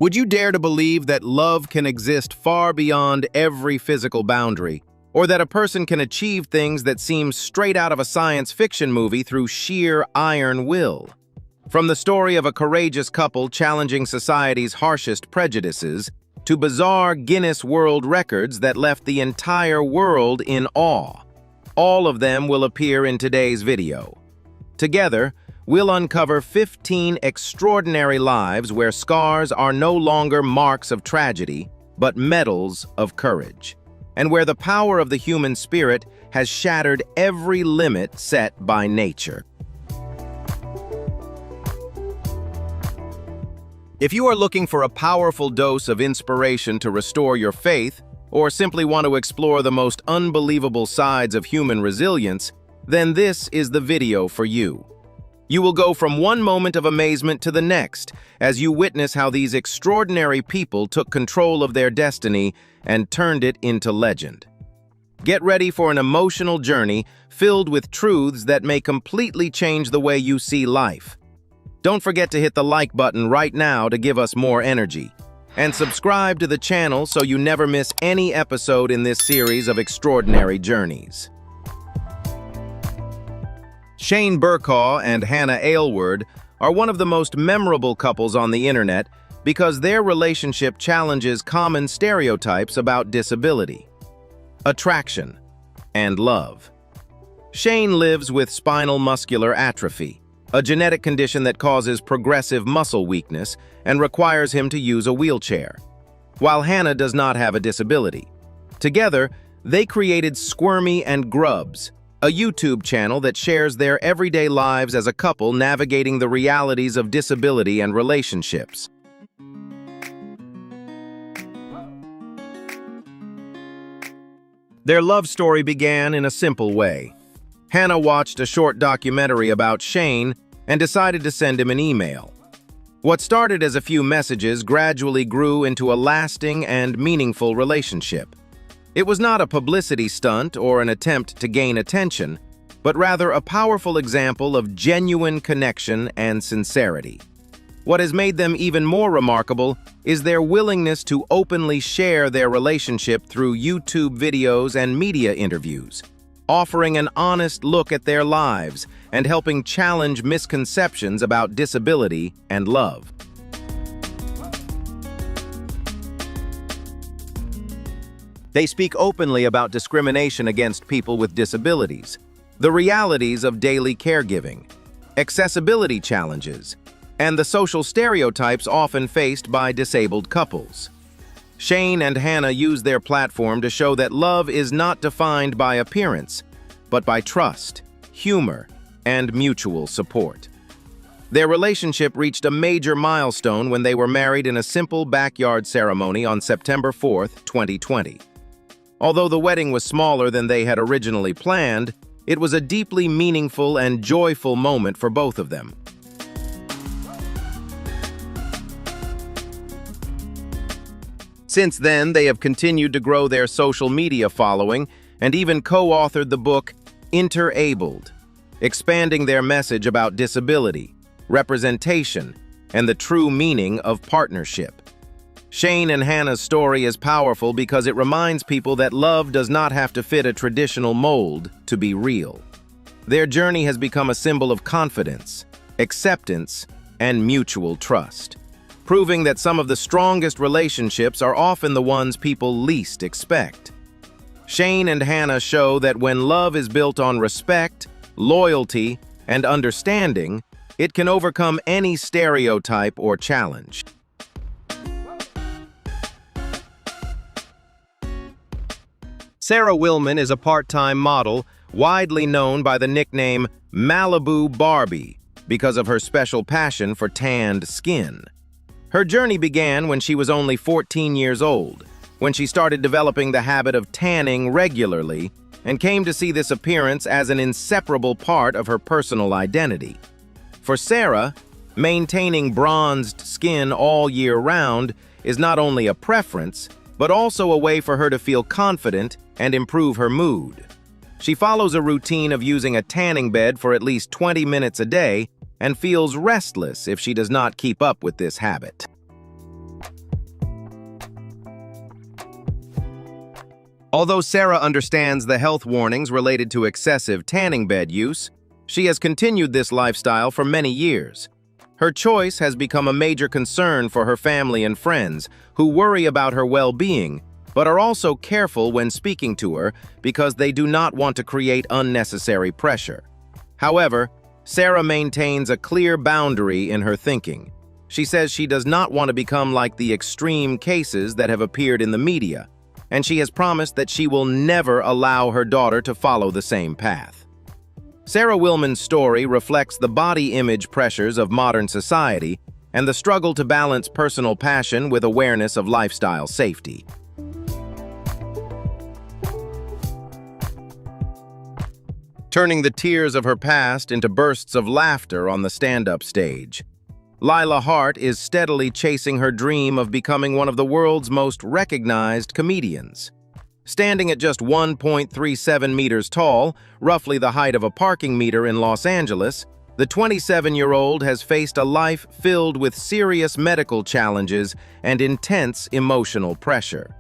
Would you dare to believe that love can exist far beyond every physical boundary, or that a person can achieve things that seem straight out of a science fiction movie through sheer iron will? From the story of a courageous couple challenging society's harshest prejudices, to bizarre Guinness World Records that left the entire world in awe, all of them will appear in today's video. Together, we'll uncover 15 extraordinary lives where scars are no longer marks of tragedy, but medals of courage, and where the power of the human spirit has shattered every limit set by nature. If you are looking for a powerful dose of inspiration to restore your faith, or simply want to explore the most unbelievable sides of human resilience, then this is the video for you. You will go from one moment of amazement to the next as you witness how these extraordinary people took control of their destiny and turned it into legend. Get ready for an emotional journey filled with truths that may completely change the way you see life. Don't forget to hit the like button right now to give us more energy. And subscribe to the channel so you never miss any episode in this series of extraordinary journeys. Shane Burkaw and Hannah Aylward are one of the most memorable couples on the internet because their relationship challenges common stereotypes about disability, attraction, and love. Shane lives with spinal muscular atrophy, a genetic condition that causes progressive muscle weakness and requires him to use a wheelchair, while Hannah does not have a disability. Together, they created Squirmy and Grubs, a YouTube channel that shares their everyday lives as a couple navigating the realities of disability and relationships. Their love story began in a simple way. Hannah watched a short documentary about Shane and decided to send him an email. What started as a few messages gradually grew into a lasting and meaningful relationship. It was not a publicity stunt or an attempt to gain attention, but rather a powerful example of genuine connection and sincerity. What has made them even more remarkable is their willingness to openly share their relationship through YouTube videos and media interviews, offering an honest look at their lives and helping challenge misconceptions about disability and love. They speak openly about discrimination against people with disabilities, the realities of daily caregiving, accessibility challenges, and the social stereotypes often faced by disabled couples. Shane and Hannah use their platform to show that love is not defined by appearance, but by trust, humor, and mutual support. Their relationship reached a major milestone when they were married in a simple backyard ceremony on September 4th, 2020. Although the wedding was smaller than they had originally planned, it was a deeply meaningful and joyful moment for both of them. Since then, they have continued to grow their social media following and even co-authored the book Interabled, expanding their message about disability, representation, and the true meaning of partnership. Shane and Hannah's story is powerful because it reminds people that love does not have to fit a traditional mold to be real. Their journey has become a symbol of confidence, acceptance, and mutual trust, proving that some of the strongest relationships are often the ones people least expect. Shane and Hannah show that when love is built on respect, loyalty, and understanding, it can overcome any stereotype or challenge. Sarah Willman is a part-time model, widely known by the nickname Malibu Barbie because of her special passion for tanned skin. Her journey began when she was only 14 years old, when she started developing the habit of tanning regularly and came to see this appearance as an inseparable part of her personal identity. For Sarah, maintaining bronzed skin all year round is not only a preference, but also a way for her to feel confident and improve her mood. She follows a routine of using a tanning bed for at least 20 minutes a day and feels restless if she does not keep up with this habit. Although Sarah understands the health warnings related to excessive tanning bed use, she has continued this lifestyle for many years. Her choice has become a major concern for her family and friends, who worry about her well-being, but are also careful when speaking to her because they do not want to create unnecessary pressure. However, Sarah maintains a clear boundary in her thinking. She says she does not want to become like the extreme cases that have appeared in the media, and she has promised that she will never allow her daughter to follow the same path. Sarah Willman's story reflects the body image pressures of modern society and the struggle to balance personal passion with awareness of lifestyle safety. Turning the tears of her past into bursts of laughter on the stand-up stage, Lila Hart is steadily chasing her dream of becoming one of the world's most recognized comedians. Standing at just 1.37 meters tall, roughly the height of a parking meter in Los Angeles, the 27-year-old has faced a life filled with serious medical challenges and intense emotional pressure.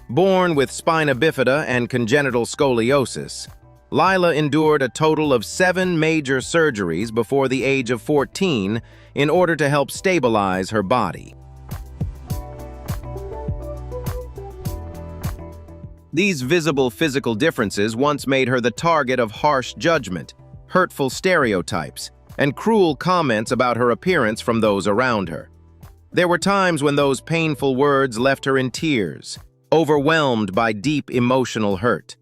Born with spina bifida and congenital scoliosis, Lila endured a total of 7 major surgeries before the age of 14 in order to help stabilize her body. These visible physical differences once made her the target of harsh judgment, hurtful stereotypes, and cruel comments about her appearance from those around her. There were times when those painful words left her in tears, overwhelmed by deep emotional hurt.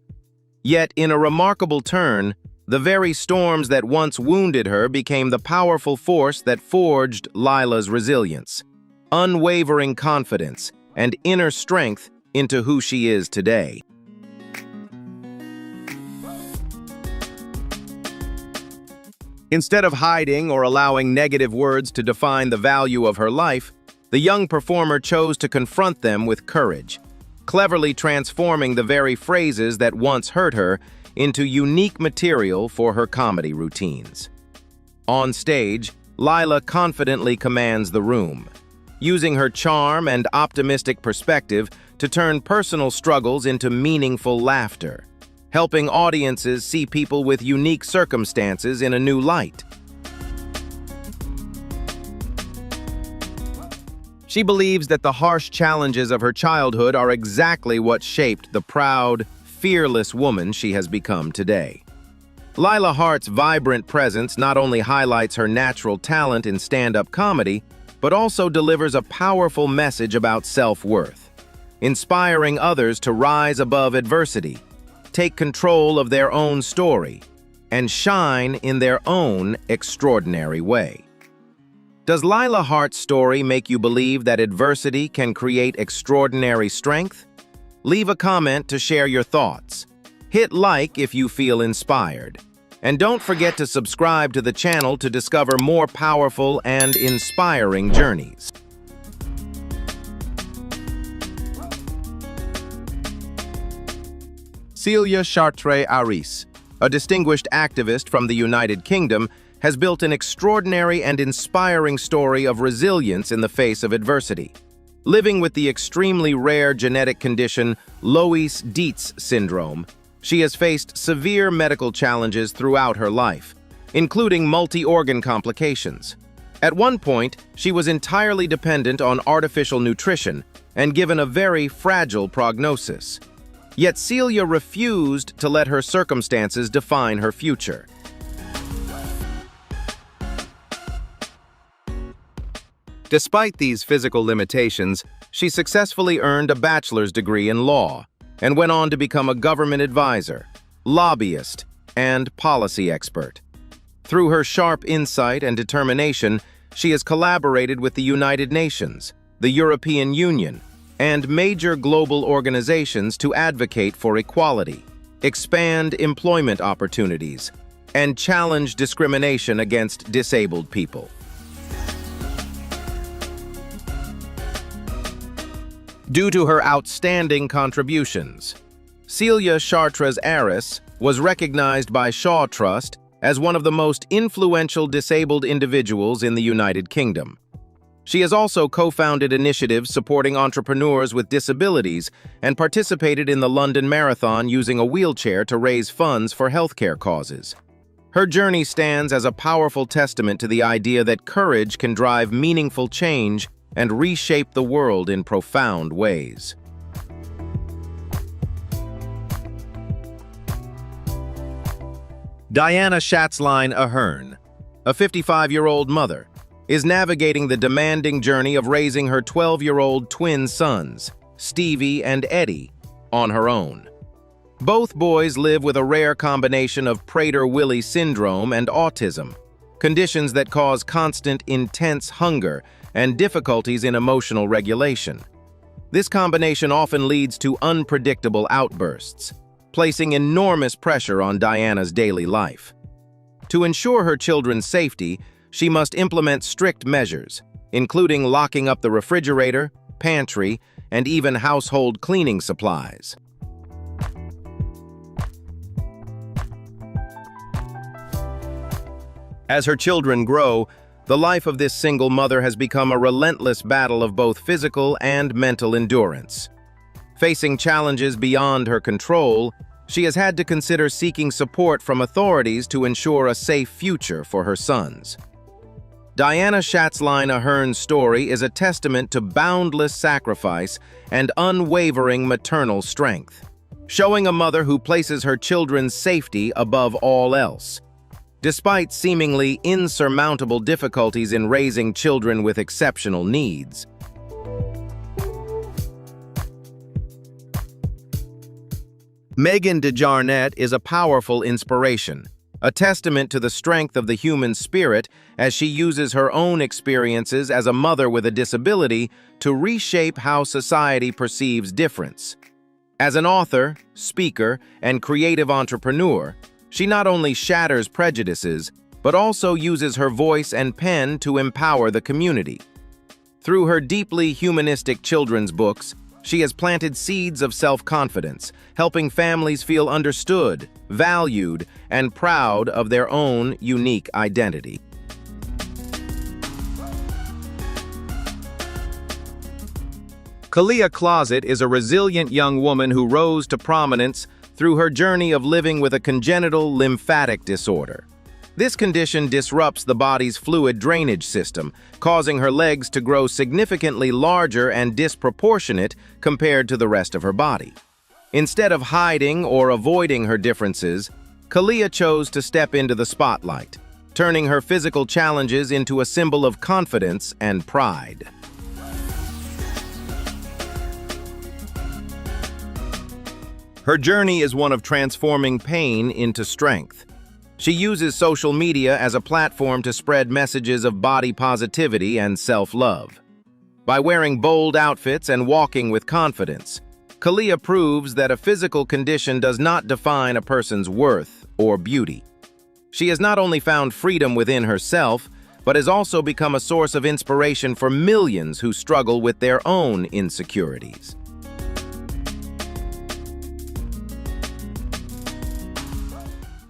Yet, in a remarkable turn, the very storms that once wounded her became the powerful force that forged Lila's resilience, unwavering confidence, and inner strength into who she is today. Instead of hiding or allowing negative words to define the value of her life, the young performer chose to confront them with courage, cleverly transforming the very phrases that once hurt her into unique material for her comedy routines. On stage, Lila confidently commands the room, using her charm and optimistic perspective to turn personal struggles into meaningful laughter, helping audiences see people with unique circumstances in a new light. She believes that the harsh challenges of her childhood are exactly what shaped the proud, fearless woman she has become today. Lila Hart's vibrant presence not only highlights her natural talent in stand-up comedy, but also delivers a powerful message about self-worth, inspiring others to rise above adversity, take control of their own story, and shine in their own extraordinary way. Does Lila Hart's story make you believe that adversity can create extraordinary strength? Leave a comment to share your thoughts. Hit like if you feel inspired. And don't forget to subscribe to the channel to discover more powerful and inspiring journeys. Celia Chartres-Aris, a distinguished activist from the United Kingdom, has built an extraordinary and inspiring story of resilience in the face of adversity. Living with the extremely rare genetic condition Loeys-Dietz syndrome, she has faced severe medical challenges throughout her life, including multi-organ complications. At one point, she was entirely dependent on artificial nutrition and given a very fragile prognosis. Yet Celia refused to let her circumstances define her future. Despite these physical limitations, she successfully earned a bachelor's degree in law and went on to become a government advisor, lobbyist, and policy expert. Through her sharp insight and determination, she has collaborated with the United Nations, the European Union, and major global organizations to advocate for equality, expand employment opportunities, and challenge discrimination against disabled people. Due to her outstanding contributions, Celia Chartres-Aris was recognized by Shaw Trust as one of the most influential disabled individuals in the United Kingdom. She has also co-founded initiatives supporting entrepreneurs with disabilities and participated in the London Marathon using a wheelchair to raise funds for healthcare causes. Her journey stands as a powerful testament to the idea that courage can drive meaningful change and reshape the world in profound ways. Diana Schatzline Ahern, a 55-year-old mother, is navigating the demanding journey of raising her 12-year-old twin sons, Stevie and Eddie, on her own. Both boys live with a rare combination of Prader-Willi syndrome and autism, conditions that cause constant, intense hunger and difficulties in emotional regulation. This combination often leads to unpredictable outbursts, placing enormous pressure on Diana's daily life. To ensure her children's safety, she must implement strict measures, including locking up the refrigerator, pantry, and even household cleaning supplies. As her children grow, the life of this single mother has become a relentless battle of both physical and mental endurance. Facing challenges beyond her control, she has had to consider seeking support from authorities to ensure a safe future for her sons. Diana Schatzline Ahern's story is a testament to boundless sacrifice and unwavering maternal strength, showing a mother who places her children's safety above all else. Despite seemingly insurmountable difficulties in raising children with exceptional needs. Megan DeJarnette is a powerful inspiration, a testament to the strength of the human spirit as she uses her own experiences as a mother with a disability to reshape how society perceives difference. As an author, speaker, and creative entrepreneur, she not only shatters prejudices, but also uses her voice and pen to empower the community. Through her deeply humanistic children's books, she has planted seeds of self-confidence, helping families feel understood, valued, and proud of their own unique identity. Kalia Closet is a resilient young woman who rose to prominence through her journey of living with a congenital lymphatic disorder. This condition disrupts the body's fluid drainage system, causing her legs to grow significantly larger and disproportionate compared to the rest of her body. Instead of hiding or avoiding her differences, Kalia chose to step into the spotlight, turning her physical challenges into a symbol of confidence and pride. Her journey is one of transforming pain into strength. She uses social media as a platform to spread messages of body positivity and self-love. By wearing bold outfits and walking with confidence, Kalia proves that a physical condition does not define a person's worth or beauty. She has not only found freedom within herself, but has also become a source of inspiration for millions who struggle with their own insecurities.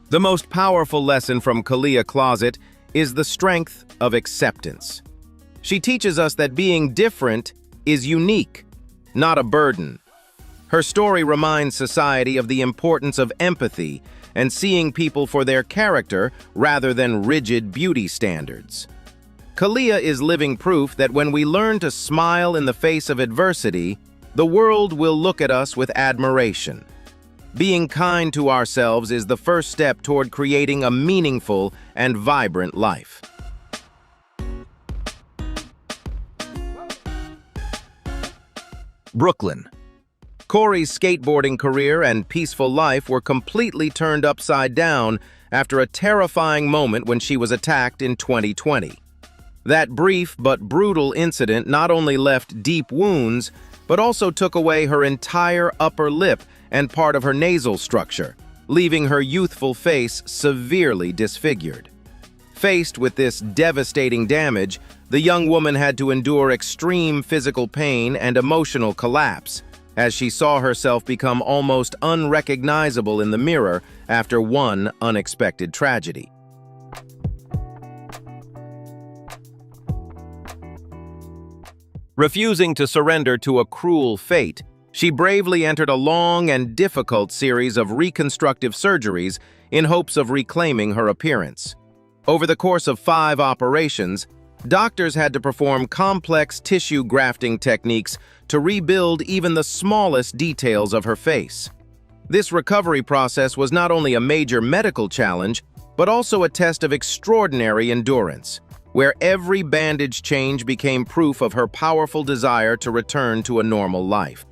The most powerful lesson from Kalia Closet is the strength of acceptance. She teaches us that being different is unique, not a burden. Her story reminds society of the importance of empathy and seeing people for their character rather than rigid beauty standards. Kalia is living proof that when we learn to smile in the face of adversity, the world will look at us with admiration. Being kind to ourselves is the first step toward creating a meaningful and vibrant life. Brooklyn. Corey's skateboarding career and peaceful life were completely turned upside down after a terrifying moment when she was attacked in 2020. That brief but brutal incident not only left deep wounds, but also took away her entire upper lip and part of her nasal structure, leaving her youthful face severely disfigured. Faced with this devastating damage, the young woman had to endure extreme physical pain and emotional collapse, as she saw herself become almost unrecognizable in the mirror after one unexpected tragedy. Refusing to surrender to a cruel fate, she bravely entered a long and difficult series of reconstructive surgeries in hopes of reclaiming her appearance. Over the course of 5 operations, doctors had to perform complex tissue grafting techniques to rebuild even the smallest details of her face. This recovery process was not only a major medical challenge, but also a test of extraordinary endurance, where every bandage change became proof of her powerful desire to return to a normal life.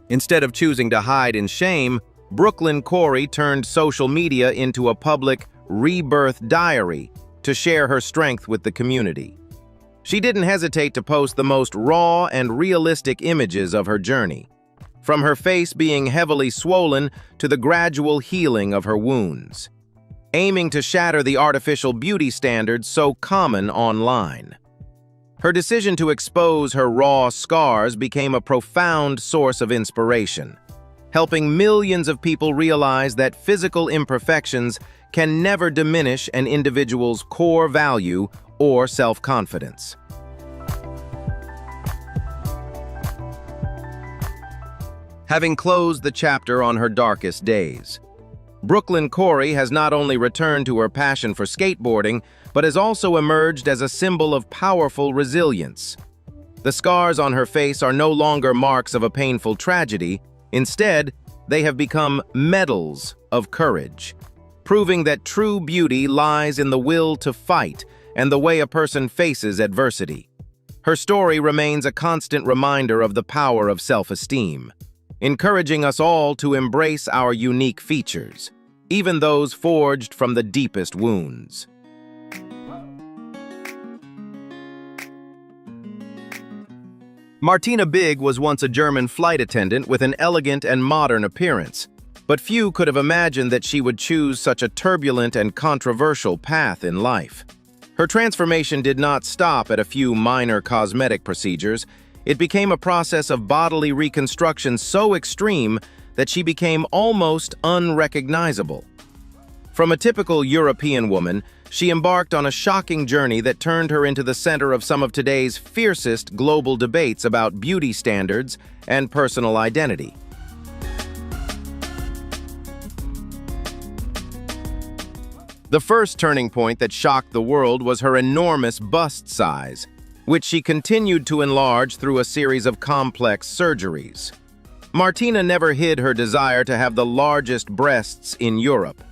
Instead of choosing to hide in shame, Brooklyn Corey turned social media into a public rebirth diary to share her strength with the community. She didn't hesitate to post the most raw and realistic images of her journey, from her face being heavily swollen to the gradual healing of her wounds, aiming to shatter the artificial beauty standards so common online. Her decision to expose her raw scars became a profound source of inspiration, helping millions of people realize that physical imperfections can never diminish an individual's core value or self-confidence. Having closed the chapter on her darkest days, Brooklyn Corey has not only returned to her passion for skateboarding, but has also emerged as a symbol of powerful resilience. The scars on her face are no longer marks of a painful tragedy. Instead, they have become medals of courage, proving that true beauty lies in the will to fight and the way a person faces adversity. Her story remains a constant reminder of the power of self-esteem, encouraging us all to embrace our unique features, even those forged from the deepest wounds. Martina Big was once a German flight attendant with an elegant and modern appearance, but few could have imagined that she would choose such a turbulent and controversial path in life. Her transformation did not stop at a few minor cosmetic procedures. It became a process of bodily reconstruction so extreme that she became almost unrecognizable. From a typical European woman, she embarked on a shocking journey that turned her into the center of some of today's fiercest global debates about beauty standards and personal identity. The first turning point that shocked the world was her enormous bust size, which she continued to enlarge through a series of complex surgeries. Martina never hid her desire to have the largest breasts in Europe,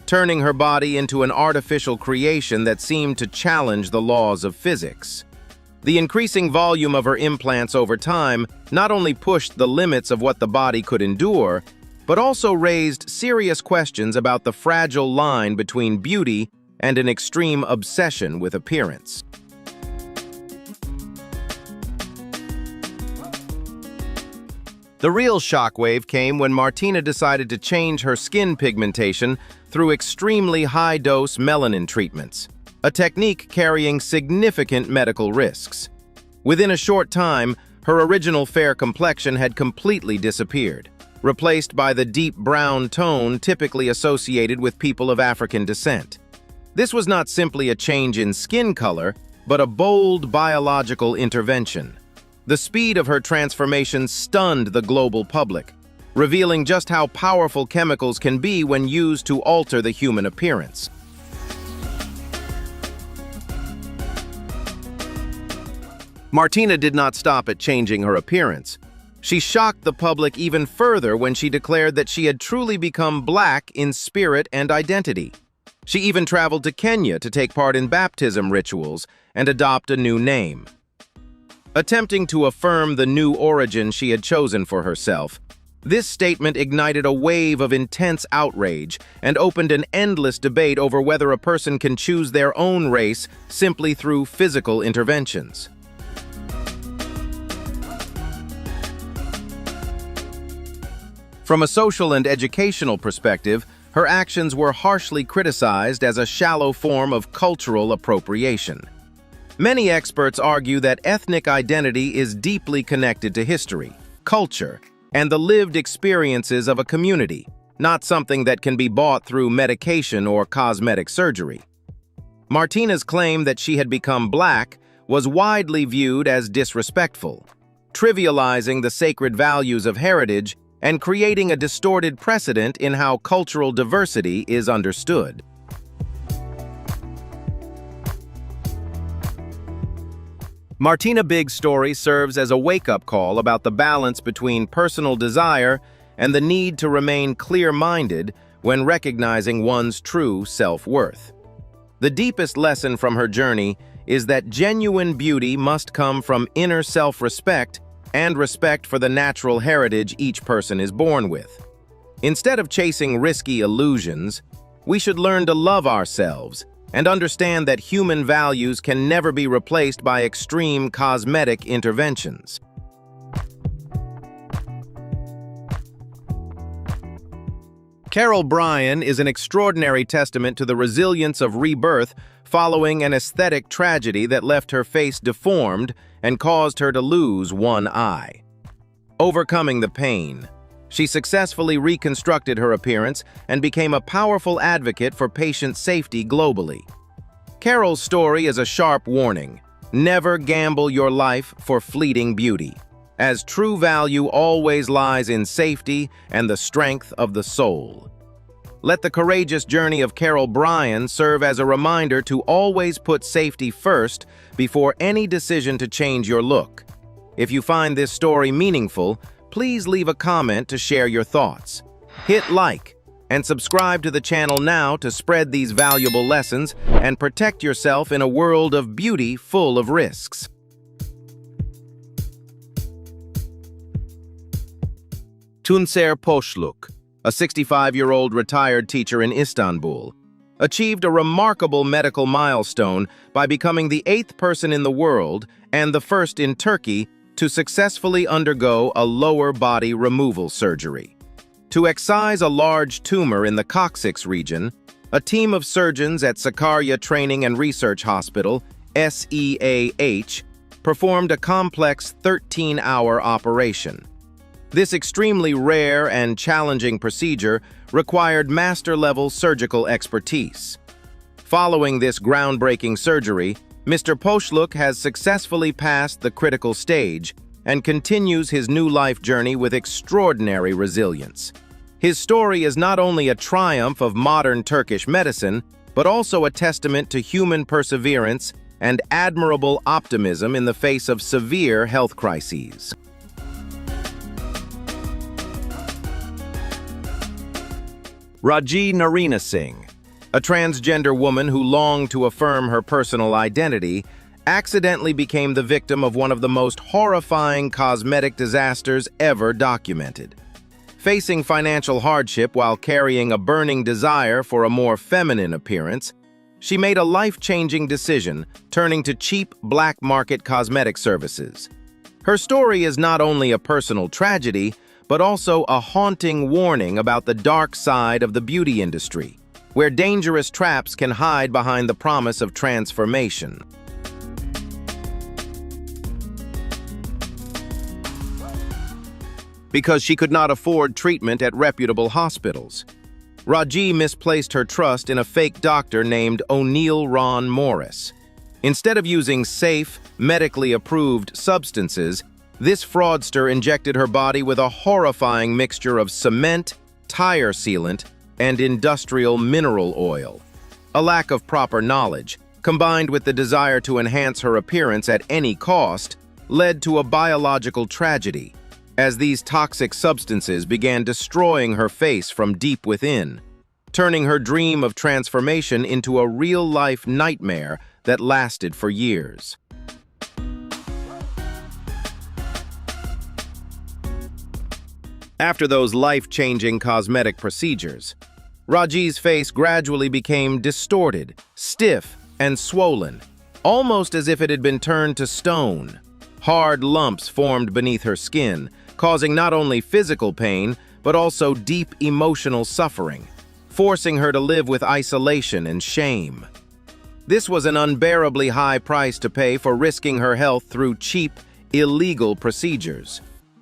turning her body into an artificial creation that seemed to challenge the laws of physics. The increasing volume of her implants over time not only pushed the limits of what the body could endure, but also raised serious questions about the fragile line between beauty and an extreme obsession with appearance. The real shockwave came when Martina decided to change her skin pigmentation through extremely high-dose melanin treatments, a technique carrying significant medical risks. Within a short time, her original fair complexion had completely disappeared, replaced by the deep brown tone typically associated with people of African descent. This was not simply a change in skin color, but a bold biological intervention. The speed of her transformation stunned the global public, revealing just how powerful chemicals can be when used to alter the human appearance. Martina did not stop at changing her appearance. She shocked the public even further when she declared that she had truly become black in spirit and identity. She even traveled to Kenya to take part in baptism rituals and adopt a new name. Attempting to affirm the new origin she had chosen for herself, this statement ignited a wave of intense outrage and opened an endless debate over whether a person can choose their own race simply through physical interventions. From a social and educational perspective, her actions were harshly criticized as a shallow form of cultural appropriation. Many experts argue that ethnic identity is deeply connected to history, culture, and the lived experiences of a community, not something that can be bought through medication or cosmetic surgery. Martina's claim that she had become black was widely viewed as disrespectful, trivializing the sacred values of heritage and creating a distorted precedent in how cultural diversity is understood. Martina Big's story serves as a wake-up call about the balance between personal desire and the need to remain clear-minded when recognizing one's true self-worth. The deepest lesson from her journey is that genuine beauty must come from inner self-respect and respect for the natural heritage each person is born with. Instead of chasing risky illusions, we should learn to love ourselves and understand that human values can never be replaced by extreme cosmetic interventions. Carol Bryan is an extraordinary testament to the resilience of rebirth following an aesthetic tragedy that left her face deformed and caused her to lose one eye. Overcoming the pain, she successfully reconstructed her appearance and became a powerful advocate for patient safety globally. Carol's story is a sharp warning. Never gamble your life for fleeting beauty, as true value always lies in safety and the strength of the soul. Let the courageous journey of Carol Bryan serve as a reminder to always put safety first before any decision to change your look. If you find this story meaningful, please leave a comment to share your thoughts. Hit like and subscribe to the channel now to spread these valuable lessons and protect yourself in a world of beauty full of risks. Tuncer Poşluk, a 65-year-old retired teacher in Istanbul, achieved a remarkable medical milestone by becoming the 8th person in the world and the first in Turkey to successfully undergo a lower body removal surgery. To excise a large tumor in the coccyx region, a team of surgeons at Sakarya Training and Research Hospital, SEAH, performed a complex 13-hour operation. This extremely rare and challenging procedure required master-level surgical expertise. Following this groundbreaking surgery, Mr. Poşluk has successfully passed the critical stage and continues his new life journey with extraordinary resilience. His story is not only a triumph of modern Turkish medicine, but also a testament to human perseverance and admirable optimism in the face of severe health crises. Raji Narina Singh, a transgender woman who longed to affirm her personal identity, accidentally became the victim of one of the most horrifying cosmetic disasters ever documented. Facing financial hardship while carrying a burning desire for a more feminine appearance, she made a life-changing decision, turning to cheap black market cosmetic services. Her story is not only a personal tragedy, but also a haunting warning about the dark side of the beauty industry, where dangerous traps can hide behind the promise of transformation. Because she could not afford treatment at reputable hospitals, Raji misplaced her trust in a fake doctor named O'Neill Ron Morris. Instead of using safe, medically approved substances, this fraudster injected her body with a horrifying mixture of cement, tire sealant, and industrial mineral oil. A lack of proper knowledge, combined with the desire to enhance her appearance at any cost, led to a biological tragedy, as these toxic substances began destroying her face from deep within, turning her dream of transformation into a real-life nightmare that lasted for years. After those life-changing cosmetic procedures, Raji's face gradually became distorted, stiff, and swollen, almost as if it had been turned to stone. Hard lumps formed beneath her skin, causing not only physical pain, but also deep emotional suffering, forcing her to live with isolation and shame. This was an unbearably high price to pay for risking her health through cheap, illegal procedures.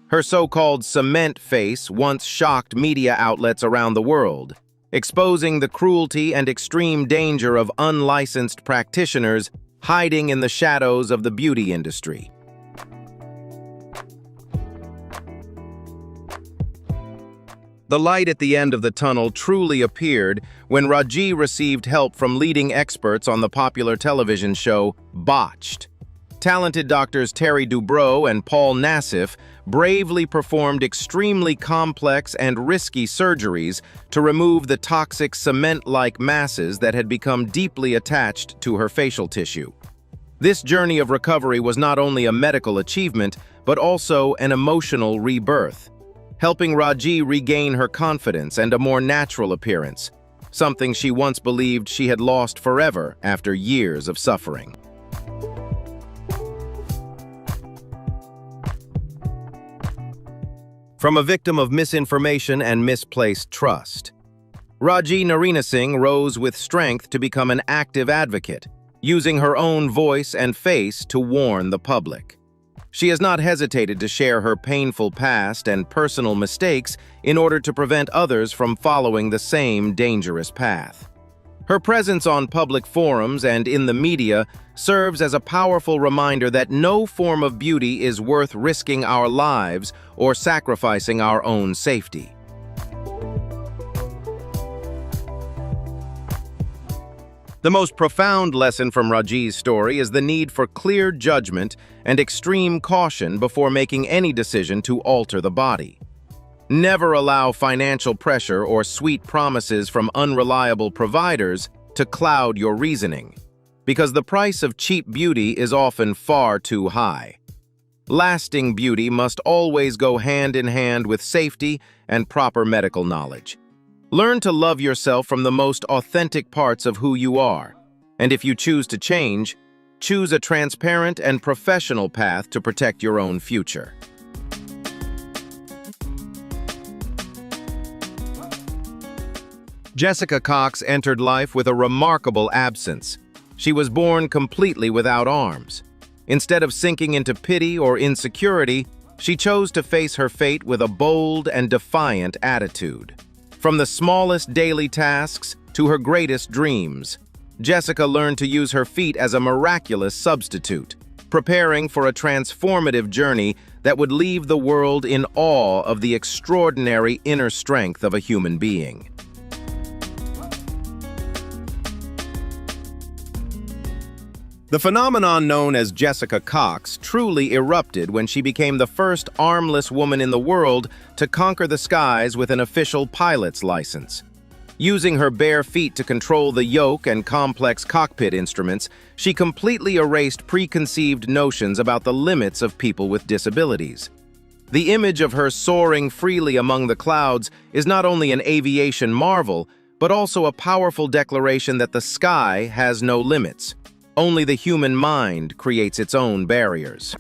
Her so-called cement face once shocked media outlets around the world, exposing the cruelty and extreme danger of unlicensed practitioners hiding in the shadows of the beauty industry. The light at the end of the tunnel truly appeared when Raji received help from leading experts on the popular television show Botched. Talented doctors Terry Dubrow and Paul Nassif bravely performed extremely complex and risky surgeries to remove the toxic cement-like masses that had become deeply attached to her facial tissue. This journey of recovery was not only a medical achievement, but also an emotional rebirth, helping Raji regain her confidence and a more natural appearance, something she once believed she had lost forever after years of suffering. From a victim of misinformation and misplaced trust, Raji Narinasinghe rose with strength to become an active advocate, using her own voice and face to warn the public. She has not hesitated to share her painful past and personal mistakes in order to prevent others from following the same dangerous path. Her presence on public forums and in the media serves as a powerful reminder that no form of beauty is worth risking our lives or sacrificing our own safety. The most profound lesson from Raji's story is the need for clear judgment and extreme caution before making any decision to alter the body. Never allow financial pressure or sweet promises from unreliable providers to cloud your reasoning, because the price of cheap beauty is often far too high. Lasting beauty must always go hand in hand with safety and proper medical knowledge. Learn to love yourself from the most authentic parts of who you are, and if you choose to change, choose a transparent and professional path to protect your own future. Jessica Cox entered life with a remarkable absence. She was born completely without arms. Instead of sinking into pity or insecurity, she chose to face her fate with a bold and defiant attitude. From the smallest daily tasks to her greatest dreams, Jessica learned to use her feet as a miraculous substitute, preparing for a transformative journey that would leave the world in awe of the extraordinary inner strength of a human being. The phenomenon known as Jessica Cox truly erupted when she became the first armless woman in the world to conquer the skies with an official pilot's license. Using her bare feet to control the yoke and complex cockpit instruments, she completely erased preconceived notions about the limits of people with disabilities. The image of her soaring freely among the clouds is not only an aviation marvel, but also a powerful declaration that the sky has no limits. Only the human mind creates its own barriers.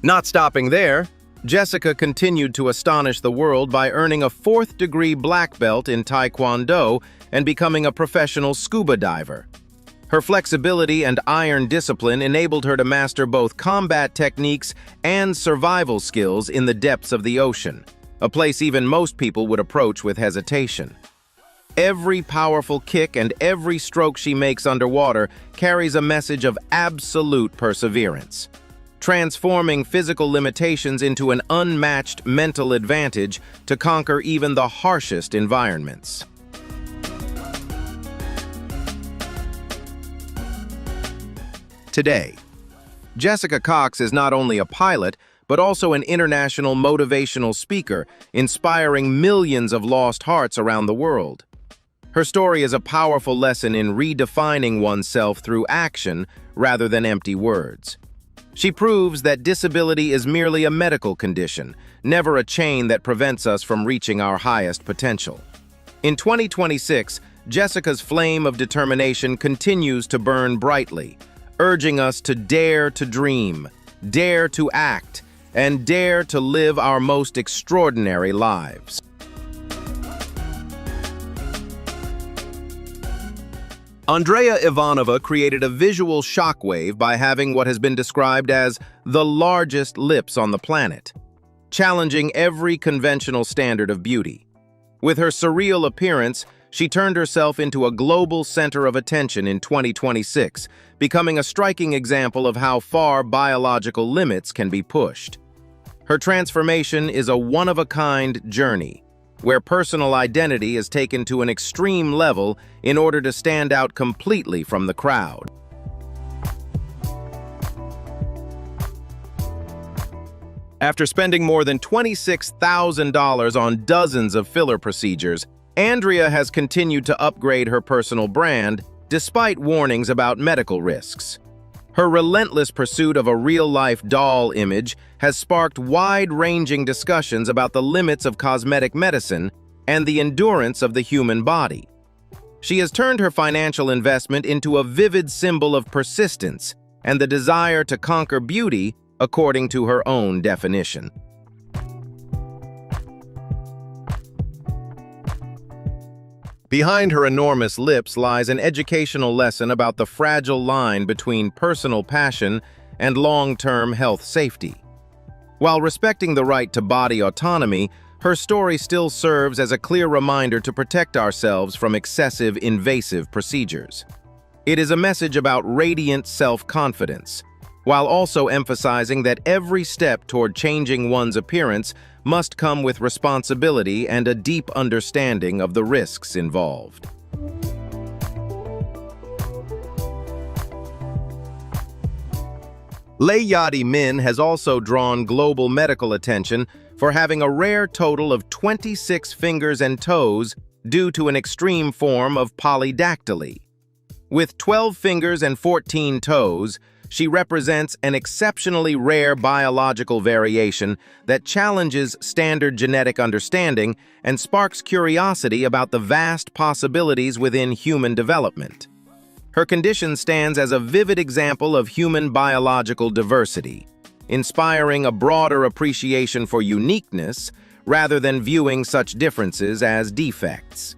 Not stopping there, Jessica continued to astonish the world by earning a 4th-degree black belt in Taekwondo and becoming a professional scuba diver. Her flexibility and iron discipline enabled her to master both combat techniques and survival skills in the depths of the ocean, a place even most people would approach with hesitation. Every powerful kick and every stroke she makes underwater carries a message of absolute perseverance, transforming physical limitations into an unmatched mental advantage to conquer even the harshest environments. Today, Jessica Cox is not only a pilot, but also an international motivational speaker, inspiring millions of lost hearts around the world. Her story is a powerful lesson in redefining oneself through action rather than empty words. She proves that disability is merely a medical condition, never a chain that prevents us from reaching our highest potential. In 2026, Jessica's flame of determination continues to burn brightly, urging us to dare to dream, dare to act, and dare to live our most extraordinary lives. Andrea Ivanova created a visual shockwave by having what has been described as the largest lips on the planet. challenging every conventional standard of beauty. With her surreal appearance, she turned herself into a global center of attention in 2026, becoming a striking example of how far biological limits can be pushed. Her transformation is a one-of-a-kind journey, where personal identity is taken to an extreme level in order to stand out completely from the crowd. After spending more than $26,000 on dozens of filler procedures, Andrea has continued to upgrade her personal brand despite warnings about medical risks. Her relentless pursuit of a real-life doll image has sparked wide-ranging discussions about the limits of cosmetic medicine and the endurance of the human body. She has turned her financial investment into a vivid symbol of persistence and the desire to conquer beauty according to her own definition. Behind her enormous lips lies an educational lesson about the fragile line between personal passion and long-term health safety. While respecting the right to body autonomy, her story still serves as a clear reminder to protect ourselves from excessive invasive procedures. It is a message about radiant self-confidence, while also emphasizing that every step toward changing one's appearance must come with responsibility and a deep understanding of the risks involved. Lei Yadi Min has also drawn global medical attention for having a rare total of 26 fingers and toes due to an extreme form of polydactyly. With 12 fingers and 14 toes, she represents an exceptionally rare biological variation that challenges standard genetic understanding and sparks curiosity about the vast possibilities within human development. Her condition stands as a vivid example of human biological diversity, inspiring a broader appreciation for uniqueness rather than viewing such differences as defects.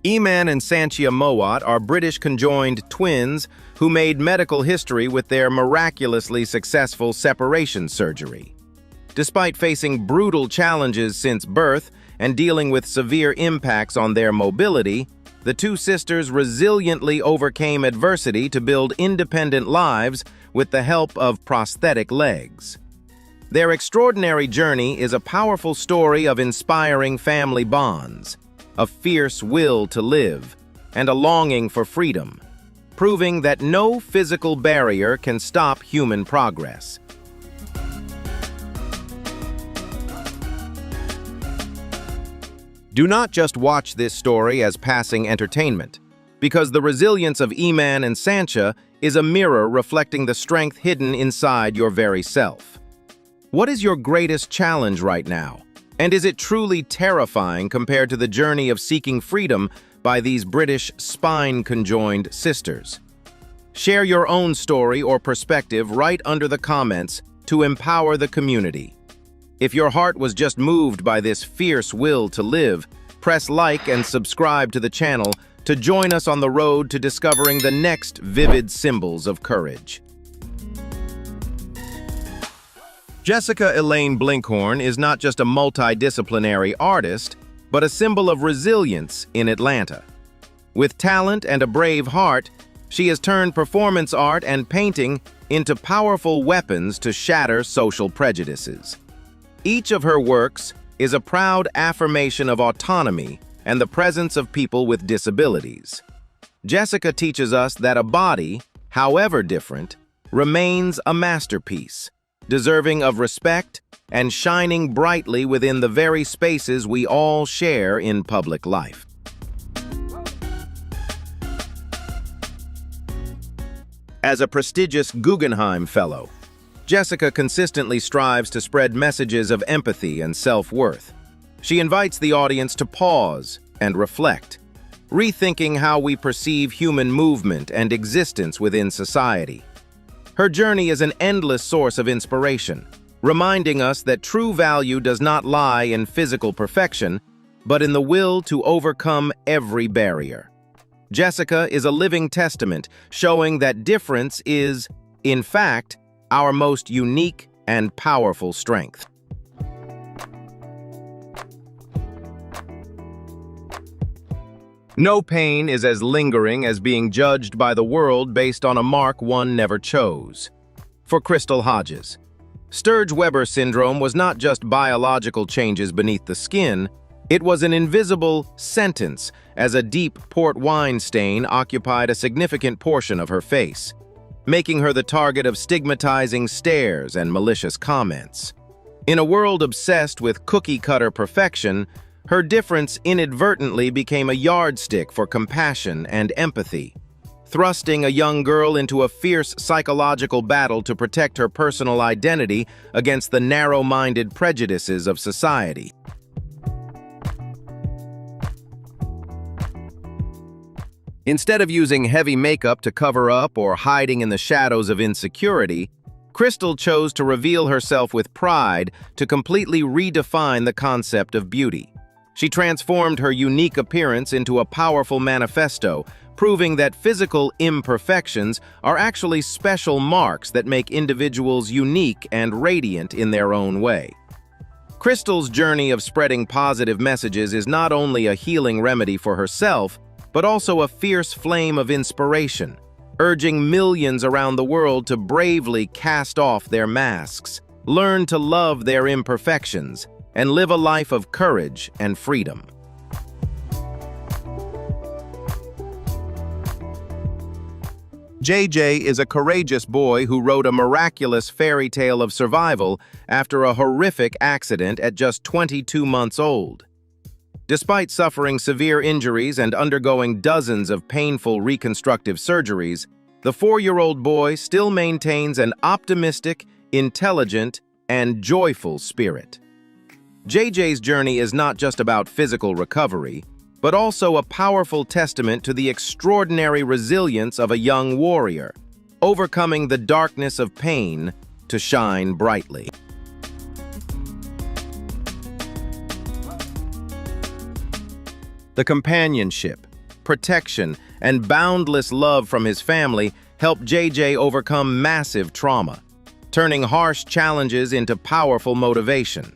Iman and Sanchia Mowat are British conjoined twins who made medical history with their miraculously successful separation surgery. Despite facing brutal challenges since birth and dealing with severe impacts on their mobility, the two sisters resiliently overcame adversity to build independent lives with the help of prosthetic legs. Their extraordinary journey is a powerful story of inspiring family bonds, a fierce will to live, and a longing for freedom, proving that no physical barrier can stop human progress. Do not just watch this story as passing entertainment, because the resilience of Iman and Sanchia is a mirror reflecting the strength hidden inside your very self. What is your greatest challenge right now? And is it truly terrifying compared to the journey of seeking freedom by these British spine-conjoined sisters? Share your own story or perspective right under the comments to empower the community. If your heart was just moved by this fierce will to live, press like and subscribe to the channel to join us on the road to discovering the next vivid symbols of courage. Jessica Elaine Blinkhorn is not just a multidisciplinary artist, but a symbol of resilience in Atlanta. With talent and a brave heart, she has turned performance art and painting into powerful weapons to shatter social prejudices. Each of her works is a proud affirmation of autonomy and the presence of people with disabilities. Jessica teaches us that a body, however different, remains a masterpiece, deserving of respect and shining brightly within the very spaces we all share in public life. As a prestigious Guggenheim Fellow, Jessica consistently strives to spread messages of empathy and self-worth. She invites the audience to pause and reflect, rethinking how we perceive human movement and existence within society. Her journey is an endless source of inspiration, reminding us that true value does not lie in physical perfection, but in the will to overcome every barrier. Jessica is a living testament, showing that difference is, in fact, our most unique and powerful strength. No pain is as lingering as being judged by the world based on a mark one never chose. For Crystal Hodges, Sturge-Weber syndrome was not just biological changes beneath the skin, it was an invisible sentence as a deep port wine stain occupied a significant portion of her face, making her the target of stigmatizing stares and malicious comments. In a world obsessed with cookie-cutter perfection, her difference inadvertently became a yardstick for compassion and empathy, thrusting a young girl into a fierce psychological battle to protect her personal identity against the narrow-minded prejudices of society. Instead of using heavy makeup to cover up or hiding in the shadows of insecurity, Crystal chose to reveal herself with pride to completely redefine the concept of beauty. She transformed her unique appearance into a powerful manifesto, proving that physical imperfections are actually special marks that make individuals unique and radiant in their own way. Crystal's journey of spreading positive messages is not only a healing remedy for herself, but also a fierce flame of inspiration, urging millions around the world to bravely cast off their masks, learn to love their imperfections, and live a life of courage and freedom. JJ is a courageous boy who wrote a miraculous fairy tale of survival after a horrific accident at just 22 months old. Despite suffering severe injuries and undergoing dozens of painful reconstructive surgeries, the 4-year-old boy still maintains an optimistic, intelligent, and joyful spirit. JJ's journey is not just about physical recovery, but also a powerful testament to the extraordinary resilience of a young warrior, overcoming the darkness of pain to shine brightly. The companionship, protection, and boundless love from his family helped JJ overcome massive trauma, turning harsh challenges into powerful motivation.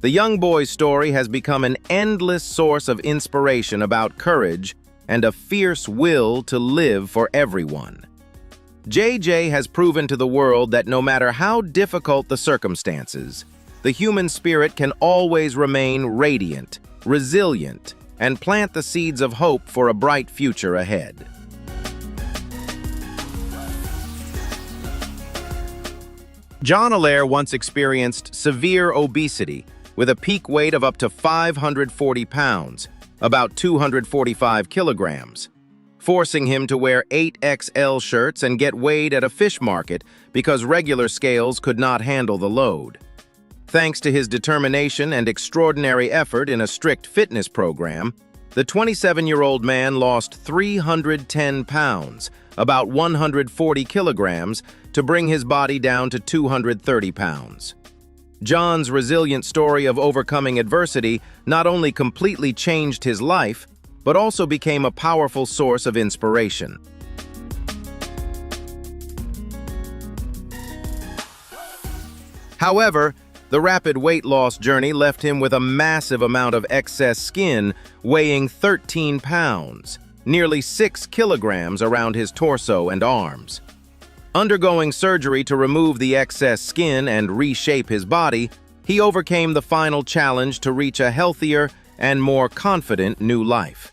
The young boy's story has become an endless source of inspiration about courage and a fierce will to live for everyone. JJ has proven to the world that no matter how difficult the circumstances, the human spirit can always remain radiant, resilient, and plant the seeds of hope for a bright future ahead. John Allaire once experienced severe obesity with a peak weight of up to 540 pounds, about 245 kilograms, forcing him to wear 8XL shirts and get weighed at a fish market because regular scales could not handle the load. Thanks to his determination and extraordinary effort in a strict fitness program, the 27-year-old man lost 310 pounds, about 140 kilograms, to bring his body down to 230 pounds. John's resilient story of overcoming adversity not only completely changed his life, but also became a powerful source of inspiration. However, the rapid weight loss journey left him with a massive amount of excess skin weighing 13 pounds, nearly 6 kilograms around his torso and arms. Undergoing surgery to remove the excess skin and reshape his body, he overcame the final challenge to reach a healthier and more confident new life.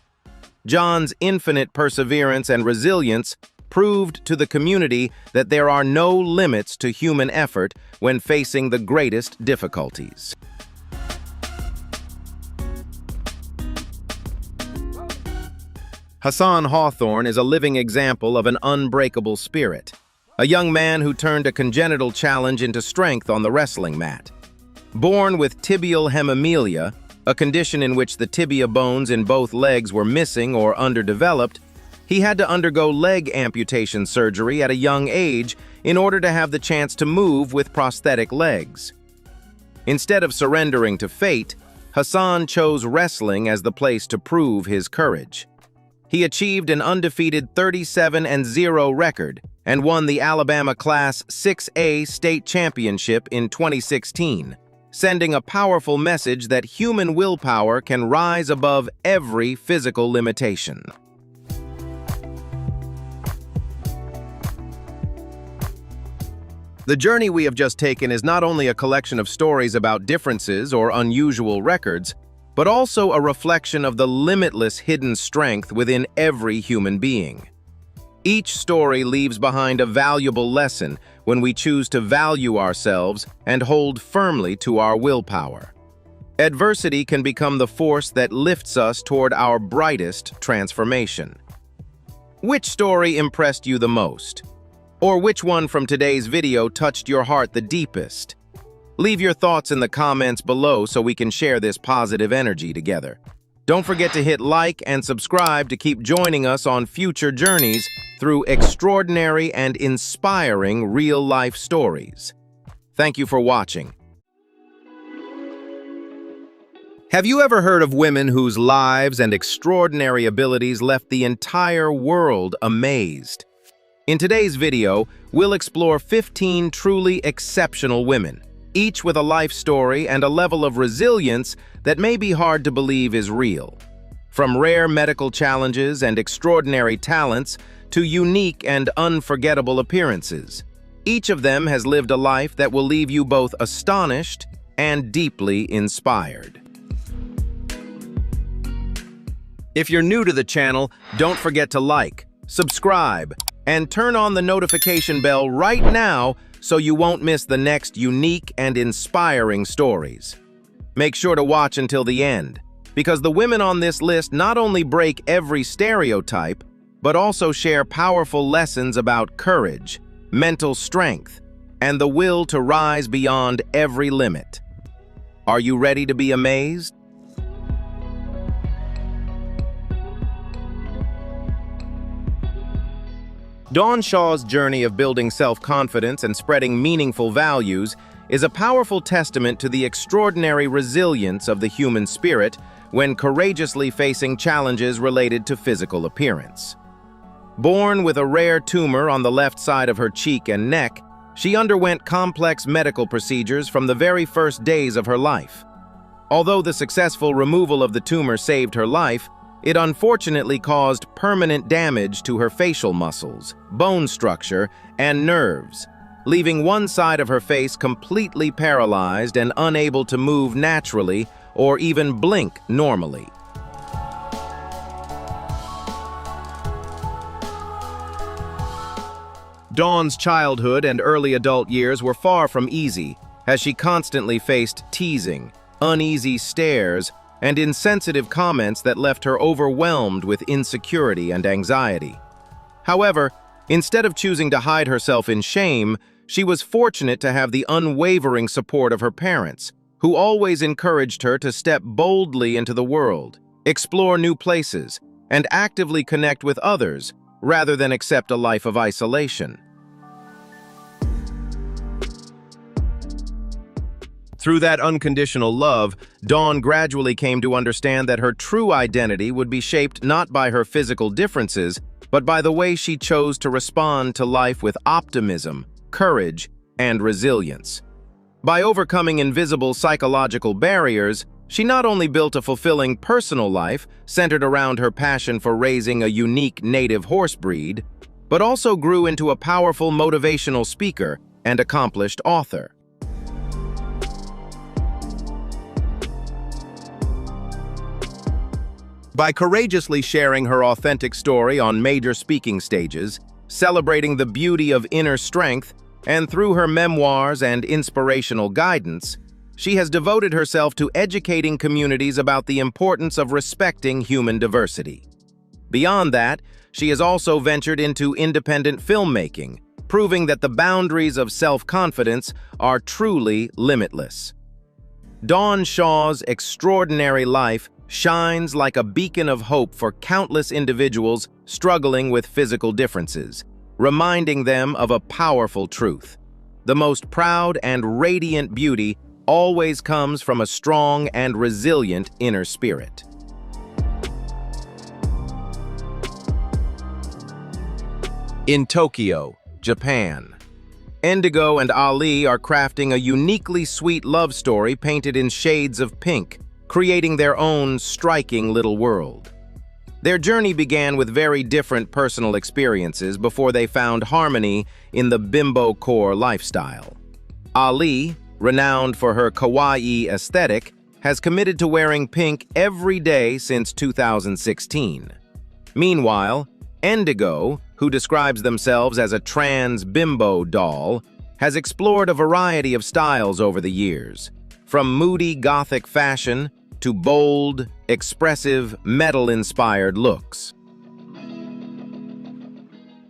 John's infinite perseverance and resilience proved to the community that there are no limits to human effort when facing the greatest difficulties. Hassan Hawthorne is a living example of an unbreakable spirit, a young man who turned a congenital challenge into strength on the wrestling mat. Born with tibial hemimelia, a condition in which the tibia bones in both legs were missing or underdeveloped, he had to undergo leg amputation surgery at a young age in order to have the chance to move with prosthetic legs. Instead of surrendering to fate, Hassan chose wrestling as the place to prove his courage. He achieved an undefeated 37-0 record and won the Alabama Class 6A state championship in 2016, sending a powerful message that human willpower can rise above every physical limitation. The journey we have just taken is not only a collection of stories about differences or unusual records, but also a reflection of the limitless hidden strength within every human being. Each story leaves behind a valuable lesson when we choose to value ourselves and hold firmly to our willpower. Adversity can become the force that lifts us toward our brightest transformation. Which story impressed you the most? Or which one from today's video touched your heart the deepest? Leave your thoughts in the comments below so we can share this positive energy together. Don't forget to hit like and subscribe to keep joining us on future journeys through extraordinary and inspiring real-life stories. Thank you for watching. Have you ever heard of women whose lives and extraordinary abilities left the entire world amazed? In today's video, we'll explore 15 truly exceptional women, each with a life story and a level of resilience that may be hard to believe is real. From rare medical challenges and extraordinary talents to unique and unforgettable appearances, each of them has lived a life that will leave you both astonished and deeply inspired. If you're new to the channel, don't forget to like, subscribe, and turn on the notification bell right now so you won't miss the next unique and inspiring stories. Make sure to watch until the end, because the women on this list not only break every stereotype, but also share powerful lessons about courage, mental strength, and the will to rise beyond every limit. Are you ready to be amazed? Dawn Shaw's journey of building self-confidence and spreading meaningful values is a powerful testament to the extraordinary resilience of the human spirit when courageously facing challenges related to physical appearance. Born with a rare tumor on the left side of her cheek and neck, she underwent complex medical procedures from the very first days of her life. Although the successful removal of the tumor saved her life, it unfortunately caused permanent damage to her facial muscles, bone structure, and nerves, leaving one side of her face completely paralyzed and unable to move naturally or even blink normally. Dawn's childhood and early adult years were far from easy, as she constantly faced teasing, uneasy stares, and insensitive comments that left her overwhelmed with insecurity and anxiety. However, instead of choosing to hide herself in shame, she was fortunate to have the unwavering support of her parents, who always encouraged her to step boldly into the world, explore new places, and actively connect with others rather than accept a life of isolation. Through that unconditional love, Dawn gradually came to understand that her true identity would be shaped not by her physical differences, but by the way she chose to respond to life with optimism, courage, and resilience. By overcoming invisible psychological barriers, she not only built a fulfilling personal life centered around her passion for raising a unique native horse breed, but also grew into a powerful motivational speaker and accomplished author. By courageously sharing her authentic story on major speaking stages, celebrating the beauty of inner strength, and through her memoirs and inspirational guidance, she has devoted herself to educating communities about the importance of respecting human diversity. Beyond that, she has also ventured into independent filmmaking, proving that the boundaries of self-confidence are truly limitless. Dawn Shaw's extraordinary life shines like a beacon of hope for countless individuals struggling with physical differences, reminding them of a powerful truth. The most proud and radiant beauty always comes from a strong and resilient inner spirit. In Tokyo, Japan, Indigo and Ali are crafting a uniquely sweet love story painted in shades of pink, creating their own striking little world. Their journey began with very different personal experiences before they found harmony in the bimbo core lifestyle. Ali, renowned for her kawaii aesthetic, has committed to wearing pink every day since 2016. Meanwhile, Indigo, who describes themselves as a trans bimbo doll, has explored a variety of styles over the years, from moody gothic fashion to bold, expressive, metal-inspired looks.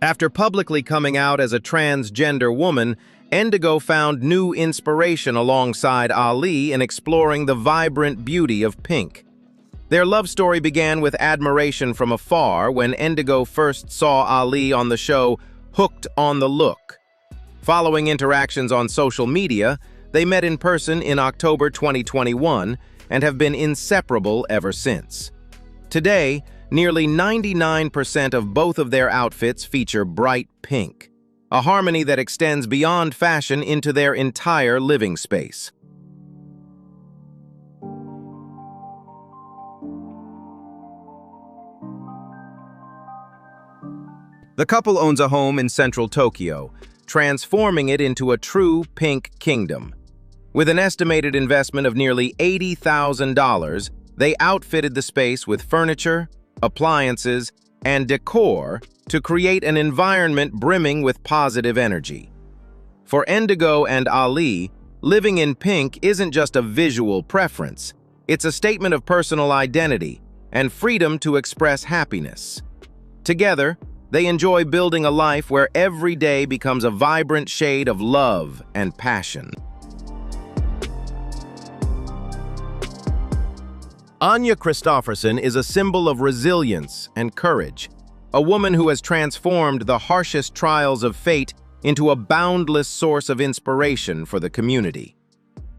After publicly coming out as a transgender woman, Indigo found new inspiration alongside Ali in exploring the vibrant beauty of pink. Their love story began with admiration from afar when Indigo first saw Ali on the show Hooked on the Look. Following interactions on social media, they met in person in October 2021 and have been inseparable ever since. Today, nearly 99% of both of their outfits feature bright pink, a harmony that extends beyond fashion into their entire living space. The couple owns a home in central Tokyo, transforming it into a true pink kingdom. With an estimated investment of nearly $80,000, they outfitted the space with furniture, appliances, and decor to create an environment brimming with positive energy. For Indigo and Ali, living in pink isn't just a visual preference, it's a statement of personal identity and freedom to express happiness. Together, they enjoy building a life where every day becomes a vibrant shade of love and passion. Anya Christofferson is a symbol of resilience and courage, a woman who has transformed the harshest trials of fate into a boundless source of inspiration for the community.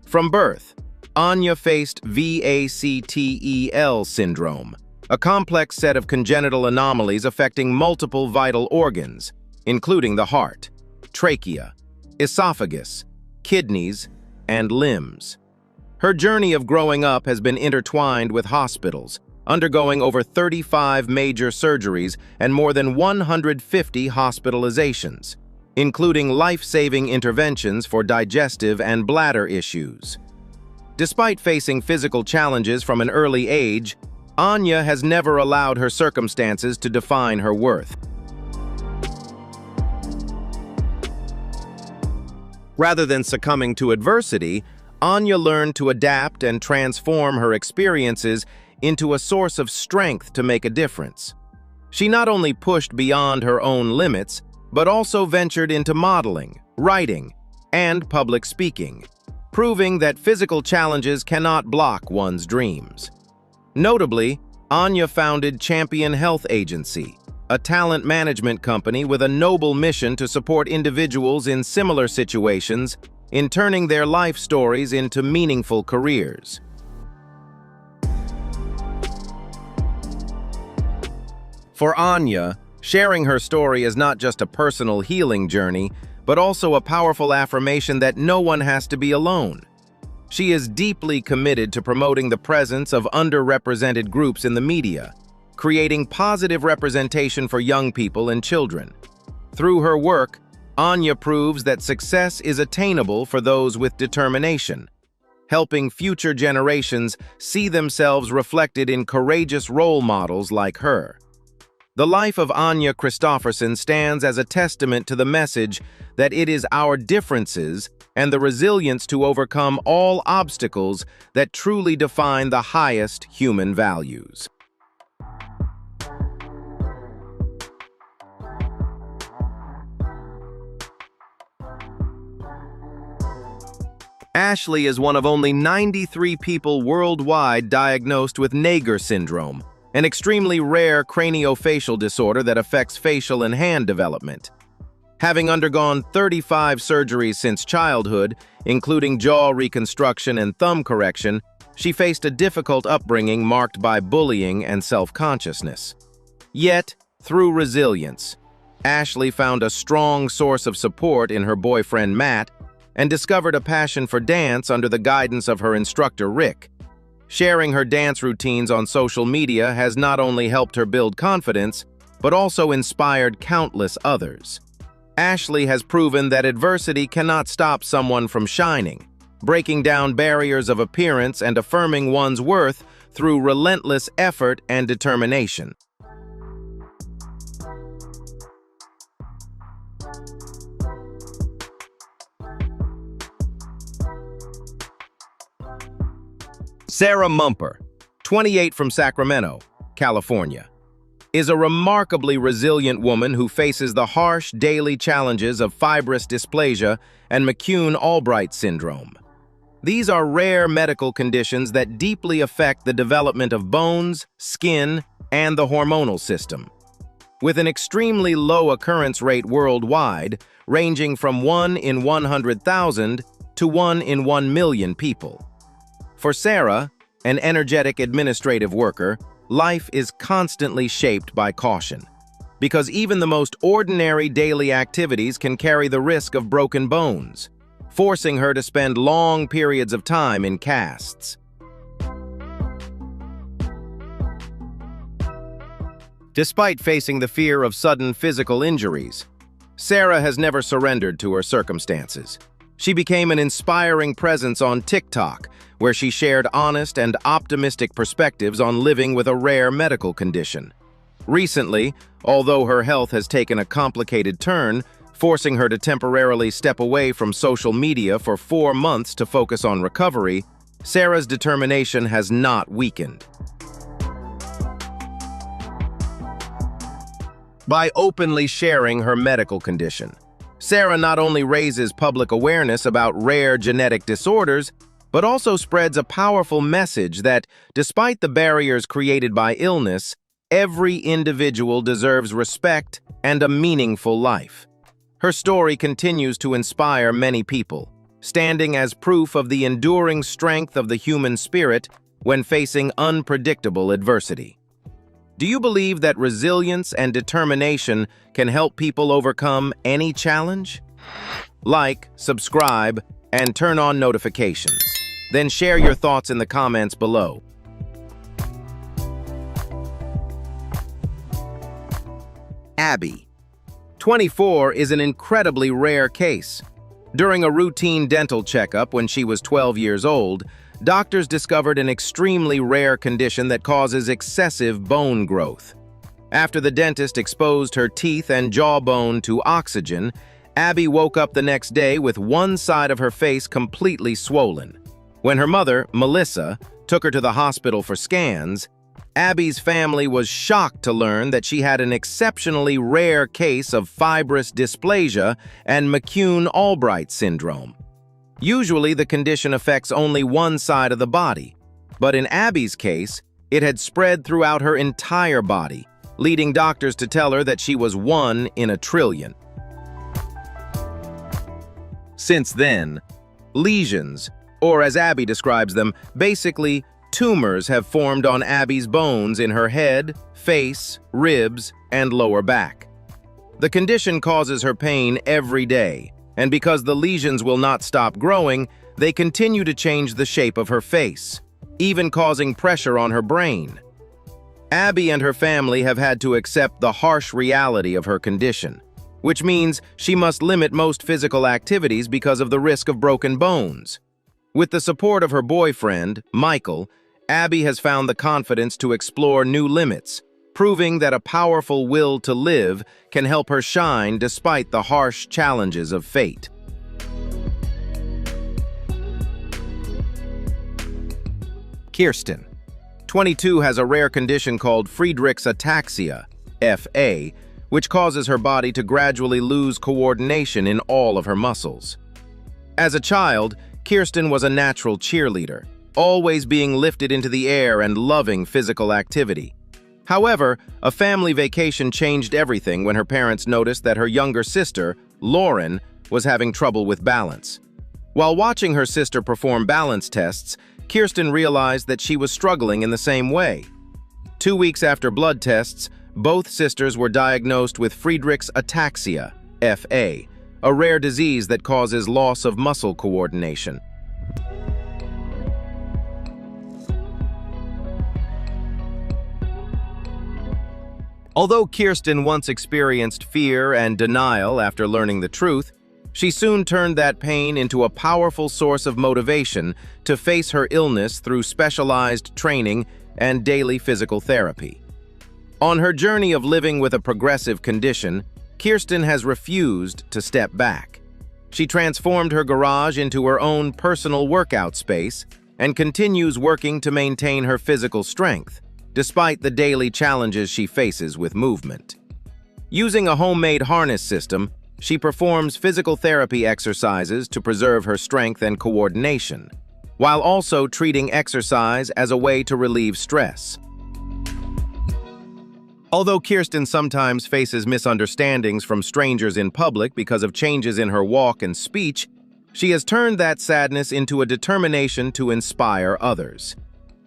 From birth, Anya faced VACTEL syndrome, a complex set of congenital anomalies affecting multiple vital organs, including the heart, trachea, esophagus, kidneys, and limbs. Her journey of growing up has been intertwined with hospitals, undergoing over 35 major surgeries and more than 150 hospitalizations, including life-saving interventions for digestive and bladder issues. Despite facing physical challenges from an early age, Anya has never allowed her circumstances to define her worth. Rather than succumbing to adversity, Anya learned to adapt and transform her experiences into a source of strength to make a difference. She not only pushed beyond her own limits, but also ventured into modeling, writing, and public speaking, proving that physical challenges cannot block one's dreams. Notably, Anya founded Champion Health Agency, a talent management company with a noble mission to support individuals in similar situations in turning their life stories into meaningful careers. For Anya, sharing her story is not just a personal healing journey, but also a powerful affirmation that no one has to be alone. She is deeply committed to promoting the presence of underrepresented groups in the media, creating positive representation for young people and children. Through her work, Anya proves that success is attainable for those with determination, helping future generations see themselves reflected in courageous role models like her. The life of Anya Christofferson stands as a testament to the message that it is our differences and the resilience to overcome all obstacles that truly define the highest human values. Ashley is one of only 93 people worldwide diagnosed with Naegger syndrome, an extremely rare craniofacial disorder that affects facial and hand development. Having undergone 35 surgeries since childhood, including jaw reconstruction and thumb correction, she faced a difficult upbringing marked by bullying and self-consciousness. Yet, through resilience, Ashley found a strong source of support in her boyfriend Matt and discovered a passion for dance under the guidance of her instructor Rick. Sharing her dance routines on social media has not only helped her build confidence, but also inspired countless others. Ashley has proven that adversity cannot stop someone from shining, breaking down barriers of appearance and affirming one's worth through relentless effort and determination. Sarah Mumper, 28, from Sacramento, California, is a remarkably resilient woman who faces the harsh daily challenges of fibrous dysplasia and McCune-Albright syndrome. These are rare medical conditions that deeply affect the development of bones, skin, and the hormonal system. With an extremely low occurrence rate worldwide, ranging from 1 in 100,000 to 1 in 1 million people. For Sarah, an energetic administrative worker, life is constantly shaped by caution, because even the most ordinary daily activities can carry the risk of broken bones, forcing her to spend long periods of time in casts. Despite facing the fear of sudden physical injuries, Sarah has never surrendered to her circumstances. She became an inspiring presence on TikTok, where she shared honest and optimistic perspectives on living with a rare medical condition. Recently, although her health has taken a complicated turn, forcing her to temporarily step away from social media for 4 months to focus on recovery, Sarah's determination has not weakened. By openly sharing her medical condition, Sarah not only raises public awareness about rare genetic disorders, but also spreads a powerful message that, despite the barriers created by illness, every individual deserves respect and a meaningful life. Her story continues to inspire many people, standing as proof of the enduring strength of the human spirit when facing unpredictable adversity. Do you believe that resilience and determination can help people overcome any challenge? Like, subscribe, and turn on notifications. Then share your thoughts in the comments below. Abby, 24, is an incredibly rare case. During a routine dental checkup when she was 12 years old, doctors discovered an extremely rare condition that causes excessive bone growth. After the dentist exposed her teeth and jawbone to oxygen, Abby woke up the next day with one side of her face completely swollen. When her mother, Melissa, took her to the hospital for scans, Abby's family was shocked to learn that she had an exceptionally rare case of fibrous dysplasia and McCune-Albright syndrome. Usually, the condition affects only one side of the body, but in Abby's case, it had spread throughout her entire body, leading doctors to tell her that she was 1 in a trillion. Since then, lesions, or as Abby describes them, basically tumors, have formed on Abby's bones in her head, face, ribs, and lower back. The condition causes her pain every day, and because the lesions will not stop growing, they continue to change the shape of her face, even causing pressure on her brain. Abby and her family have had to accept the harsh reality of her condition, which means she must limit most physical activities because of the risk of broken bones. With the support of her boyfriend, Michael, Abby has found the confidence to explore new limits, proving that a powerful will to live can help her shine despite the harsh challenges of fate. Kirsten, 22, has a rare condition called Friedreich's ataxia, FA, which causes her body to gradually lose coordination in all of her muscles. As a child, Kirsten was a natural cheerleader, always being lifted into the air and loving physical activity. However, a family vacation changed everything when her parents noticed that her younger sister, Lauren, was having trouble with balance. While watching her sister perform balance tests, Kirsten realized that she was struggling in the same way. 2 weeks after blood tests, both sisters were diagnosed with Friedreich's ataxia, FA, a rare disease that causes loss of muscle coordination. Although Kirsten once experienced fear and denial after learning the truth, she soon turned that pain into a powerful source of motivation to face her illness through specialized training and daily physical therapy. On her journey of living with a progressive condition, Kirsten has refused to step back. She transformed her garage into her own personal workout space and continues working to maintain her physical strength, despite the daily challenges she faces with movement. Using a homemade harness system, she performs physical therapy exercises to preserve her strength and coordination, while also treating exercise as a way to relieve stress. Although Kirsten sometimes faces misunderstandings from strangers in public because of changes in her walk and speech, she has turned that sadness into a determination to inspire others.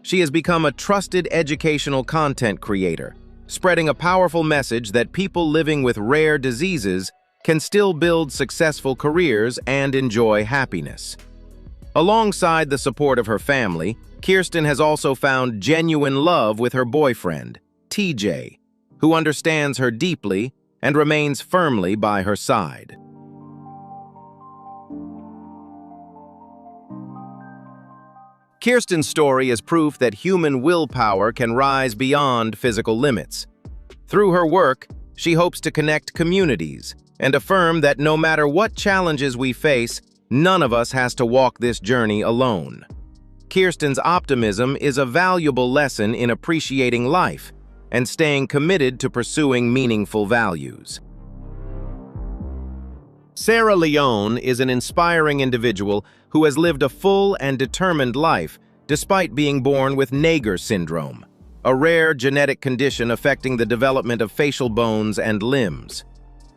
She has become a trusted educational content creator, spreading a powerful message that people living with rare diseases can still build successful careers and enjoy happiness. Alongside the support of her family, Kirsten has also found genuine love with her boyfriend, TJ, who understands her deeply and remains firmly by her side. Kirsten's story is proof that human willpower can rise beyond physical limits. Through her work, she hopes to connect communities and affirm that no matter what challenges we face, none of us has to walk this journey alone. Kirsten's optimism is a valuable lesson in appreciating life and staying committed to pursuing meaningful values. Sarah Leone is an inspiring individual who has lived a full and determined life despite being born with Naegger syndrome, a rare genetic condition affecting the development of facial bones and limbs.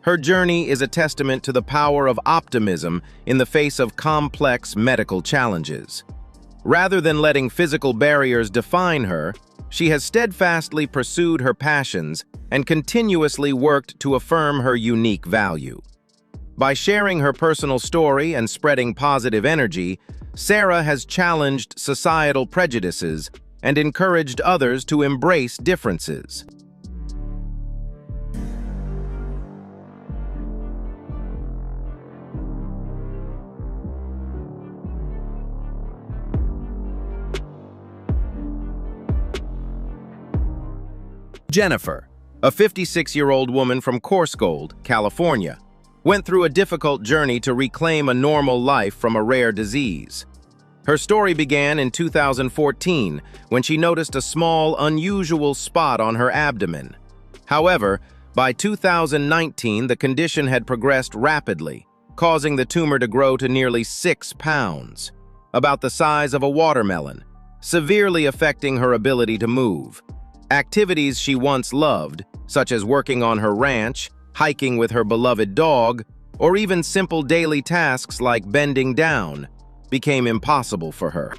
Her journey is a testament to the power of optimism in the face of complex medical challenges. Rather than letting physical barriers define her, she has steadfastly pursued her passions and continuously worked to affirm her unique value. By sharing her personal story and spreading positive energy, Sarah has challenged societal prejudices and encouraged others to embrace differences. Jennifer, a 56-year-old woman from Coarsegold, California, went through a difficult journey to reclaim a normal life from a rare disease. Her story began in 2014 when she noticed a small, unusual spot on her abdomen. However, by 2019, the condition had progressed rapidly, causing the tumor to grow to nearly 6 pounds, about the size of a watermelon, severely affecting her ability to move. Activities she once loved, such as working on her ranch, hiking with her beloved dog, or even simple daily tasks like bending down, became impossible for her.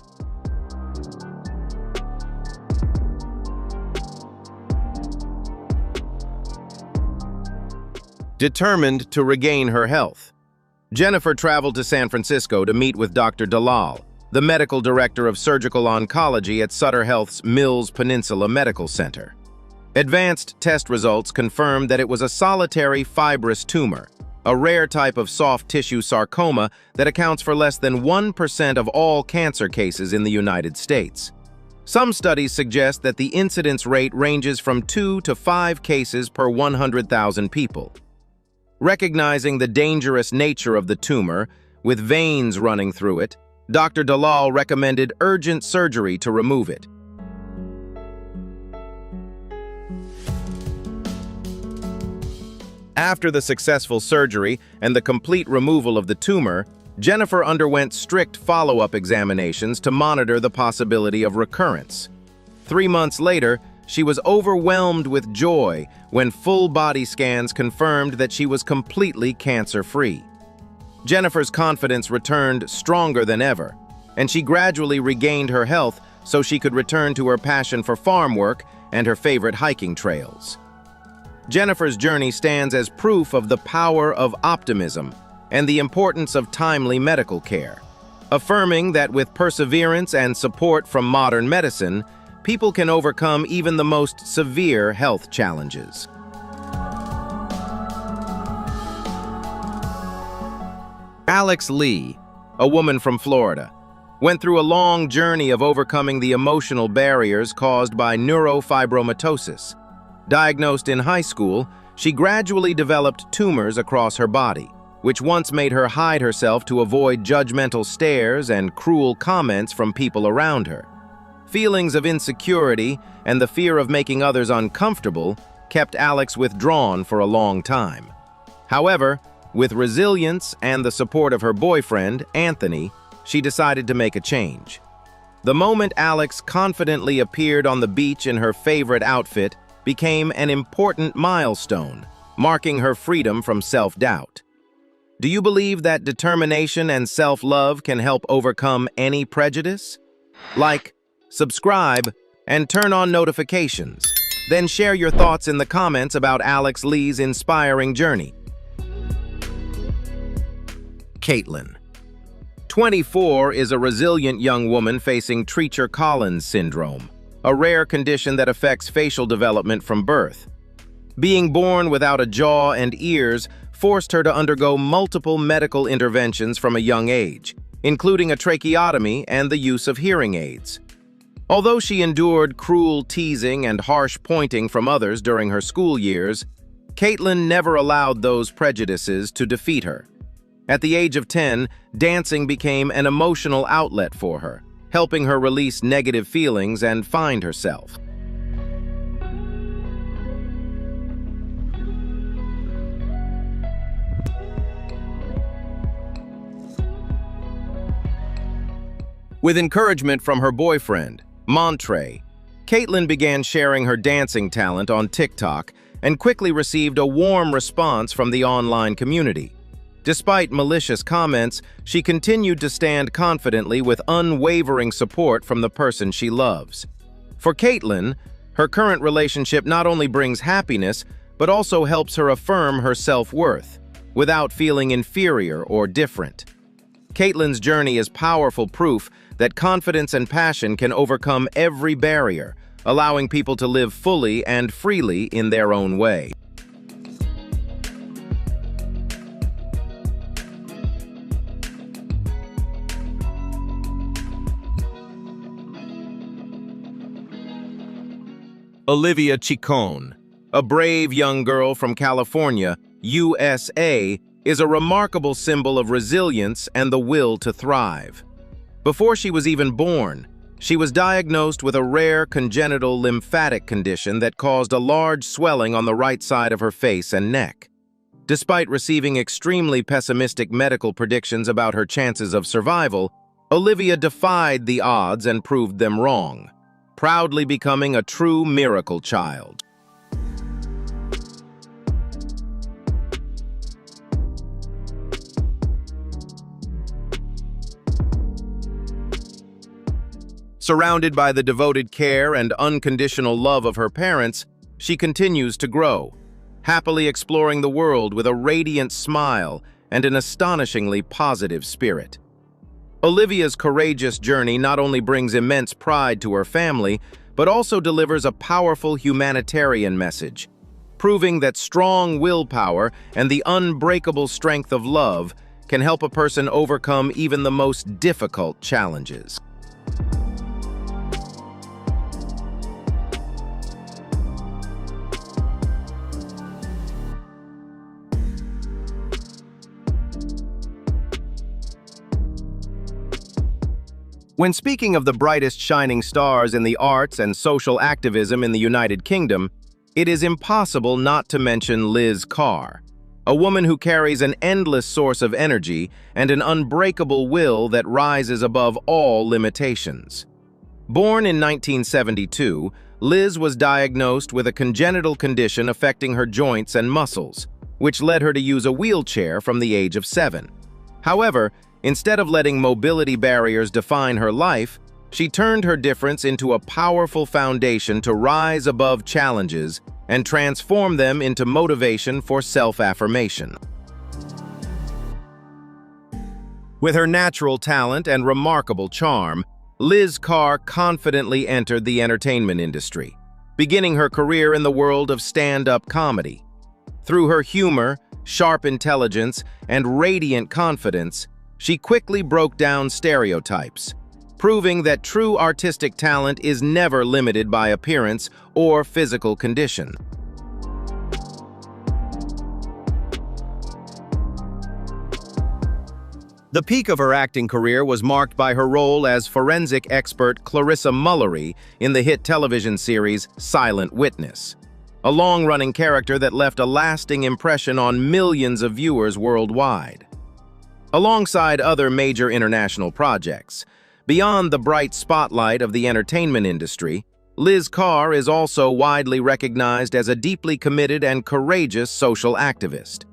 Determined to regain her health, Jennifer traveled to San Francisco to meet with Dr. Dalal, the medical director of surgical oncology at Sutter Health's Mills Peninsula Medical Center. Advanced test results confirmed that it was a solitary fibrous tumor, a rare type of soft tissue sarcoma that accounts for less than 1% of all cancer cases in the United States. Some studies suggest that the incidence rate ranges from 2 to 5 cases per 100,000 people. Recognizing the dangerous nature of the tumor, with veins running through it, Dr. Dalal recommended urgent surgery to remove it. After the successful surgery and the complete removal of the tumor, Jennifer underwent strict follow-up examinations to monitor the possibility of recurrence. 3 months later, she was overwhelmed with joy when full body scans confirmed that she was completely cancer-free. Jennifer's confidence returned stronger than ever, and she gradually regained her health so she could return to her passion for farm work and her favorite hiking trails. Jennifer's journey stands as proof of the power of optimism and the importance of timely medical care, affirming that with perseverance and support from modern medicine, people can overcome even the most severe health challenges. Alex Lee, a woman from Florida, went through a long journey of overcoming the emotional barriers caused by neurofibromatosis. Diagnosed in high school, she gradually developed tumors across her body, which once made her hide herself to avoid judgmental stares and cruel comments from people around her. Feelings of insecurity and the fear of making others uncomfortable kept Alex withdrawn for a long time. However, with resilience and the support of her boyfriend, Anthony, she decided to make a change. The moment Alex confidently appeared on the beach in her favorite outfit became an important milestone, marking her freedom from self-doubt. Do you believe that determination and self-love can help overcome any prejudice? Like, subscribe, and turn on notifications. Then share your thoughts in the comments about Alex Lee's inspiring journey. Caitlin. 24 is a resilient young woman facing Treacher-Collins syndrome, a rare condition that affects facial development from birth. Being born without a jaw and ears forced her to undergo multiple medical interventions from a young age, including a tracheotomy and the use of hearing aids. Although she endured cruel teasing and harsh pointing from others during her school years, Caitlin never allowed those prejudices to defeat her. At the age of 10, dancing became an emotional outlet for her, helping her release negative feelings and find herself. With encouragement from her boyfriend, Montre, Caitlin began sharing her dancing talent on TikTok and quickly received a warm response from the online community. Despite malicious comments, she continued to stand confidently with unwavering support from the person she loves. For Caitlin, her current relationship not only brings happiness, but also helps her affirm her self-worth, without feeling inferior or different. Caitlin's journey is powerful proof that confidence and passion can overcome every barrier, allowing people to live fully and freely in their own way. Olivia Chicone, a brave young girl from California, USA, is a remarkable symbol of resilience and the will to thrive. Before she was even born, she was diagnosed with a rare congenital lymphatic condition that caused a large swelling on the right side of her face and neck. Despite receiving extremely pessimistic medical predictions about her chances of survival, Olivia defied the odds and proved them wrong, proudly becoming a true miracle child. Surrounded by the devoted care and unconditional love of her parents, she continues to grow, happily exploring the world with a radiant smile and an astonishingly positive spirit. Olivia's courageous journey not only brings immense pride to her family, but also delivers a powerful humanitarian message, proving that strong willpower and the unbreakable strength of love can help a person overcome even the most difficult challenges. When speaking of the brightest shining stars in the arts and social activism in the United Kingdom, it is impossible not to mention Liz Carr, a woman who carries an endless source of energy and an unbreakable will that rises above all limitations. Born in 1972, Liz was diagnosed with a congenital condition affecting her joints and muscles, which led her to use a wheelchair from the age of 7. However, instead of letting mobility barriers define her life, she turned her difference into a powerful foundation to rise above challenges and transform them into motivation for self-affirmation. With her natural talent and remarkable charm, Liz Carr confidently entered the entertainment industry, beginning her career in the world of stand-up comedy. Through her humor, sharp intelligence, and radiant confidence, she quickly broke down stereotypes, proving that true artistic talent is never limited by appearance or physical condition. The peak of her acting career was marked by her role as forensic expert Clarissa Mullery in the hit television series Silent Witness, a long-running character that left a lasting impression on millions of viewers worldwide. Alongside other major international projects, beyond the bright spotlight of the entertainment industry, Liz Carr is also widely recognized as a deeply committed and courageous social activist.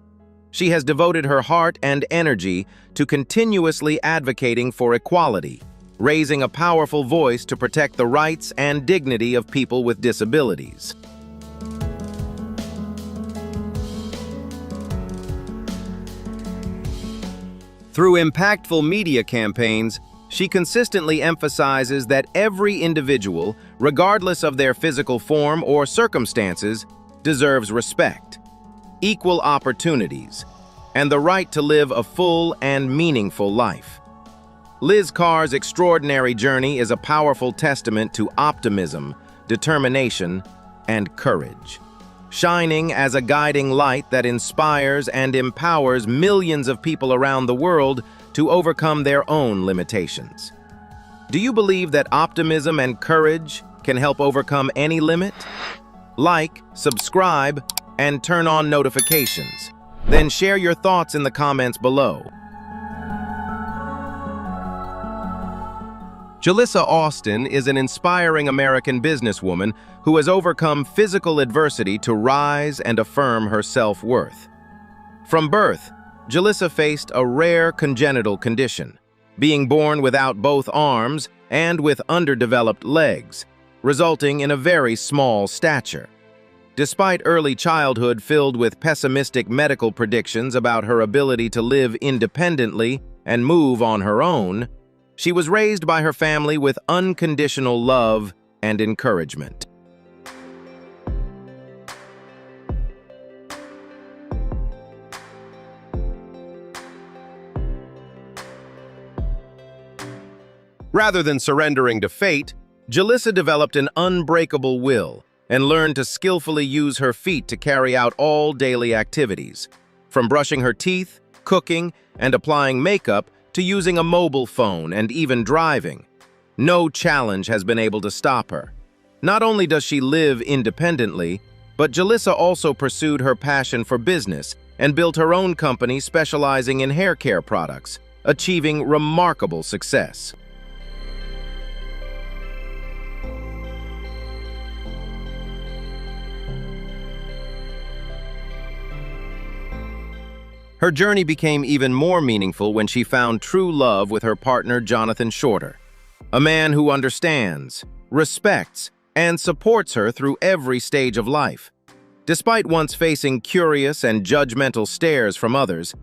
She has devoted her heart and energy to continuously advocating for equality, raising a powerful voice to protect the rights and dignity of people with disabilities. Through impactful media campaigns, she consistently emphasizes that every individual, regardless of their physical form or circumstances, deserves respect, equal opportunities, and the right to live a full and meaningful life. Liz Carr's extraordinary journey is a powerful testament to optimism, determination, and courage, shining as a guiding light that inspires and empowers millions of people around the world to overcome their own limitations. Do you believe that optimism and courage can help overcome any limit? Like, subscribe, and turn on notifications. Then share your thoughts in the comments below. Jalissa Austin is an inspiring American businesswoman who has overcome physical adversity to rise and affirm her self-worth. From birth, Jalissa faced a rare congenital condition, being born without both arms and with underdeveloped legs, resulting in a very small stature. Despite early childhood filled with pessimistic medical predictions about her ability to live independently and move on her own, she was raised by her family with unconditional love and encouragement. Rather than surrendering to fate, Jalissa developed an unbreakable will and learned to skillfully use her feet to carry out all daily activities, from brushing her teeth, cooking, and applying makeup to using a mobile phone and even driving. No challenge has been able to stop her. Not only does she live independently, but Jalissa also pursued her passion for business and built her own company specializing in hair care products, achieving remarkable success. Her journey became even more meaningful when she found true love with her partner Jonathan Shorter, a man who understands, respects, and supports her through every stage of life. Despite once facing curious and judgmental stares from others,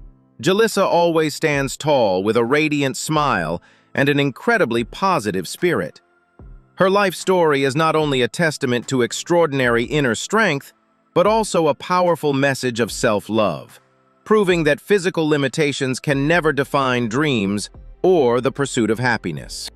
Jalissa always stands tall with a radiant smile and an incredibly positive spirit. Her life story is not only a testament to extraordinary inner strength, but also a powerful message of self-love, proving that physical limitations can never define dreams or the pursuit of happiness.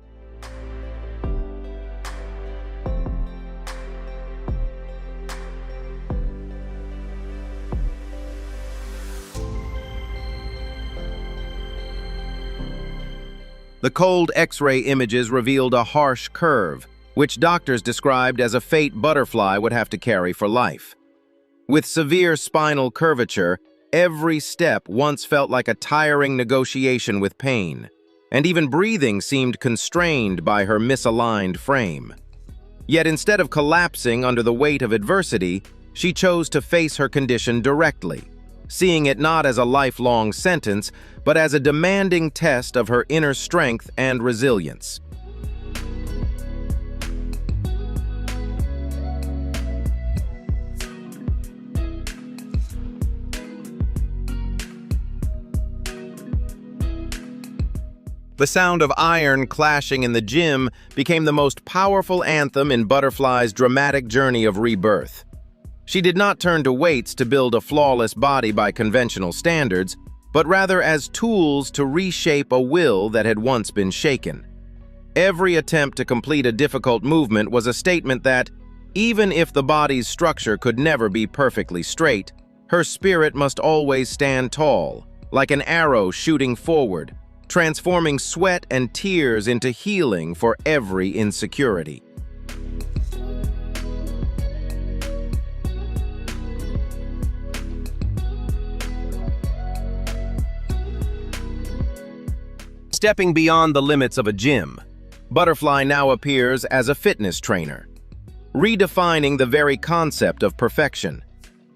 The cold X-ray images revealed a harsh curve, which doctors described as a fate butterfly would have to carry for life. With severe spinal curvature, every step once felt like a tiring negotiation with pain, and even breathing seemed constrained by her misaligned frame. Yet instead of collapsing under the weight of adversity, she chose to face her condition directly, seeing it not as a lifelong sentence, but as a demanding test of her inner strength and resilience. The sound of iron clashing in the gym became the most powerful anthem in Butterfly's dramatic journey of rebirth. She did not turn to weights to build a flawless body by conventional standards, but rather as tools to reshape a will that had once been shaken. Every attempt to complete a difficult movement was a statement that, even if the body's structure could never be perfectly straight, her spirit must always stand tall, like an arrow shooting forward, transforming sweat and tears into healing for every insecurity. Stepping beyond the limits of a gym, Butterfly now appears as a fitness trainer, redefining the very concept of perfection.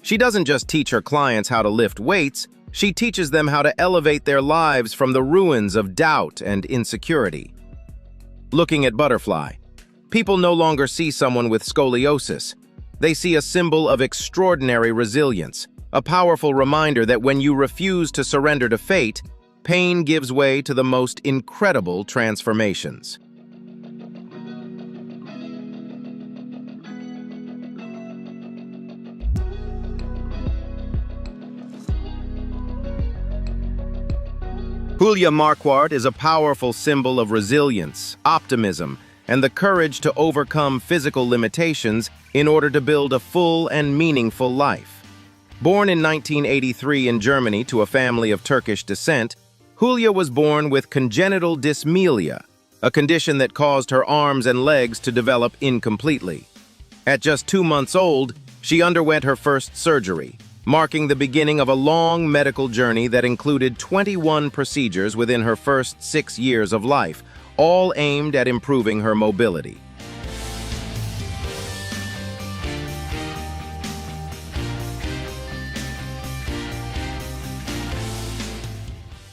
She doesn't just teach her clients how to lift weights, she teaches them how to elevate their lives from the ruins of doubt and insecurity. Looking at Butterfly, people no longer see someone with scoliosis. They see a symbol of extraordinary resilience, a powerful reminder that when you refuse to surrender to fate, pain gives way to the most incredible transformations. Julia Marquardt is a powerful symbol of resilience, optimism, and the courage to overcome physical limitations in order to build a full and meaningful life. Born in 1983 in Germany to a family of Turkish descent, Julia was born with congenital dysmelia, a condition that caused her arms and legs to develop incompletely. At just 2 months old, she underwent her first surgery, marking the beginning of a long medical journey that included 21 procedures within her first 6 years of life, all aimed at improving her mobility.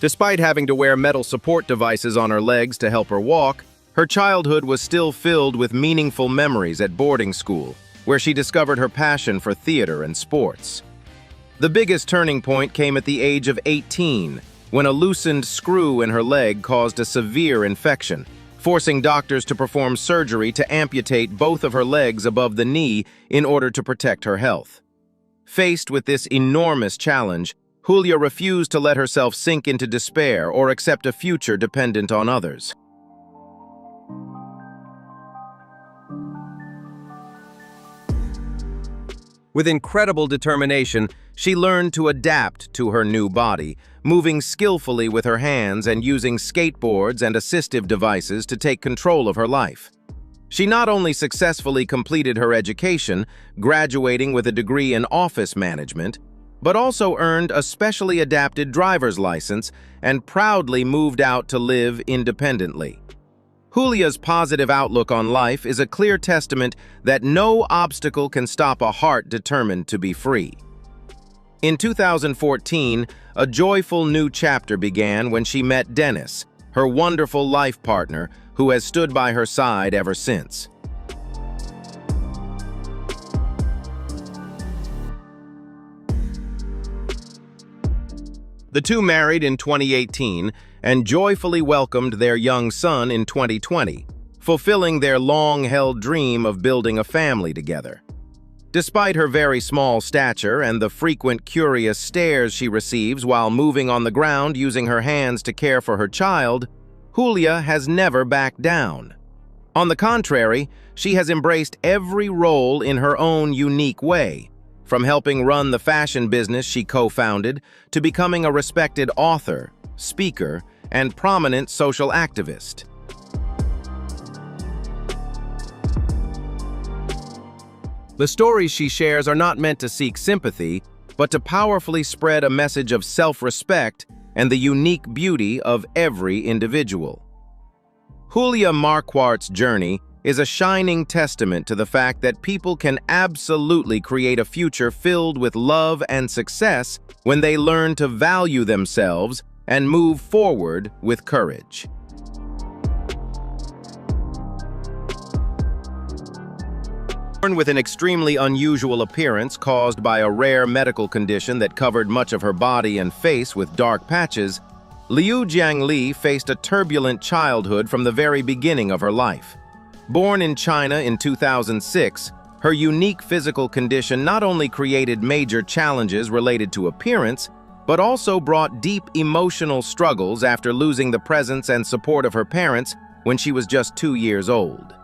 Despite having to wear metal support devices on her legs to help her walk, her childhood was still filled with meaningful memories at boarding school, where she discovered her passion for theater and sports. The biggest turning point came at the age of 18, when a loosened screw in her leg caused a severe infection, forcing doctors to perform surgery to amputate both of her legs above the knee in order to protect her health. Faced with this enormous challenge, Julia refused to let herself sink into despair or accept a future dependent on others. With incredible determination, she learned to adapt to her new body, moving skillfully with her hands and using skateboards and assistive devices to take control of her life. She not only successfully completed her education, graduating with a degree in office management, but also earned a specially adapted driver's license and proudly moved out to live independently. Julia's positive outlook on life is a clear testament that no obstacle can stop a heart determined to be free. In 2014, a joyful new chapter began when she met Dennis, her wonderful life partner, who has stood by her side ever since. The two married in 2018 and joyfully welcomed their young son in 2020, fulfilling their long-held dream of building a family together. Despite her very small stature and the frequent curious stares she receives while moving on the ground using her hands to care for her child, Julia has never backed down. On the contrary, she has embraced every role in her own unique way, from helping run the fashion business she co-founded to becoming a respected author, speaker, and prominent social activist. The stories she shares are not meant to seek sympathy, but to powerfully spread a message of self-respect and the unique beauty of every individual. Julia Marquardt's journey is a shining testament to the fact that people can absolutely create a future filled with love and success when they learn to value themselves and move forward with courage. Born with an extremely unusual appearance caused by a rare medical condition that covered much of her body and face with dark patches, Liu Jiangli faced a turbulent childhood from the very beginning of her life. Born in China in 2006, her unique physical condition not only created major challenges related to appearance, but also brought deep emotional struggles after losing the presence and support of her parents when she was just 2 years old.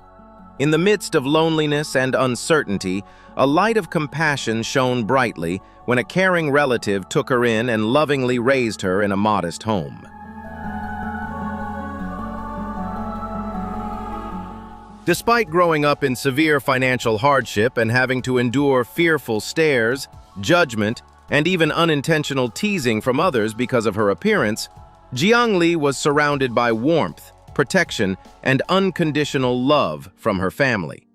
In the midst of loneliness and uncertainty, a light of compassion shone brightly when a caring relative took her in and lovingly raised her in a modest home. Despite growing up in severe financial hardship and having to endure fearful stares, judgment, and even unintentional teasing from others because of her appearance, Jiangli was surrounded by warmth, protection, and unconditional love from her family.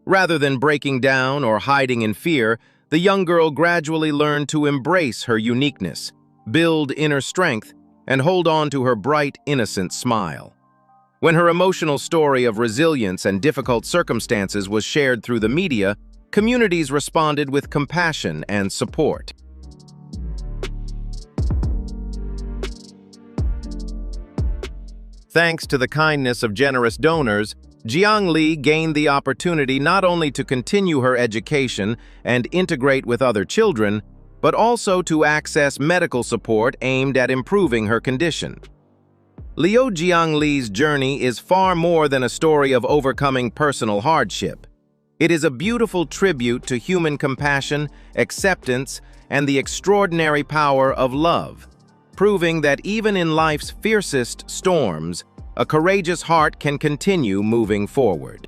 Rather than breaking down or hiding in fear, the young girl gradually learned to embrace her uniqueness, build inner strength, and hold on to her bright, innocent smile. When her emotional story of resilience and difficult circumstances was shared through the media, communities responded with compassion and support. Thanks to the kindness of generous donors, Jiangli gained the opportunity not only to continue her education and integrate with other children, but also to access medical support aimed at improving her condition. Liu Jiangli's journey is far more than a story of overcoming personal hardship. It is a beautiful tribute to human compassion, acceptance, and the extraordinary power of love, proving that even in life's fiercest storms, a courageous heart can continue moving forward.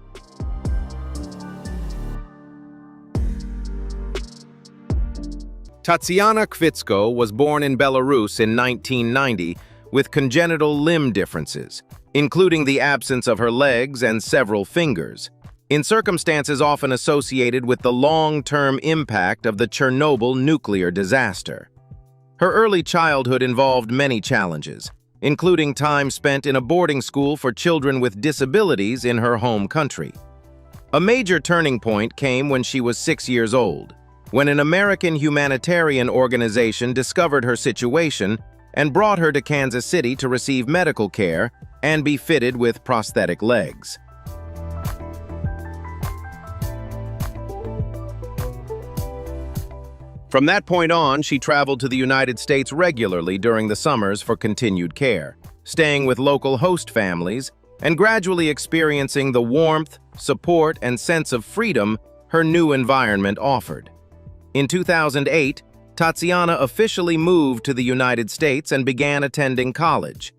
Tatiana Kvitsko was born in Belarus in 1990 with congenital limb differences, including the absence of her legs and several fingers, in circumstances often associated with the long-term impact of the Chernobyl nuclear disaster. Her early childhood involved many challenges, including time spent in a boarding school for children with disabilities in her home country. A major turning point came when she was 6 years old, when an American humanitarian organization discovered her situation and brought her to Kansas City to receive medical care and be fitted with prosthetic legs. From that point on, she traveled to the United States regularly during the summers for continued care, staying with local host families and gradually experiencing the warmth, support, and sense of freedom her new environment offered. In 2008, Tatiana officially moved to the United States and began attending college.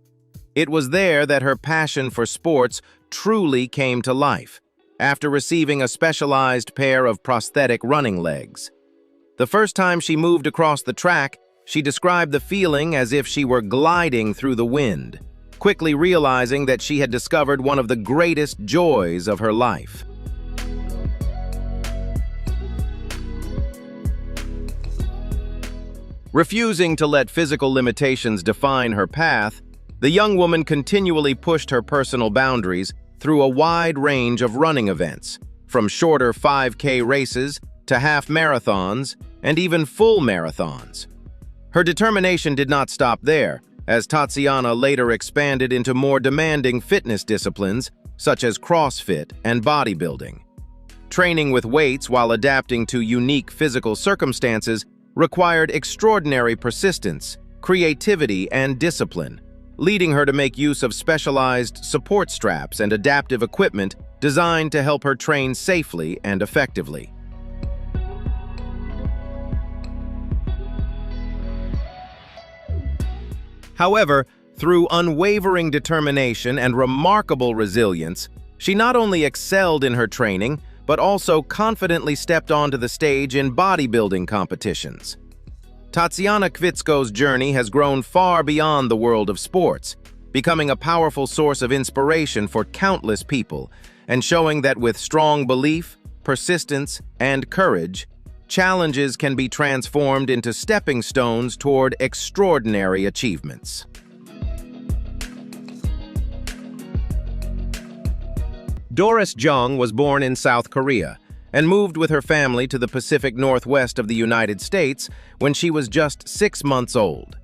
It was there that her passion for sports truly came to life, after receiving a specialized pair of prosthetic running legs. The first time she moved across the track, she described the feeling as if she were gliding through the wind, quickly realizing that she had discovered one of the greatest joys of her life. Refusing to let physical limitations define her path, the young woman continually pushed her personal boundaries through a wide range of running events, from shorter 5K races to half marathons and even full marathons. Her determination did not stop there, as Tatiana later expanded into more demanding fitness disciplines such as CrossFit and bodybuilding. Training with weights while adapting to unique physical circumstances required extraordinary persistence, creativity, and discipline, leading her to make use of specialized support straps and adaptive equipment designed to help her train safely and effectively. However, through unwavering determination and remarkable resilience, she not only excelled in her training, but also confidently stepped onto the stage in bodybuilding competitions. Tatiana Kvitsko's journey has grown far beyond the world of sports, becoming a powerful source of inspiration for countless people, and showing that with strong belief, persistence, and courage, challenges can be transformed into stepping stones toward extraordinary achievements. Doris Jung was born in South Korea and moved with her family to the Pacific Northwest of the United States when she was just 6 months old.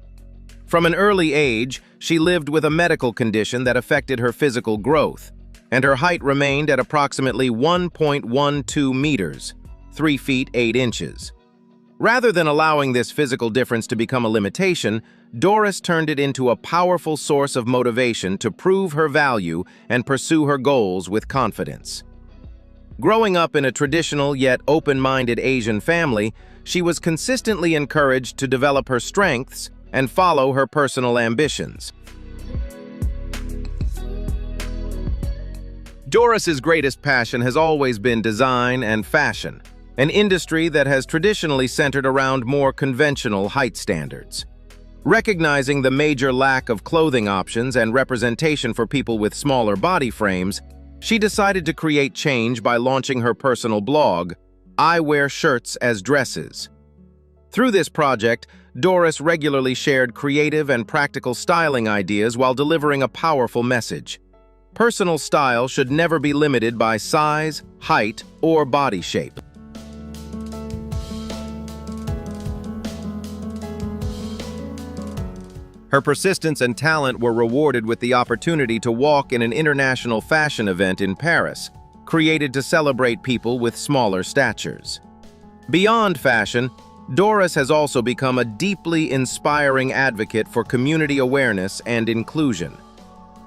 From an early age, she lived with a medical condition that affected her physical growth, and her height remained at approximately 1.12 meters, 3 feet 8 inches. Rather than allowing this physical difference to become a limitation, Doris turned it into a powerful source of motivation to prove her value and pursue her goals with confidence. Growing up in a traditional yet open-minded Asian family, she was consistently encouraged to develop her strengths and follow her personal ambitions. Doris's greatest passion has always been design and fashion, an industry that has traditionally centered around more conventional height standards. Recognizing the major lack of clothing options and representation for people with smaller body frames, she decided to create change by launching her personal blog, I Wear Shirts as Dresses. Through this project, Doris regularly shared creative and practical styling ideas while delivering a powerful message. Personal style should never be limited by size, height, or body shape. Her persistence and talent were rewarded with the opportunity to walk in an international fashion event in Paris, created to celebrate people with smaller statures. Beyond fashion, Doris has also become a deeply inspiring advocate for community awareness and inclusion.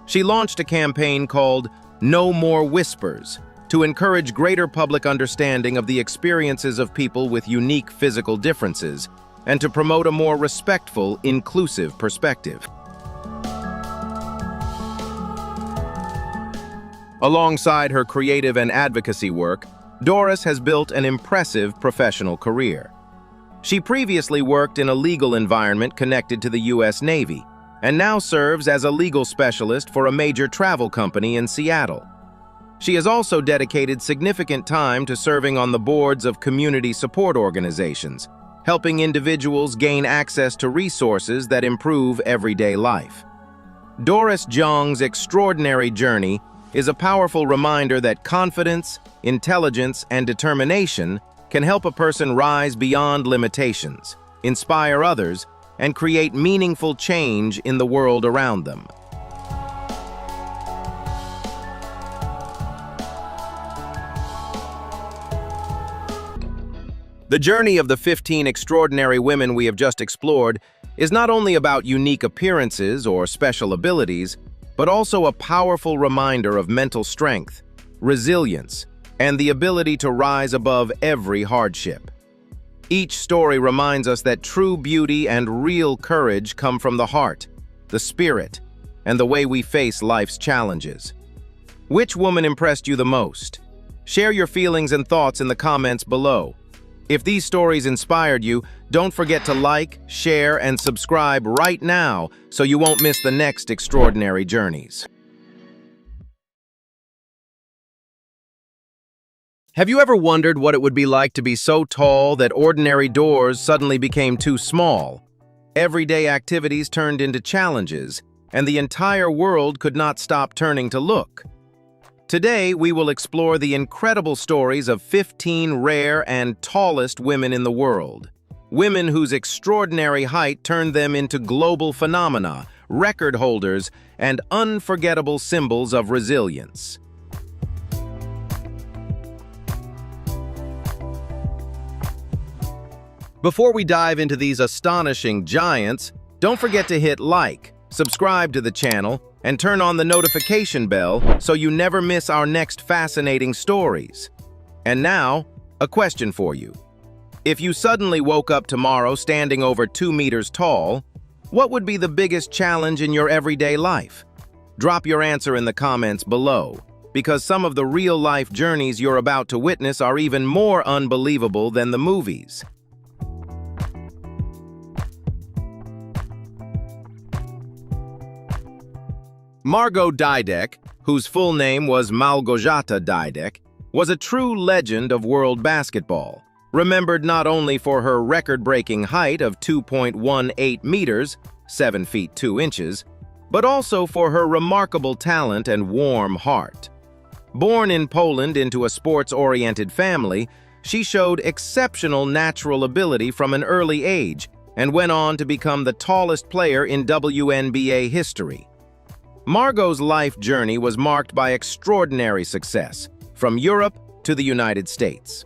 She launched a campaign called No More Whispers to encourage greater public understanding of the experiences of people with unique physical differences and to promote a more respectful, inclusive perspective. Alongside her creative and advocacy work, Doris has built an impressive professional career. She previously worked in a legal environment connected to the U.S. Navy, and now serves as a legal specialist for a major travel company in Seattle. She has also dedicated significant time to serving on the boards of community support organizations, helping individuals gain access to resources that improve everyday life. Doris Zhang's extraordinary journey is a powerful reminder that confidence, intelligence, and determination can help a person rise beyond limitations, inspire others, and create meaningful change in the world around them. The journey of the 15 extraordinary women we have just explored is not only about unique appearances or special abilities, but also a powerful reminder of mental strength, resilience, and the ability to rise above every hardship. Each story reminds us that true beauty and real courage come from the heart, the spirit, and the way we face life's challenges. Which woman impressed you the most? Share your feelings and thoughts in the comments below. If these stories inspired you, don't forget to like, share, and subscribe right now so you won't miss the next extraordinary journeys. Have you ever wondered what it would be like to be so tall that ordinary doors suddenly became too small? Everyday activities turned into challenges, and the entire world could not stop turning to look. Today, we will explore the incredible stories of 15 rare and tallest women in the world. Women whose extraordinary height turned them into global phenomena, record holders, and unforgettable symbols of resilience. Before we dive into these astonishing giants, don't forget to hit like, subscribe to the channel, and turn on the notification bell so you never miss our next fascinating stories. And now, a question for you. If you suddenly woke up tomorrow standing over 2 meters tall, what would be the biggest challenge in your everyday life? Drop your answer in the comments below, because some of the real-life journeys you're about to witness are even more unbelievable than the movies. Margot Dydek, whose full name was Małgorzata Dydek, was a true legend of world basketball, remembered not only for her record-breaking height of 2.18 meters, 7 feet 2 inches, but also for her remarkable talent and warm heart. Born in Poland into a sports-oriented family, she showed exceptional natural ability from an early age, and went on to become the tallest player in WNBA history. Margot's life journey was marked by extraordinary success, from Europe to the United States.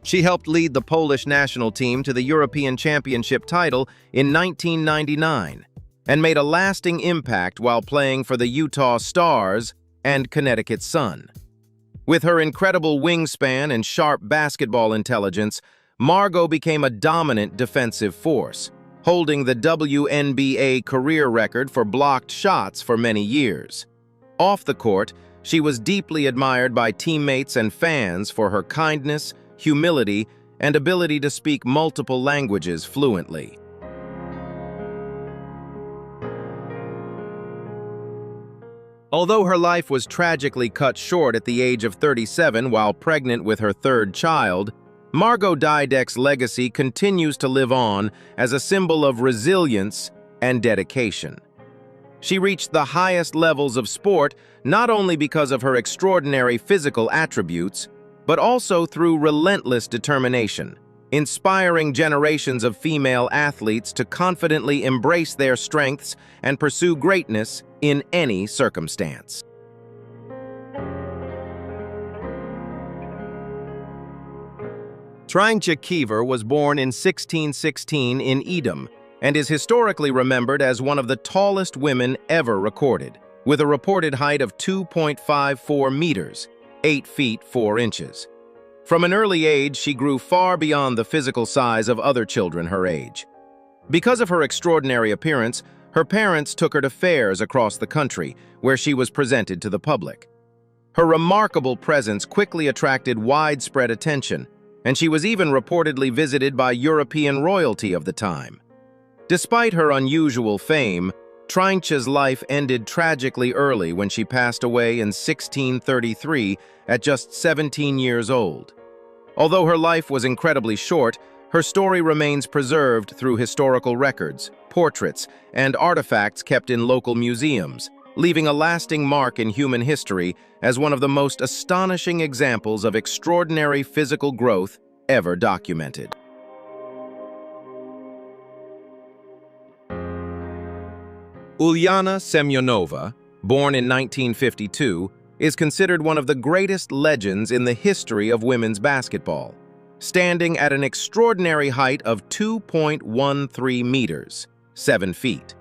She helped lead the Polish national team to the European Championship title in 1999 and made a lasting impact while playing for the Utah Stars and Connecticut Sun. With her incredible wingspan and sharp basketball intelligence, Margot became a dominant defensive force, holding the WNBA career record for blocked shots for many years. Off the court, she was deeply admired by teammates and fans for her kindness, humility, and ability to speak multiple languages fluently. Although her life was tragically cut short at the age of 37 while pregnant with her third child, Margot Didek's legacy continues to live on as a symbol of resilience and dedication. She reached the highest levels of sport not only because of her extraordinary physical attributes, but also through relentless determination, inspiring generations of female athletes to confidently embrace their strengths and pursue greatness in any circumstance. Tryngje Kiever was born in 1616 in Edam and is historically remembered as one of the tallest women ever recorded, with a reported height of 2.54 meters, 8 feet 4 inches. From an early age, she grew far beyond the physical size of other children her age. Because of her extraordinary appearance, her parents took her to fairs across the country, where she was presented to the public. Her remarkable presence quickly attracted widespread attention, and she was even reportedly visited by European royalty of the time. Despite her unusual fame, Tryngje's life ended tragically early when she passed away in 1633 at just 17 years old. Although her life was incredibly short, her story remains preserved through historical records, portraits, and artifacts kept in local museums, leaving a lasting mark in human history as one of the most astonishing examples of extraordinary physical growth ever documented. Ulyana Semyonova, born in 1952, is considered one of the greatest legends in the history of women's basketball, standing at an extraordinary height of 2.13 meters, 7 feet.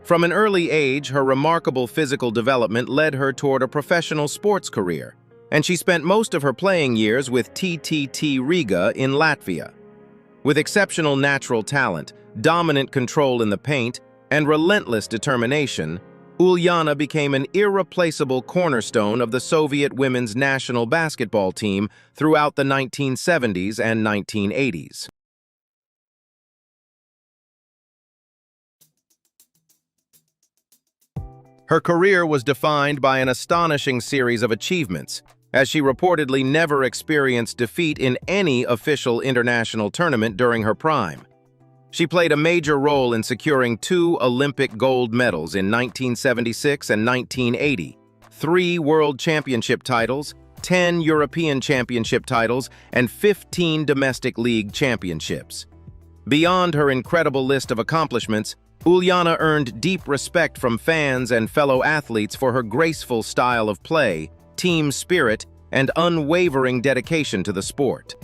From an early age, her remarkable physical development led her toward a professional sports career, and she spent most of her playing years with TTT Riga in Latvia. With exceptional natural talent, dominant control in the paint, and relentless determination, Ulyana became an irreplaceable cornerstone of the Soviet women's national basketball team throughout the 1970s and 1980s. Her career was defined by an astonishing series of achievements, as she reportedly never experienced defeat in any official international tournament during her prime. She played a major role in securing 2 Olympic gold medals in 1976 and 1980, 3 World Championship titles, 10 European Championship titles, and 15 domestic league championships. Beyond her incredible list of accomplishments, Ulyana earned deep respect from fans and fellow athletes for her graceful style of play, team spirit, and unwavering dedication to the sport.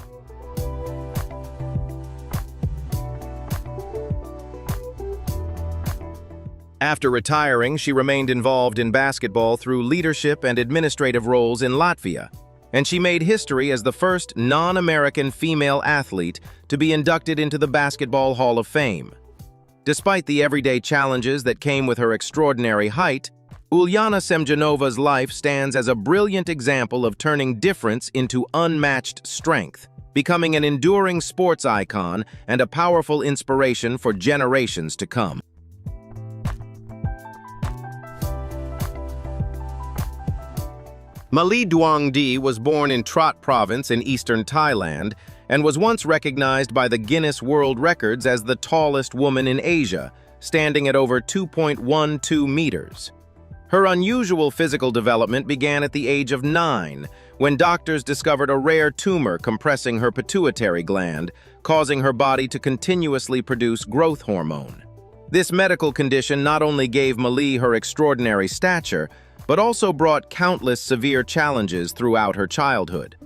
After retiring, she remained involved in basketball through leadership and administrative roles in Latvia, and she made history as the first non-American female athlete to be inducted into the Basketball Hall of Fame. Despite the everyday challenges that came with her extraordinary height, Ulyana Semyonova's life stands as a brilliant example of turning difference into unmatched strength, becoming an enduring sports icon and a powerful inspiration for generations to come. Mali Duongdi was born in Trat Province in eastern Thailand and was once recognized by the Guinness World Records as the tallest woman in Asia, standing at over 2.12 meters. Her unusual physical development began at the age of 9, when doctors discovered a rare tumor compressing her pituitary gland, causing her body to continuously produce growth hormone. This medical condition not only gave Malee her extraordinary stature, but also brought countless severe challenges throughout her childhood.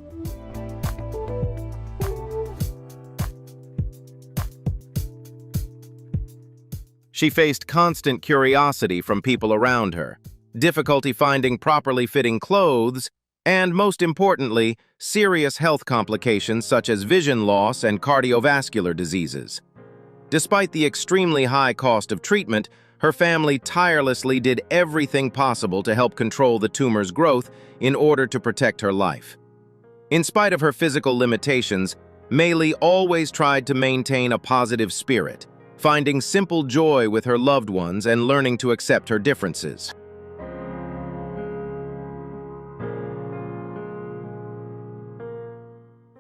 She faced constant curiosity from people around her, difficulty finding properly fitting clothes, and most importantly, serious health complications such as vision loss and cardiovascular diseases. Despite the extremely high cost of treatment, her family tirelessly did everything possible to help control the tumor's growth in order to protect her life. In spite of her physical limitations, Malee always tried to maintain a positive spirit, finding simple joy with her loved ones and learning to accept her differences.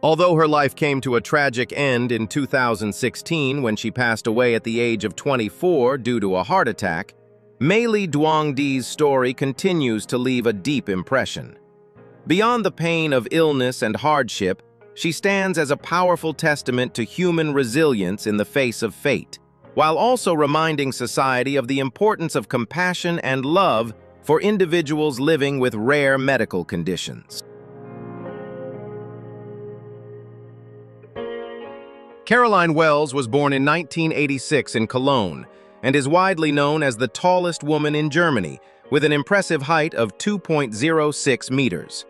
Although her life came to a tragic end in 2016 when she passed away at the age of 24 due to a heart attack, Malee Duongdi's story continues to leave a deep impression. Beyond the pain of illness and hardship, she stands as a powerful testament to human resilience in the face of fate, while also reminding society of the importance of compassion and love for individuals living with rare medical conditions. Caroline Wells was born in 1986 in Cologne and is widely known as the tallest woman in Germany, with an impressive height of 2.06 meters.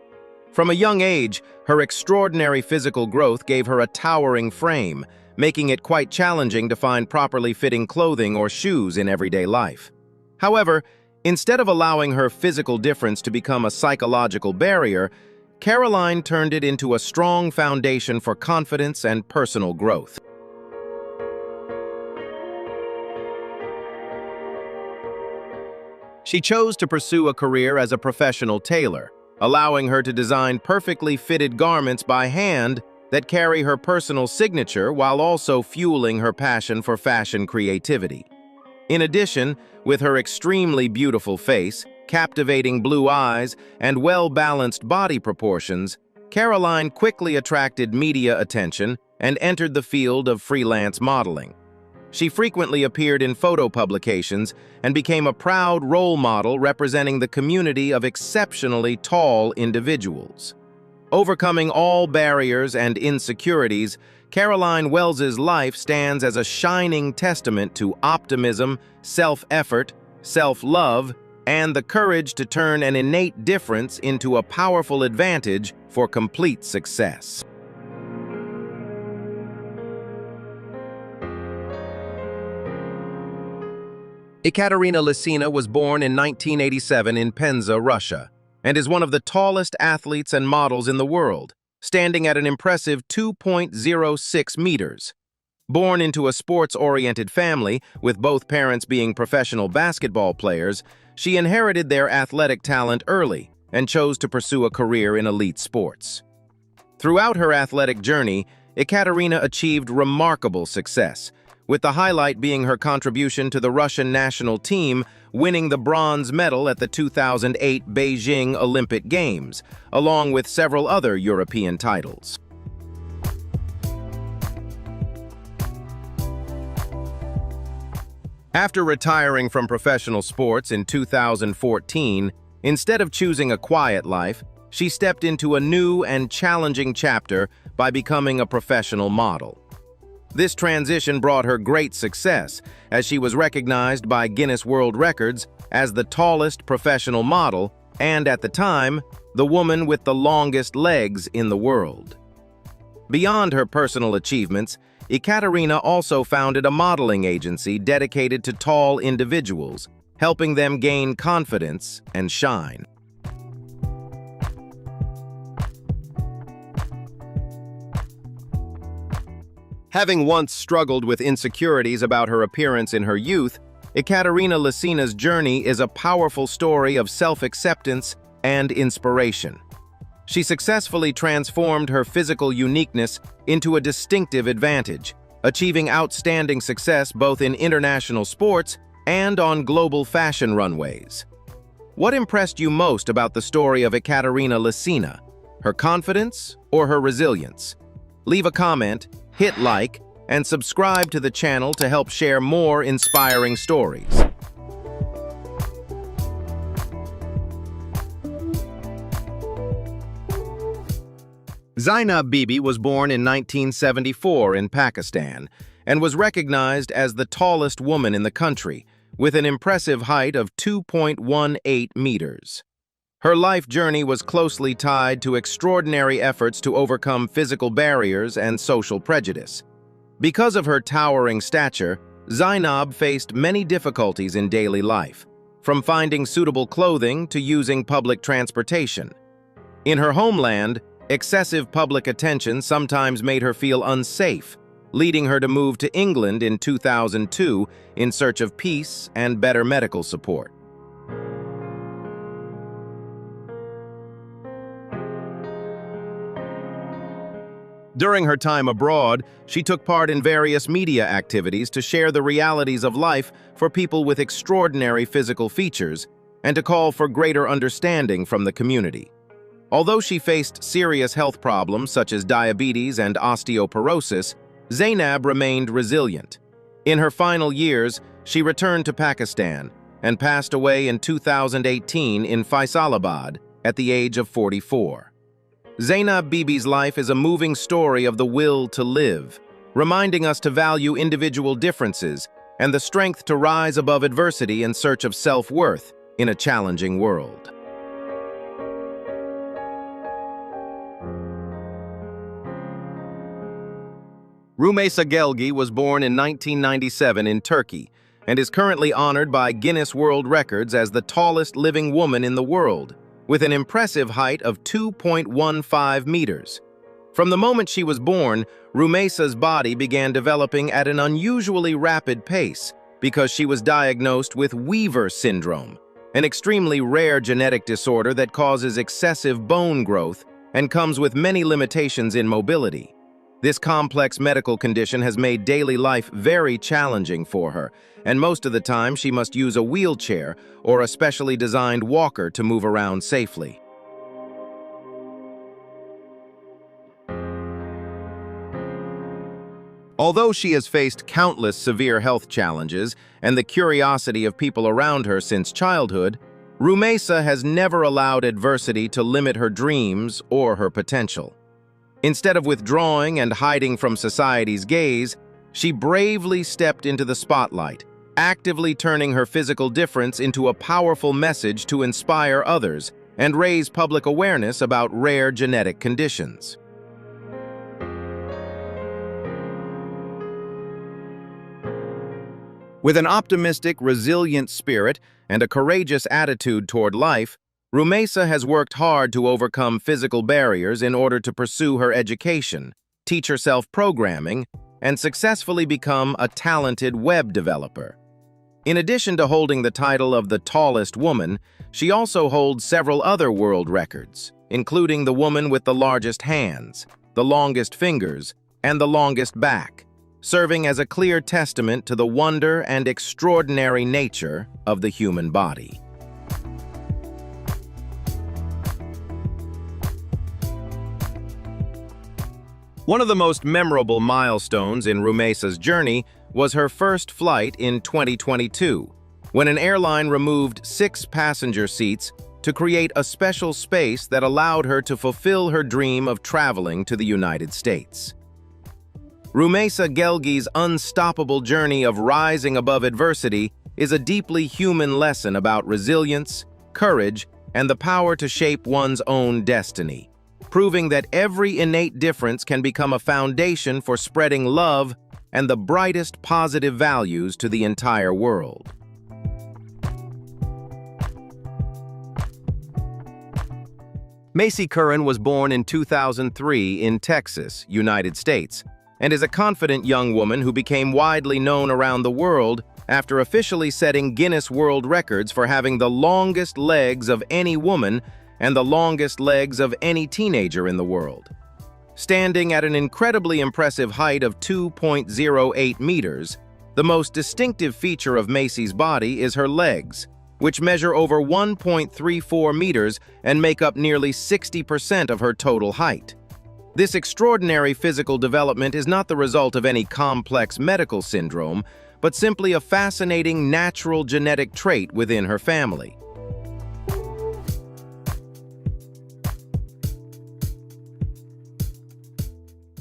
From a young age, her extraordinary physical growth gave her a towering frame, making it quite challenging to find properly fitting clothing or shoes in everyday life. However, instead of allowing her physical difference to become a psychological barrier, Caroline turned it into a strong foundation for confidence and personal growth. She chose to pursue a career as a professional tailor, allowing her to design perfectly fitted garments by hand that carry her personal signature while also fueling her passion for fashion creativity. In addition, with her extremely beautiful face, captivating blue eyes, and well-balanced body proportions, Caroline quickly attracted media attention and entered the field of freelance modeling. She frequently appeared in photo publications and became a proud role model representing the community of exceptionally tall individuals. Overcoming all barriers and insecurities, Caroline Wells's life stands as a shining testament to optimism, self-effort, self-love, and the courage to turn an innate difference into a powerful advantage for complete success. Ekaterina Lysina was born in 1987 in Penza, Russia, and is one of the tallest athletes and models in the world, standing at an impressive 2.06 meters. Born into a sports-oriented family, with both parents being professional basketball players, she inherited their athletic talent early and chose to pursue a career in elite sports. Throughout her athletic journey, Ekaterina achieved remarkable success, with the highlight being her contribution to the Russian national team winning the bronze medal at the 2008 Beijing Olympic Games, along with several other European titles. After retiring from professional sports in 2014, instead of choosing a quiet life, she stepped into a new and challenging chapter by becoming a professional model. This transition brought her great success, as she was recognized by Guinness World Records as the tallest professional model and, at the time, the woman with the longest legs in the world. Beyond her personal achievements, Ekaterina also founded a modeling agency dedicated to tall individuals, helping them gain confidence and shine. Having once struggled with insecurities about her appearance in her youth, Ekaterina Lysina's journey is a powerful story of self-acceptance and inspiration. She successfully transformed her physical uniqueness into a distinctive advantage, achieving outstanding success both in international sports and on global fashion runways. What impressed you most about the story of Ekaterina Lysina? Her confidence or her resilience? Leave a comment, hit like, and subscribe to the channel to help share more inspiring stories. Zainab Bibi was born in 1974 in Pakistan and was recognized as the tallest woman in the country, with an impressive height of 2.18 meters. Her life journey was closely tied to extraordinary efforts to overcome physical barriers and social prejudice. Because of her towering stature, Zainab faced many difficulties in daily life, from finding suitable clothing to using public transportation. In her homeland, excessive public attention sometimes made her feel unsafe, leading her to move to England in 2002 in search of peace and better medical support. During her time abroad, she took part in various media activities to share the realities of life for people with extraordinary physical features and to call for greater understanding from the community. Although she faced serious health problems such as diabetes and osteoporosis, Zainab remained resilient. In her final years, she returned to Pakistan and passed away in 2018 in Faisalabad at the age of 44. Zainab Bibi's life is a moving story of the will to live, reminding us to value individual differences and the strength to rise above adversity in search of self-worth in a challenging world. Rümeysa Gelgi was born in 1997 in Turkey and is currently honored by Guinness World Records as the tallest living woman in the world, with an impressive height of 2.15 meters. From the moment she was born, Rümeysa's body began developing at an unusually rapid pace because she was diagnosed with Weaver syndrome, an extremely rare genetic disorder that causes excessive bone growth and comes with many limitations in mobility. This complex medical condition has made daily life very challenging for her, and most of the time she must use a wheelchair or a specially designed walker to move around safely. Although she has faced countless severe health challenges and the curiosity of people around her since childhood, Rümeysa has never allowed adversity to limit her dreams or her potential. Instead of withdrawing and hiding from society's gaze, she bravely stepped into the spotlight, actively turning her physical difference into a powerful message to inspire others and raise public awareness about rare genetic conditions. With an optimistic, resilient spirit and a courageous attitude toward life, Rümeysa has worked hard to overcome physical barriers in order to pursue her education, teach herself programming, and successfully become a talented web developer. In addition to holding the title of the tallest woman, she also holds several other world records, including the woman with the largest hands, the longest fingers, and the longest back, serving as a clear testament to the wonder and extraordinary nature of the human body. One of the most memorable milestones in Rümeysa's journey was her first flight in 2022, when an airline removed 6 passenger seats to create a special space that allowed her to fulfill her dream of traveling to the United States. Rümeysa Gelgi's unstoppable journey of rising above adversity is a deeply human lesson about resilience, courage, and the power to shape one's own destiny, proving that every innate difference can become a foundation for spreading love and the brightest positive values to the entire world. Macy Curran was born in 2003 in Texas, United States, and is a confident young woman who became widely known around the world after officially setting Guinness World Records for having the longest legs of any woman and the longest legs of any teenager in the world. Standing at an incredibly impressive height of 2.08 meters, the most distinctive feature of Macy's body is her legs, which measure over 1.34 meters and make up nearly 60% of her total height. This extraordinary physical development is not the result of any complex medical syndrome, but simply a fascinating natural genetic trait within her family.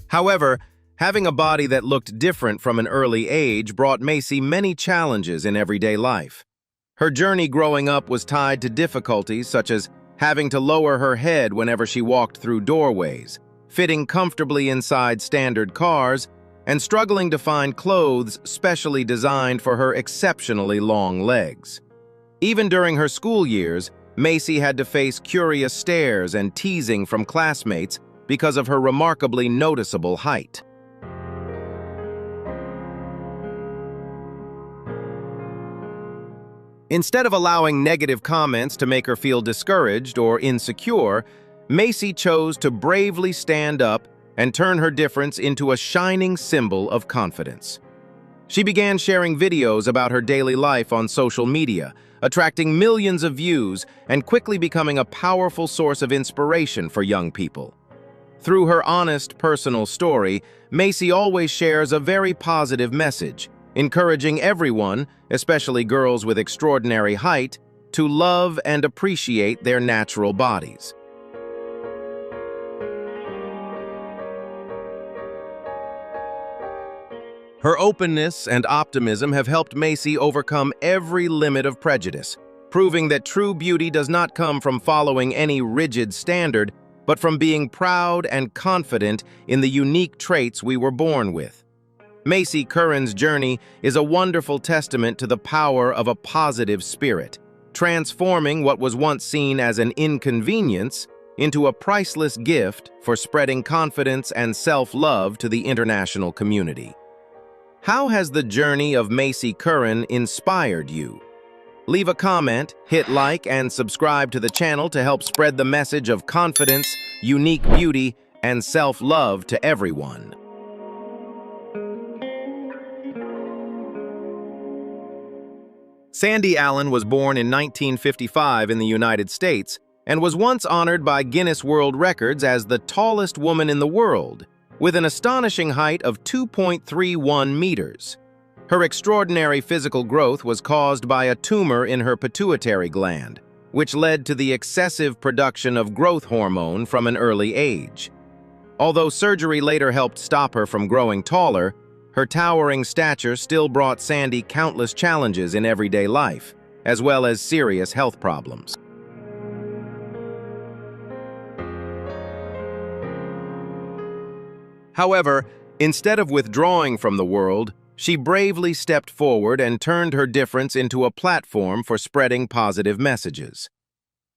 However, having a body that looked different from an early age brought Macy many challenges in everyday life. Her journey growing up was tied to difficulties such as having to lower her head whenever she walked through doorways, fitting comfortably inside standard cars, and struggling to find clothes specially designed for her exceptionally long legs. Even during her school years, Macy had to face curious stares and teasing from classmates because of her remarkably noticeable height. Instead of allowing negative comments to make her feel discouraged or insecure, Macy chose to bravely stand up and turn her difference into a shining symbol of confidence. She began sharing videos about her daily life on social media, attracting millions of views and quickly becoming a powerful source of inspiration for young people. Through her honest, personal story, Macy always shares a very positive message, encouraging everyone, especially girls with extraordinary height, to love and appreciate their natural bodies. Her openness and optimism have helped Macy overcome every limit of prejudice, proving that true beauty does not come from following any rigid standard, but from being proud and confident in the unique traits we were born with. Macy Curran's journey is a wonderful testament to the power of a positive spirit, transforming what was once seen as an inconvenience into a priceless gift for spreading confidence and self-love to the international community. How has the journey of Macy Curran inspired you? Leave a comment, hit like, and subscribe to the channel to help spread the message of confidence, unique beauty, and self-love to everyone. Sandy Allen was born in 1955 in the United States and was once honored by Guinness World Records as the tallest woman in the world, with an astonishing height of 2.31 meters. Her extraordinary physical growth was caused by a tumor in her pituitary gland, which led to the excessive production of growth hormone from an early age. Although surgery later helped stop her from growing taller, her towering stature still brought Sandy countless challenges in everyday life, as well as serious health problems. However, instead of withdrawing from the world, she bravely stepped forward and turned her difference into a platform for spreading positive messages.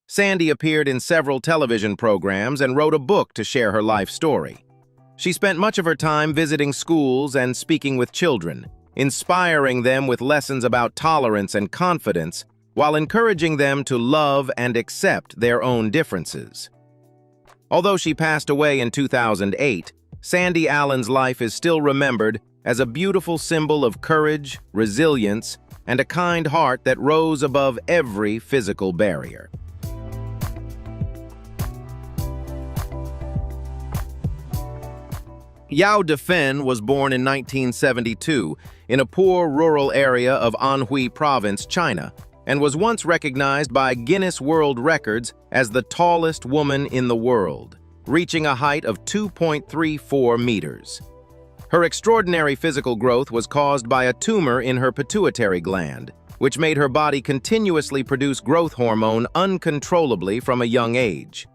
Sandy appeared in several television programs and wrote a book to share her life story. She spent much of her time visiting schools and speaking with children, inspiring them with lessons about tolerance and confidence, while encouraging them to love and accept their own differences. Although she passed away in 2008, Sandy Allen's life is still remembered as a beautiful symbol of courage, resilience, and a kind heart that rose above every physical barrier. Yao Defen was born in 1972 in a poor rural area of Anhui Province, China, and was once recognized by Guinness World Records as the tallest woman in the world, reaching a height of 2.34 meters. Her extraordinary physical growth was caused by a tumor in her pituitary gland, which made her body continuously produce growth hormone uncontrollably from a young age.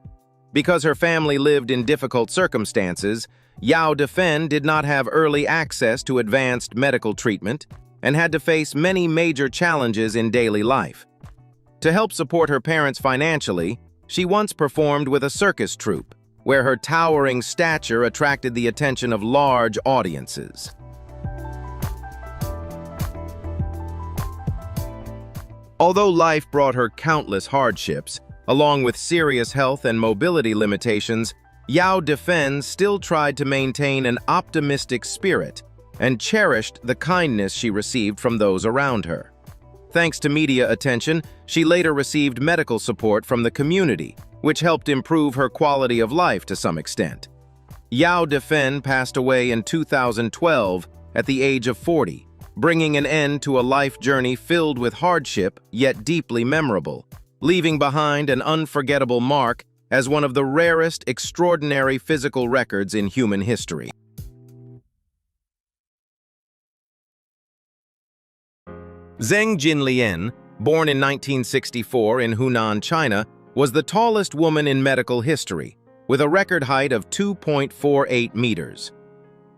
Because her family lived in difficult circumstances, Yao Defen did not have early access to advanced medical treatment and had to face many major challenges in daily life. To help support her parents financially, she once performed with a circus troupe, where her towering stature attracted the attention of large audiences. Although life brought her countless hardships, along with serious health and mobility limitations, Yao Defen still tried to maintain an optimistic spirit and cherished the kindness she received from those around her. Thanks to media attention, she later received medical support from the community, which helped improve her quality of life to some extent. Yao Defen passed away in 2012 at the age of 40, bringing an end to a life journey filled with hardship yet deeply memorable, leaving behind an unforgettable mark as one of the rarest extraordinary physical records in human history. Zheng Jinlian, born in 1964 in Hunan, China, was the tallest woman in medical history, with a record height of 2.48 meters.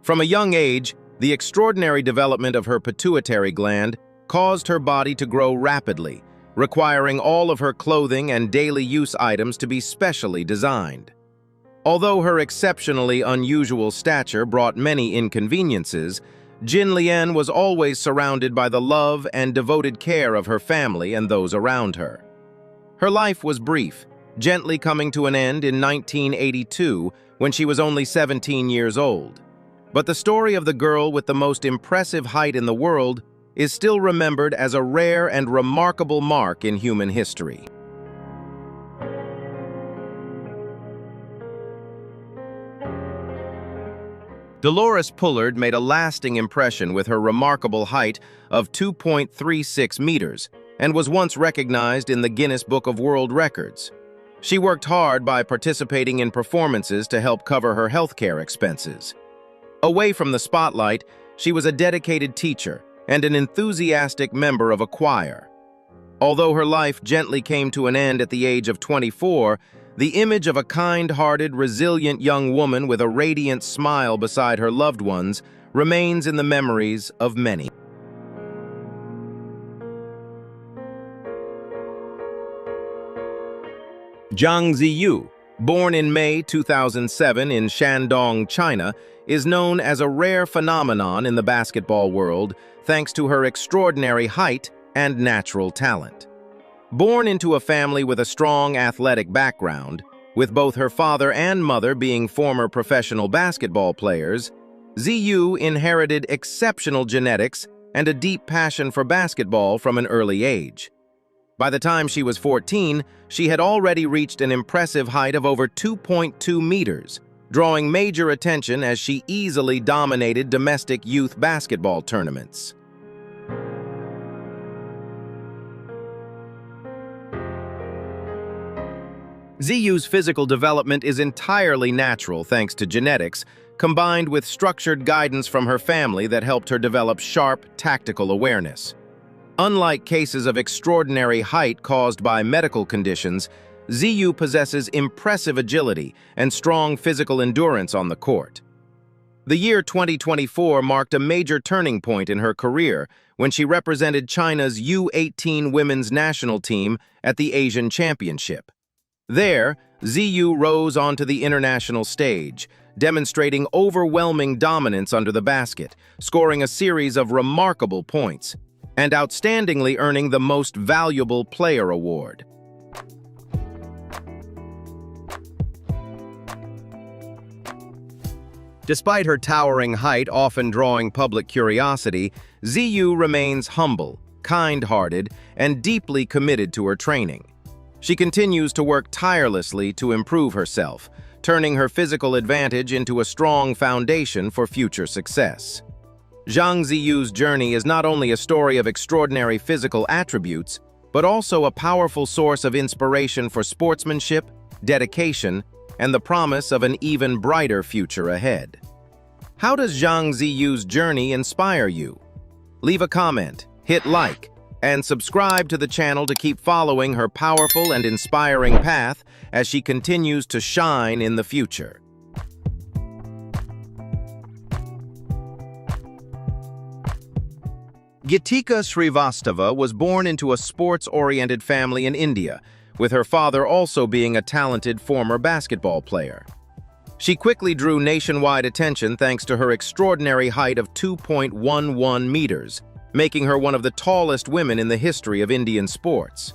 From a young age, the extraordinary development of her pituitary gland caused her body to grow rapidly, requiring all of her clothing and daily use items to be specially designed. Although her exceptionally unusual stature brought many inconveniences, Jinlian was always surrounded by the love and devoted care of her family and those around her. Her life was brief, gently coming to an end in 1982 when she was only 17 years old. But the story of the girl with the most impressive height in the world is still remembered as a rare and remarkable mark in human history. Dolores Pullard made a lasting impression with her remarkable height of 2.36 meters and was once recognized in the Guinness Book of World Records. She worked hard by participating in performances to help cover her healthcare expenses. Away from the spotlight, she was a dedicated teacher and an enthusiastic member of a choir. Although her life gently came to an end at the age of 24, the image of a kind-hearted, resilient young woman with a radiant smile beside her loved ones remains in the memories of many. Zhang Ziyu, born in May 2007 in Shandong, China, is known as a rare phenomenon in the basketball world thanks to her extraordinary height and natural talent. Born into a family with a strong athletic background, with both her father and mother being former professional basketball players, Ziyu inherited exceptional genetics and a deep passion for basketball from an early age. By the time she was 14, she had already reached an impressive height of over 2.2 meters, drawing major attention as she easily dominated domestic youth basketball tournaments. Ziyu's physical development is entirely natural thanks to genetics, combined with structured guidance from her family that helped her develop sharp, tactical awareness. Unlike cases of extraordinary height caused by medical conditions, Ziyu possesses impressive agility and strong physical endurance on the court. The year 2024 marked a major turning point in her career when she represented China's U18 women's national team at the Asian Championship. There, Ziyu rose onto the international stage, demonstrating overwhelming dominance under the basket, scoring a series of remarkable points, and outstandingly earning the Most Valuable Player award. Despite her towering height often drawing public curiosity, Ziyu remains humble, kind-hearted, and deeply committed to her training. She continues to work tirelessly to improve herself, turning her physical advantage into a strong foundation for future success. Zhang Ziyu's journey is not only a story of extraordinary physical attributes, but also a powerful source of inspiration for sportsmanship, dedication, and the promise of an even brighter future ahead. How does Zhang Ziyu's journey inspire you? Leave a comment, hit like, and subscribe to the channel to keep following her powerful and inspiring path as she continues to shine in the future. Gitika Srivastava was born into a sports-oriented family in India, with her father also being a talented former basketball player. She quickly drew nationwide attention thanks to her extraordinary height of 2.11 meters, making her one of the tallest women in the history of Indian sports.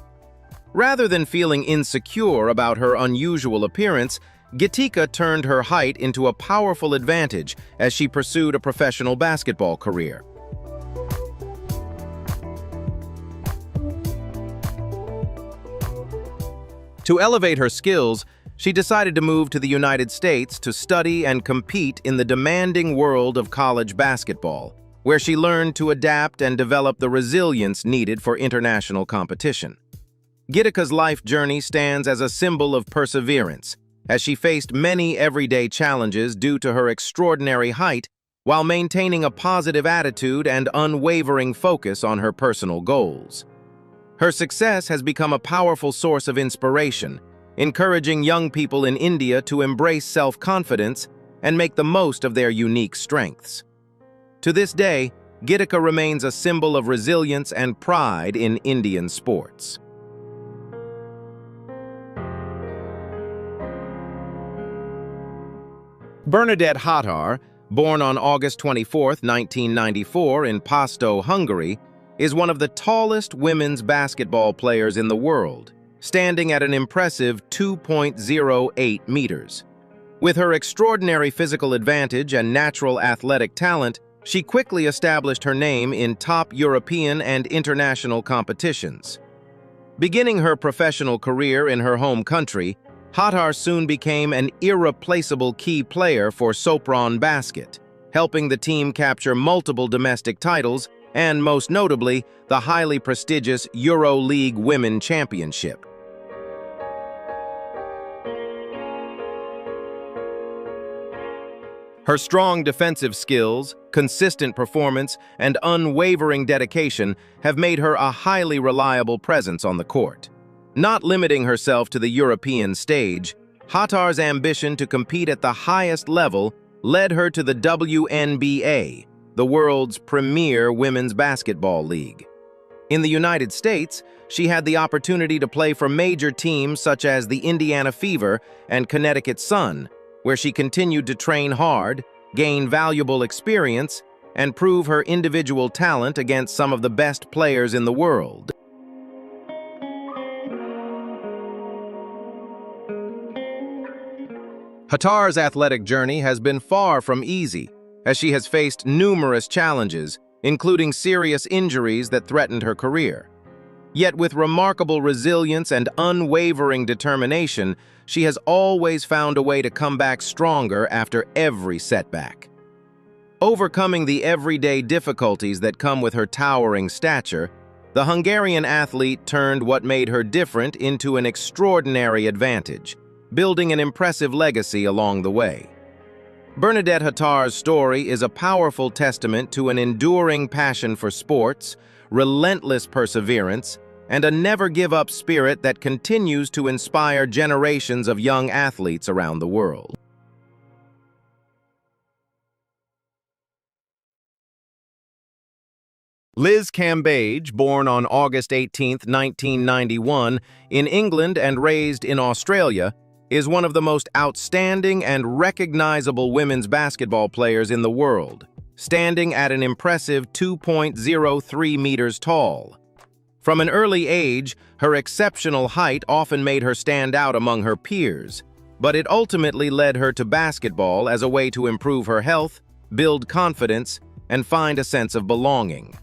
Rather than feeling insecure about her unusual appearance, Gitika turned her height into a powerful advantage as she pursued a professional basketball career. To elevate her skills, she decided to move to the United States to study and compete in the demanding world of college basketball, where she learned to adapt and develop the resilience needed for international competition. Gidicka's life journey stands as a symbol of perseverance, as she faced many everyday challenges due to her extraordinary height while maintaining a positive attitude and unwavering focus on her personal goals. Her success has become a powerful source of inspiration, encouraging young people in India to embrace self-confidence and make the most of their unique strengths. To this day, Gidicka remains a symbol of resilience and pride in Indian sports. Bernadette Határ, born on August 24, 1994 in Pasto, Hungary, is one of the tallest women's basketball players in the world, standing at an impressive 2.08 meters. With her extraordinary physical advantage and natural athletic talent, she quickly established her name in top European and international competitions. Beginning her professional career in her home country, Határ soon became an irreplaceable key player for Sopron Basket, helping the team capture multiple domestic titles and, most notably, the highly prestigious EuroLeague Women Championship. Her strong defensive skills, consistent performance, and unwavering dedication have made her a highly reliable presence on the court. Not limiting herself to the European stage, Határ's ambition to compete at the highest level led her to the WNBA, the world's premier women's basketball league. In the United States, she had the opportunity to play for major teams such as the Indiana Fever and Connecticut Sun, where she continued to train hard, gain valuable experience, and prove her individual talent against some of the best players in the world. Határ's athletic journey has been far from easy, as she has faced numerous challenges, including serious injuries that threatened her career. Yet with remarkable resilience and unwavering determination, she has always found a way to come back stronger after every setback. Overcoming the everyday difficulties that come with her towering stature, the Hungarian athlete turned what made her different into an extraordinary advantage, building an impressive legacy along the way. Bernadette Határ's story is a powerful testament to an enduring passion for sports, relentless perseverance, and a never-give-up spirit that continues to inspire generations of young athletes around the world. Liz Cambage, born on August 18, 1991, in England and raised in Australia, is one of the most outstanding and recognizable women's basketball players in the world, standing at an impressive 2.03 meters tall. From an early age, her exceptional height often made her stand out among her peers, but it ultimately led her to basketball as a way to improve her health, build confidence, and find a sense of belonging.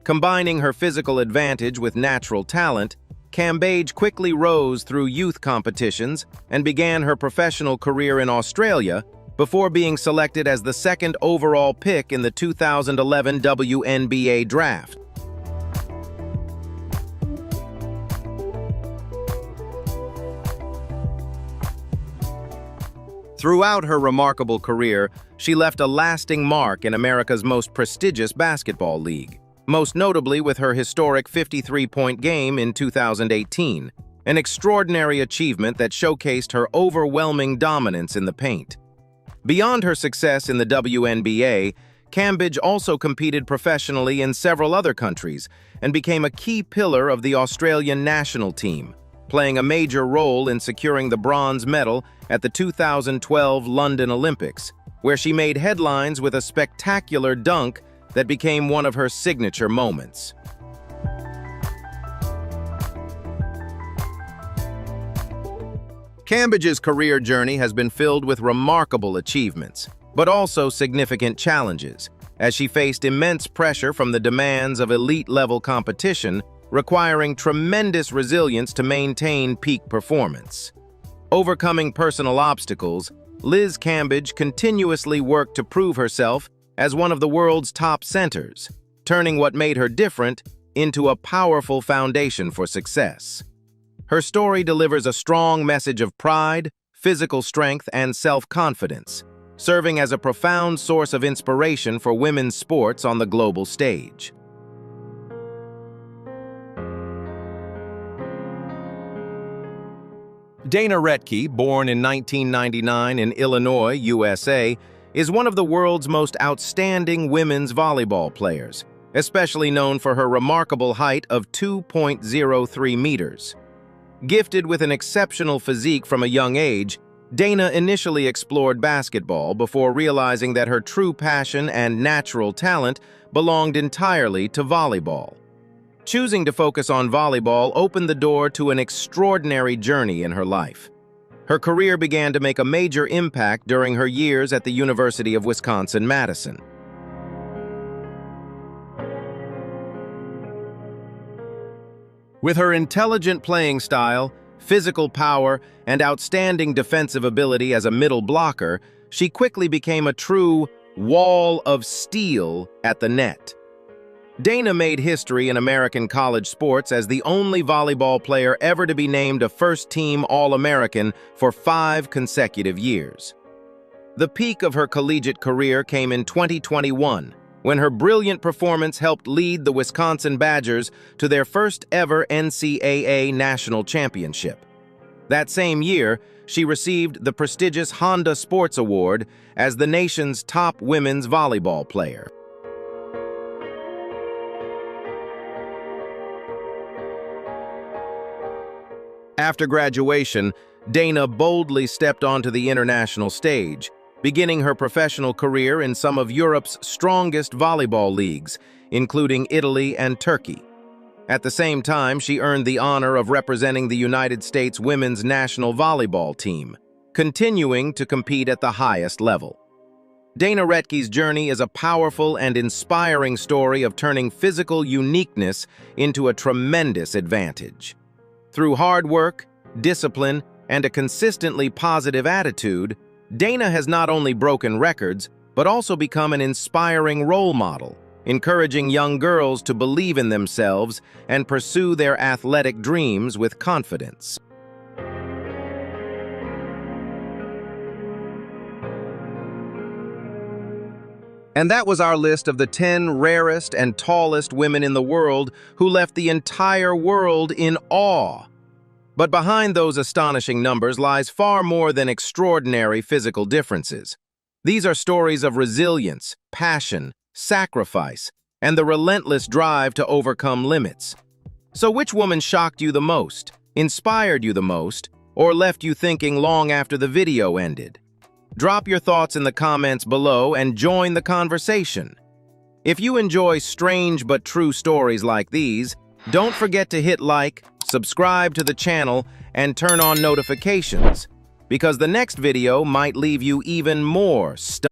Combining her physical advantage with natural talent, Cambage quickly rose through youth competitions and began her professional career in Australia before being selected as the second overall pick in the 2011 WNBA draft. Throughout her remarkable career, she left a lasting mark in America's most prestigious basketball league, most notably with her historic 53-point game in 2018, an extraordinary achievement that showcased her overwhelming dominance in the paint. Beyond her success in the WNBA, Cambage also competed professionally in several other countries and became a key pillar of the Australian national team, playing a major role in securing the bronze medal at the 2012 London Olympics, where she made headlines with a spectacular dunk that became one of her signature moments. Cambage's career journey has been filled with remarkable achievements, but also significant challenges, as she faced immense pressure from the demands of elite-level competition requiring tremendous resilience to maintain peak performance. Overcoming personal obstacles, Liz Cambage continuously worked to prove herself as one of the world's top centers, turning what made her different into a powerful foundation for success. Her story delivers a strong message of pride, physical strength, and self-confidence, serving as a profound source of inspiration for women's sports on the global stage. Dana Rettke, born in 1999 in Illinois, USA, is one of the world's most outstanding women's volleyball players, especially known for her remarkable height of 2.03 meters. Gifted with an exceptional physique from a young age, Dana initially explored basketball before realizing that her true passion and natural talent belonged entirely to volleyball. Choosing to focus on volleyball opened the door to an extraordinary journey in her life. Her career began to make a major impact during her years at the University of Wisconsin-Madison. With her intelligent playing style, physical power, and outstanding defensive ability as a middle blocker, she quickly became a true wall of steel at the net. Dana made history in American college sports as the only volleyball player ever to be named a first-team All-American for 5 consecutive years. The peak of her collegiate career came in 2021, when her brilliant performance helped lead the Wisconsin Badgers to their first-ever NCAA national championship. That same year, she received the prestigious Honda Sports Award as the nation's top women's volleyball player. After graduation, Dana boldly stepped onto the international stage, beginning her professional career in some of Europe's strongest volleyball leagues, including Italy and Turkey. At the same time, she earned the honor of representing the United States women's national volleyball team, continuing to compete at the highest level. Dana Rettke's journey is a powerful and inspiring story of turning physical uniqueness into a tremendous advantage. Through hard work, discipline, and a consistently positive attitude, Dana has not only broken records, but also become an inspiring role model, encouraging young girls to believe in themselves and pursue their athletic dreams with confidence. And that was our list of the 10 rarest and tallest women in the world who left the entire world in awe. But behind those astonishing numbers lies far more than extraordinary physical differences. These are stories of resilience, passion, sacrifice, and the relentless drive to overcome limits. So which woman shocked you the most, inspired you the most, or left you thinking long after the video ended? Drop your thoughts in the comments below and join the conversation. If you enjoy strange but true stories like these, don't forget to hit like, subscribe to the channel, and turn on notifications, because the next video might leave you even more stunned.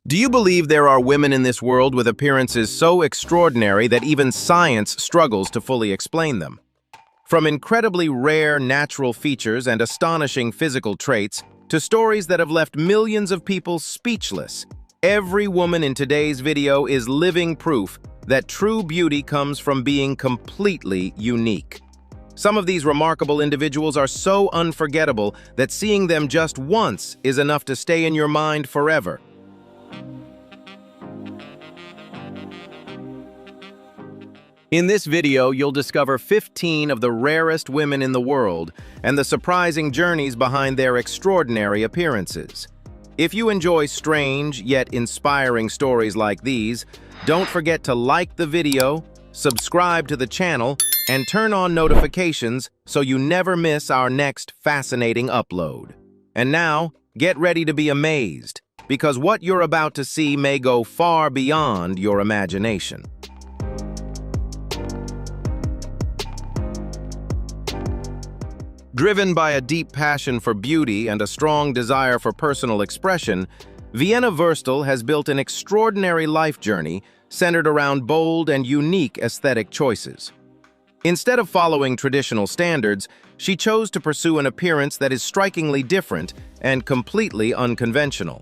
Do you believe there are women in this world with appearances so extraordinary that even science struggles to fully explain them? From incredibly rare natural features and astonishing physical traits to stories that have left millions of people speechless, every woman in today's video is living proof that true beauty comes from being completely unique. Some of these remarkable individuals are so unforgettable that seeing them just once is enough to stay in your mind forever. In this video, you'll discover 15 of the rarest women in the world and the surprising journeys behind their extraordinary appearances. If you enjoy strange yet inspiring stories like these, don't forget to like the video, subscribe to the channel, and turn on notifications so you never miss our next fascinating upload. And now, get ready to be amazed, because what you're about to see may go far beyond your imagination. Driven by a deep passion for beauty and a strong desire for personal expression, Vienna Wurstel has built an extraordinary life journey centered around bold and unique aesthetic choices. Instead of following traditional standards, she chose to pursue an appearance that is strikingly different and completely unconventional.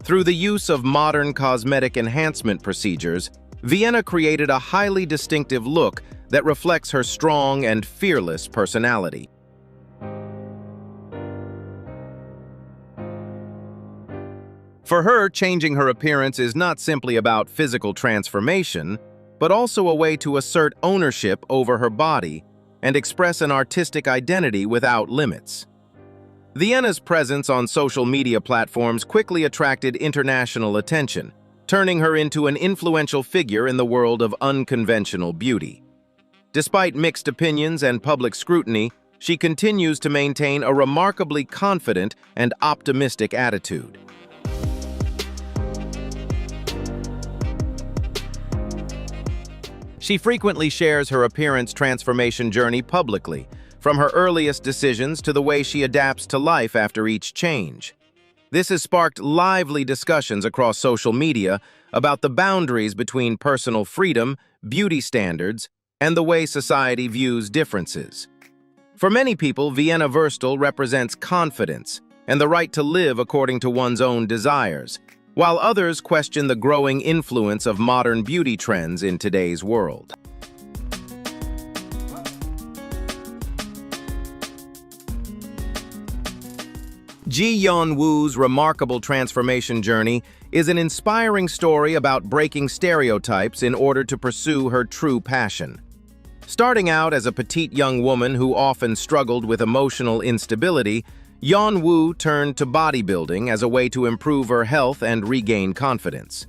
Through the use of modern cosmetic enhancement procedures, Vienna created a highly distinctive look that reflects her strong and fearless personality. For her, changing her appearance is not simply about physical transformation, but also a way to assert ownership over her body and express an artistic identity without limits. Vienna's presence on social media platforms quickly attracted international attention, turning her into an influential figure in the world of unconventional beauty. Despite mixed opinions and public scrutiny, she continues to maintain a remarkably confident and optimistic attitude. She frequently shares her appearance transformation journey publicly, from her earliest decisions to the way she adapts to life after each change. This has sparked lively discussions across social media about the boundaries between personal freedom, beauty standards, and the way society views differences. For many people, Vienna Wurstel represents confidence and the right to live according to one's own desires, while others question the growing influence of modern beauty trends in today's world. Ji Yeon-woo's remarkable transformation journey is an inspiring story about breaking stereotypes in order to pursue her true passion. Starting out as a petite young woman who often struggled with emotional instability, Yeon-woo turned to bodybuilding as a way to improve her health and regain confidence.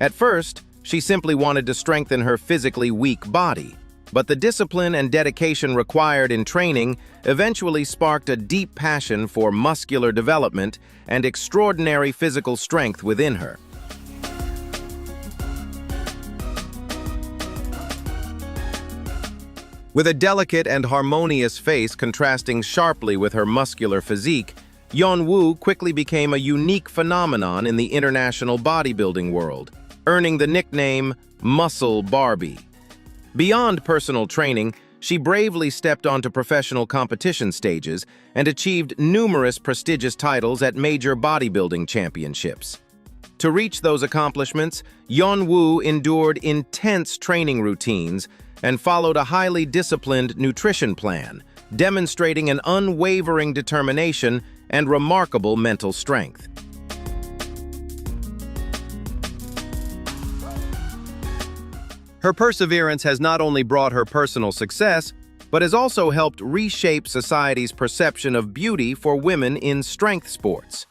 At first, she simply wanted to strengthen her physically weak body, but the discipline and dedication required in training eventually sparked a deep passion for muscular development and extraordinary physical strength within her. With a delicate and harmonious face contrasting sharply with her muscular physique, Yeon-woo quickly became a unique phenomenon in the international bodybuilding world, earning the nickname Muscle Barbie. Beyond personal training, she bravely stepped onto professional competition stages and achieved numerous prestigious titles at major bodybuilding championships. To reach those accomplishments, Yeon-woo endured intense training routines and followed a highly disciplined nutrition plan, demonstrating an unwavering determination and remarkable mental strength. Her perseverance has not only brought her personal success, but has also helped reshape society's perception of beauty for women in strength sports.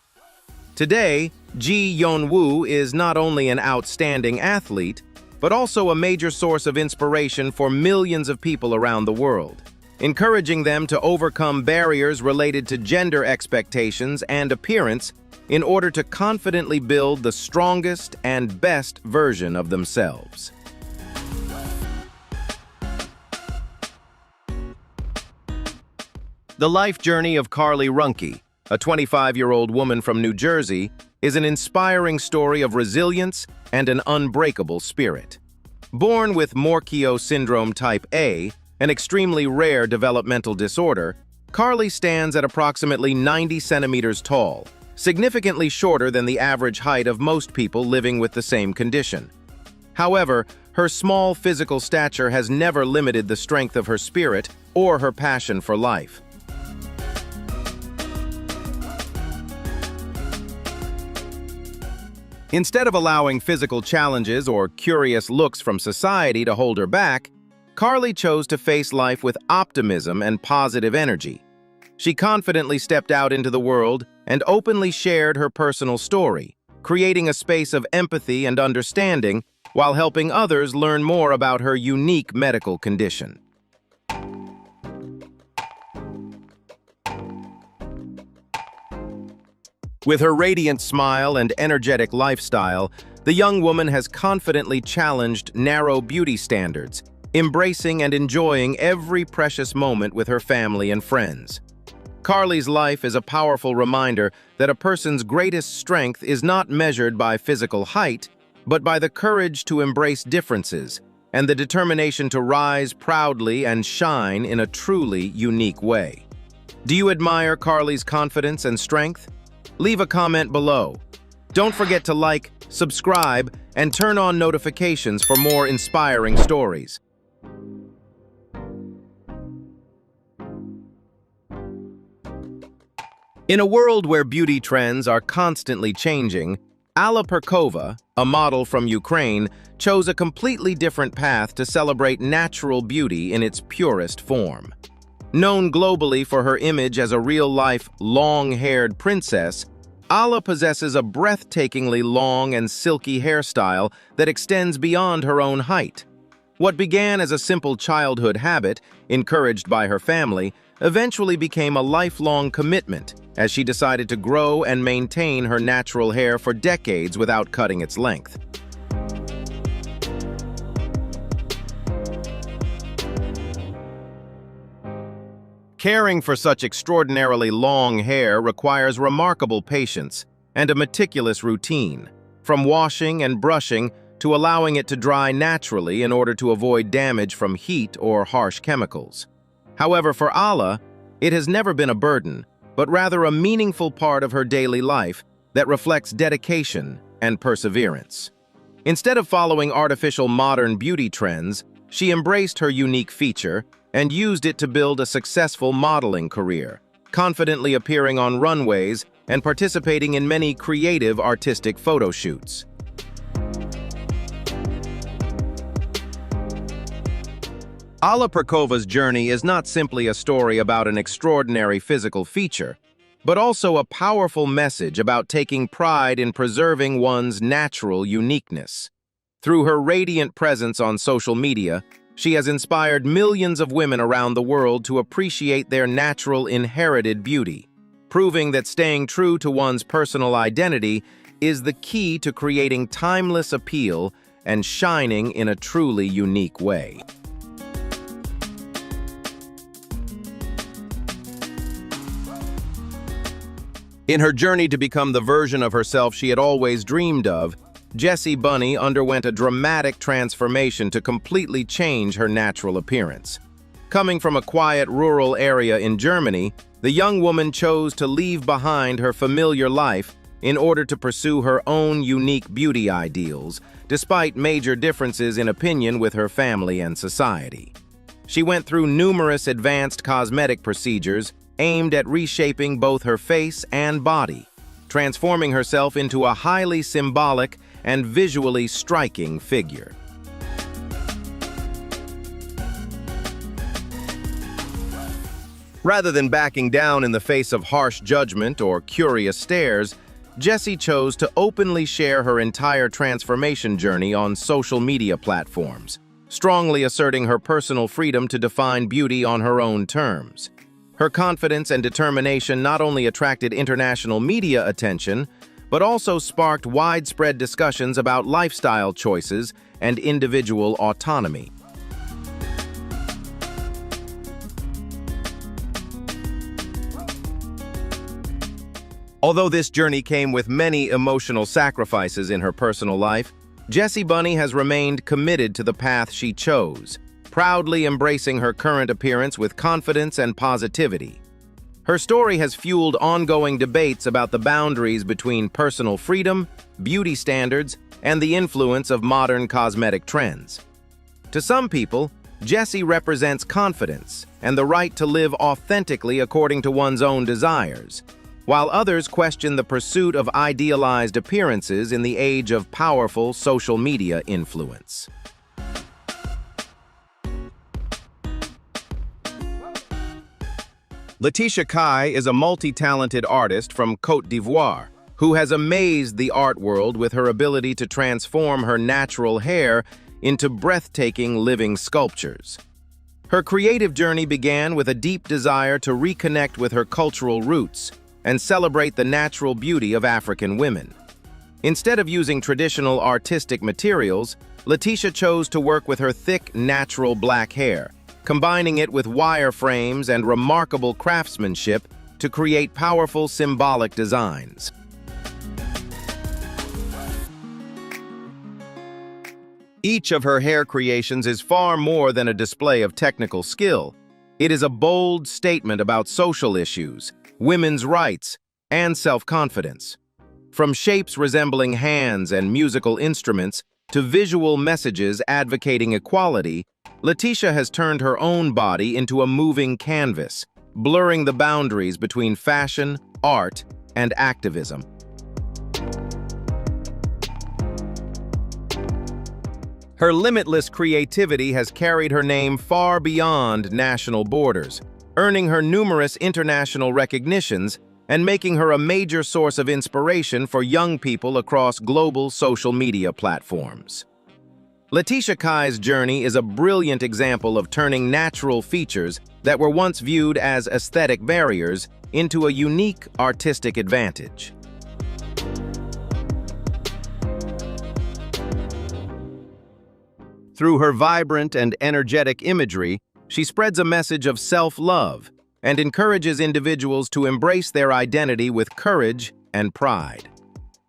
Today, Ji Yeon-woo is not only an outstanding athlete, but also a major source of inspiration for millions of people around the world, encouraging them to overcome barriers related to gender expectations and appearance in order to confidently build the strongest and best version of themselves. The life journey of Carly Runke, a 25-year-old woman from New Jersey, is an inspiring story of resilience and an unbreakable spirit. Born with Morquio syndrome type A, an extremely rare developmental disorder, Carly stands at approximately 90 centimeters tall, significantly shorter than the average height of most people living with the same condition. However, her small physical stature has never limited the strength of her spirit or her passion for life. Instead of allowing physical challenges or curious looks from society to hold her back, Carly chose to face life with optimism and positive energy. She confidently stepped out into the world and openly shared her personal story, creating a space of empathy and understanding while helping others learn more about her unique medical condition. With her radiant smile and energetic lifestyle, the young woman has confidently challenged narrow beauty standards, embracing and enjoying every precious moment with her family and friends. Carly's life is a powerful reminder that a person's greatest strength is not measured by physical height, but by the courage to embrace differences and the determination to rise proudly and shine in a truly unique way. Do you admire Carly's confidence and strength? Leave a comment below. Don't forget to like, subscribe, and turn on notifications for more inspiring stories. In a world where beauty trends are constantly changing, Alla Perkova, a model from Ukraine, chose a completely different path to celebrate natural beauty in its purest form. Known globally for her image as a real-life, long-haired princess, Alla possesses a breathtakingly long and silky hairstyle that extends beyond her own height. What began as a simple childhood habit, encouraged by her family, eventually became a lifelong commitment as she decided to grow and maintain her natural hair for decades without cutting its length. Caring for such extraordinarily long hair requires remarkable patience and a meticulous routine, from washing and brushing to allowing it to dry naturally in order to avoid damage from heat or harsh chemicals. However, for Alla, it has never been a burden, but rather a meaningful part of her daily life that reflects dedication and perseverance. Instead of following artificial modern beauty trends, she embraced her unique feature and used it to build a successful modeling career, confidently appearing on runways and participating in many creative artistic photo shoots. Alla Perkova's journey is not simply a story about an extraordinary physical feature, but also a powerful message about taking pride in preserving one's natural uniqueness. Through her radiant presence on social media, she has inspired millions of women around the world to appreciate their natural inherited beauty, proving that staying true to one's personal identity is the key to creating timeless appeal and shining in a truly unique way. In her journey to become the version of herself she had always dreamed of, Jessie Bunny underwent a dramatic transformation to completely change her natural appearance. Coming from a quiet rural area in Germany, the young woman chose to leave behind her familiar life in order to pursue her own unique beauty ideals, despite major differences in opinion with her family and society. She went through numerous advanced cosmetic procedures aimed at reshaping both her face and body, transforming herself into a highly symbolic and visually striking figure. Rather than backing down in the face of harsh judgment or curious stares, Jessie chose to openly share her entire transformation journey on social media platforms, strongly asserting her personal freedom to define beauty on her own terms. Her confidence and determination not only attracted international media attention, but also sparked widespread discussions about lifestyle choices and individual autonomy. Although this journey came with many emotional sacrifices in her personal life, Jessie Bunny has remained committed to the path she chose, proudly embracing her current appearance with confidence and positivity. Her story has fueled ongoing debates about the boundaries between personal freedom, beauty standards, and the influence of modern cosmetic trends. To some people, Jessie represents confidence and the right to live authentically according to one's own desires, while others question the pursuit of idealized appearances in the age of powerful social media influence. Letitia Kai is a multi-talented artist from Côte d'Ivoire who has amazed the art world with her ability to transform her natural hair into breathtaking living sculptures. Her creative journey began with a deep desire to reconnect with her cultural roots and celebrate the natural beauty of African women. Instead of using traditional artistic materials, Letitia chose to work with her thick, natural black hair, combining it with wireframes and remarkable craftsmanship to create powerful symbolic designs. Each of her hair creations is far more than a display of technical skill. It is a bold statement about social issues, women's rights, and self-confidence. From shapes resembling hands and musical instruments to visual messages advocating equality, Letitia has turned her own body into a moving canvas, blurring the boundaries between fashion, art, and activism. Her limitless creativity has carried her name far beyond national borders, earning her numerous international recognitions and making her a major source of inspiration for young people across global social media platforms. Letitia Kai's journey is a brilliant example of turning natural features that were once viewed as aesthetic barriers into a unique artistic advantage. Through her vibrant and energetic imagery, she spreads a message of self-love and encourages individuals to embrace their identity with courage and pride.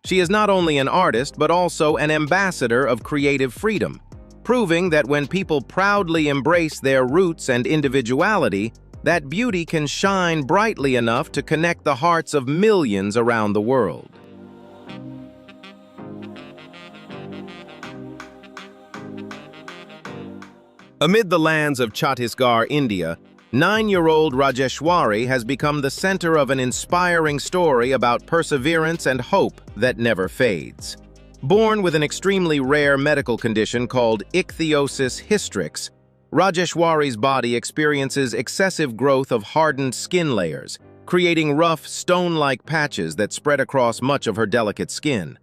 She is not only an artist, but also an ambassador of creative freedom, proving that when people proudly embrace their roots and individuality, that beauty can shine brightly enough to connect the hearts of millions around the world. Amid the lands of Chhattisgarh, India, 9-year-old Rajeshwari has become the center of an inspiring story about perseverance and hope that never fades. Born with an extremely rare medical condition called ichthyosis hystrix, Rajeshwari's body experiences excessive growth of hardened skin layers, creating rough, stone-like patches that spread across much of her delicate skin.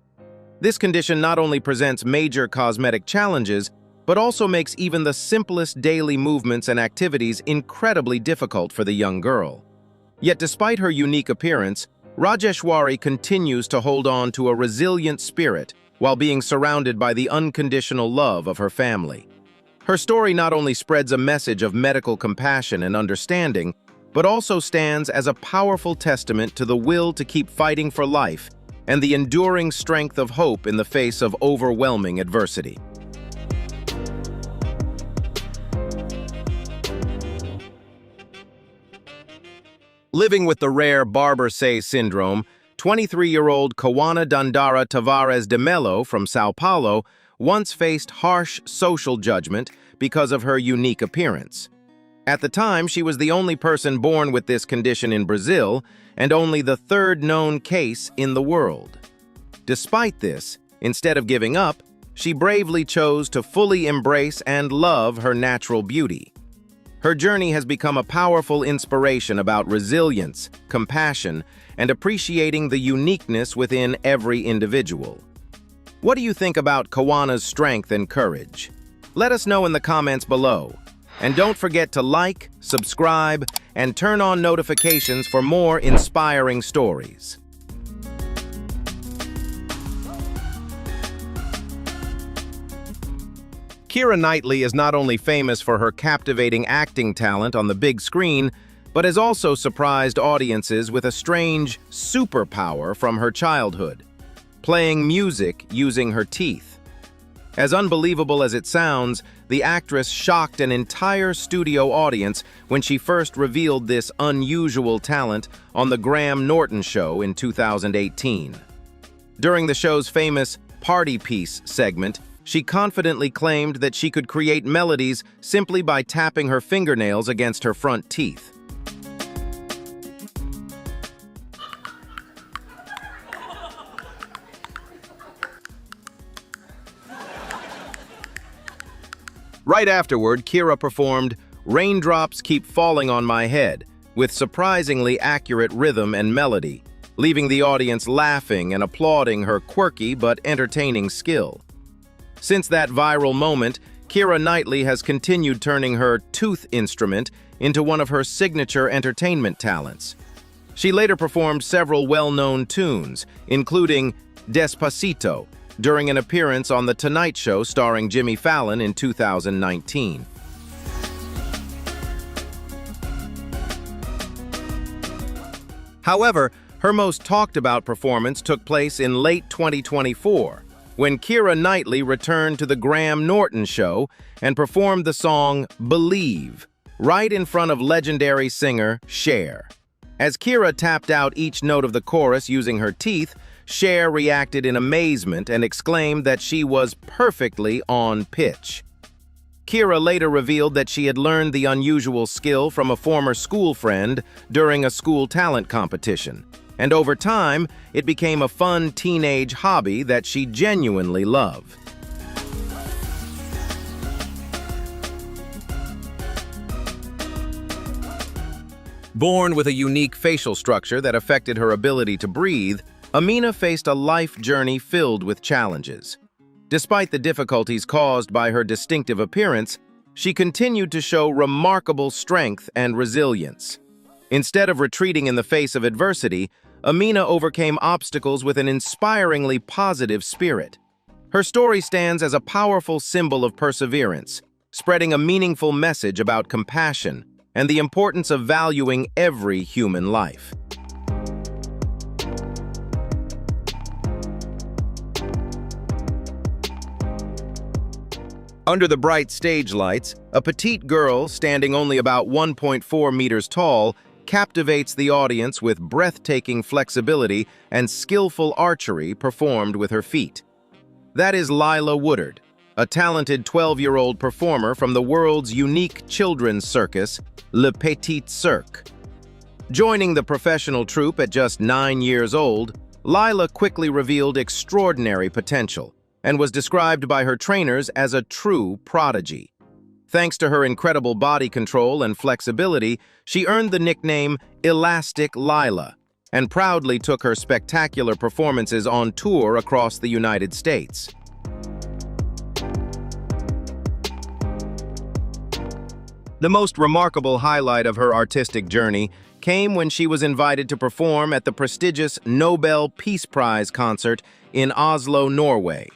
This condition not only presents major cosmetic challenges, but also makes even the simplest daily movements and activities incredibly difficult for the young girl. Yet despite her unique appearance, Rajeshwari continues to hold on to a resilient spirit while being surrounded by the unconditional love of her family. Her story not only spreads a message of medical compassion and understanding, but also stands as a powerful testament to the will to keep fighting for life and the enduring strength of hope in the face of overwhelming adversity. Living with the rare Barber-Say syndrome, 23-year-old Kawana Dandara Tavares de Mello from Sao Paulo once faced harsh social judgment because of her unique appearance. At the time, she was the only person born with this condition in Brazil and only the third known case in the world. Despite this, instead of giving up, she bravely chose to fully embrace and love her natural beauty. Her journey has become a powerful inspiration about resilience, compassion, and appreciating the uniqueness within every individual. What do you think about Kawana's strength and courage? Let us know in the comments below. And don't forget to like, subscribe, and turn on notifications for more inspiring stories. Keira Knightley is not only famous for her captivating acting talent on the big screen, but has also surprised audiences with a strange superpower from her childhood: playing music using her teeth. As unbelievable as it sounds, the actress shocked an entire studio audience when she first revealed this unusual talent on The Graham Norton Show in 2018. During the show's famous Party Piece segment, she confidently claimed that she could create melodies simply by tapping her fingernails against her front teeth. Right afterward, Keira performed "Raindrops Keep Falling on My Head" with surprisingly accurate rhythm and melody, leaving the audience laughing and applauding her quirky but entertaining skill. Since that viral moment, Keira Knightley has continued turning her tooth instrument into one of her signature entertainment talents. She later performed several well-known tunes, including Despacito, during an appearance on The Tonight Show starring Jimmy Fallon in 2019. However, her most talked-about performance took place in late 2024, when Keira Knightley returned to the Graham Norton show and performed the song Believe, right in front of legendary singer Cher. As Keira tapped out each note of the chorus using her teeth, Cher reacted in amazement and exclaimed that she was perfectly on pitch. Keira later revealed that she had learned the unusual skill from a former school friend during a school talent competition, and over time, it became a fun teenage hobby that she genuinely loved. Born with a unique facial structure that affected her ability to breathe, Amina faced a life journey filled with challenges. Despite the difficulties caused by her distinctive appearance, she continued to show remarkable strength and resilience. Instead of retreating in the face of adversity, Amina overcame obstacles with an inspiringly positive spirit. Her story stands as a powerful symbol of perseverance, spreading a meaningful message about compassion and the importance of valuing every human life. Under the bright stage lights, a petite girl standing only about 1.4 meters tall captivates the audience with breathtaking flexibility and skillful archery performed with her feet. That is Lila Woodard, a talented 12-year-old performer from the world's unique children's circus, Le Petit Cirque. Joining the professional troupe at just 9 years old, Lila quickly revealed extraordinary potential and was described by her trainers as a true prodigy. Thanks to her incredible body control and flexibility, she earned the nickname Elastic Lila and proudly took her spectacular performances on tour across the United States. The most remarkable highlight of her artistic journey came when she was invited to perform at the prestigious Nobel Peace Prize concert in Oslo, Norway.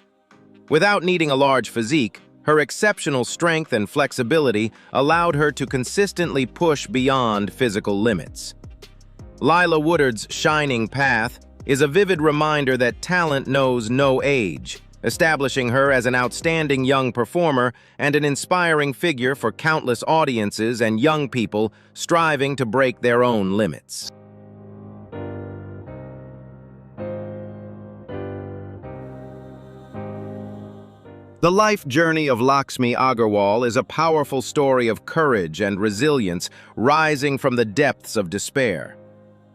Without needing a large physique, her exceptional strength and flexibility allowed her to consistently push beyond physical limits. Lila Woodard's shining path is a vivid reminder that talent knows no age, establishing her as an outstanding young performer and an inspiring figure for countless audiences and young people striving to break their own limits. The life journey of Lakshmi Agarwal is a powerful story of courage and resilience rising from the depths of despair.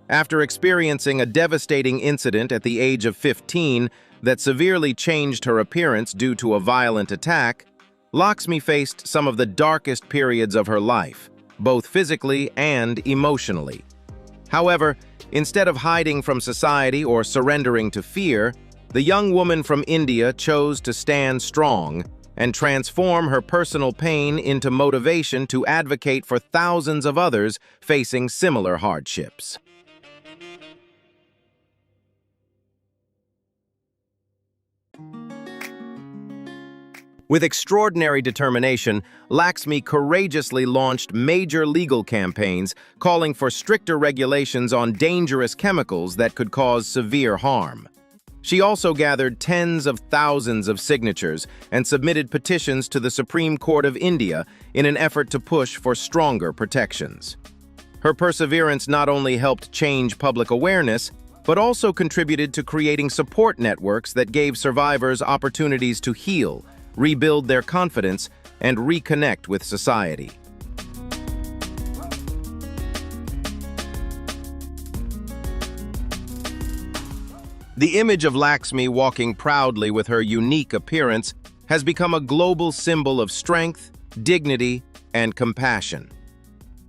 After experiencing a devastating incident at the age of 15 that severely changed her appearance due to a violent attack, Lakshmi faced some of the darkest periods of her life, both physically and emotionally. However, instead of hiding from society or surrendering to fear, the young woman from India chose to stand strong and transform her personal pain into motivation to advocate for thousands of others facing similar hardships. With extraordinary determination, Lakshmi courageously launched major legal campaigns calling for stricter regulations on dangerous chemicals that could cause severe harm. She also gathered tens of thousands of signatures and submitted petitions to the Supreme Court of India in an effort to push for stronger protections. Her perseverance not only helped change public awareness, but also contributed to creating support networks that gave survivors opportunities to heal, rebuild their confidence, and reconnect with society. The image of Lakshmi walking proudly with her unique appearance has become a global symbol of strength, dignity, and compassion.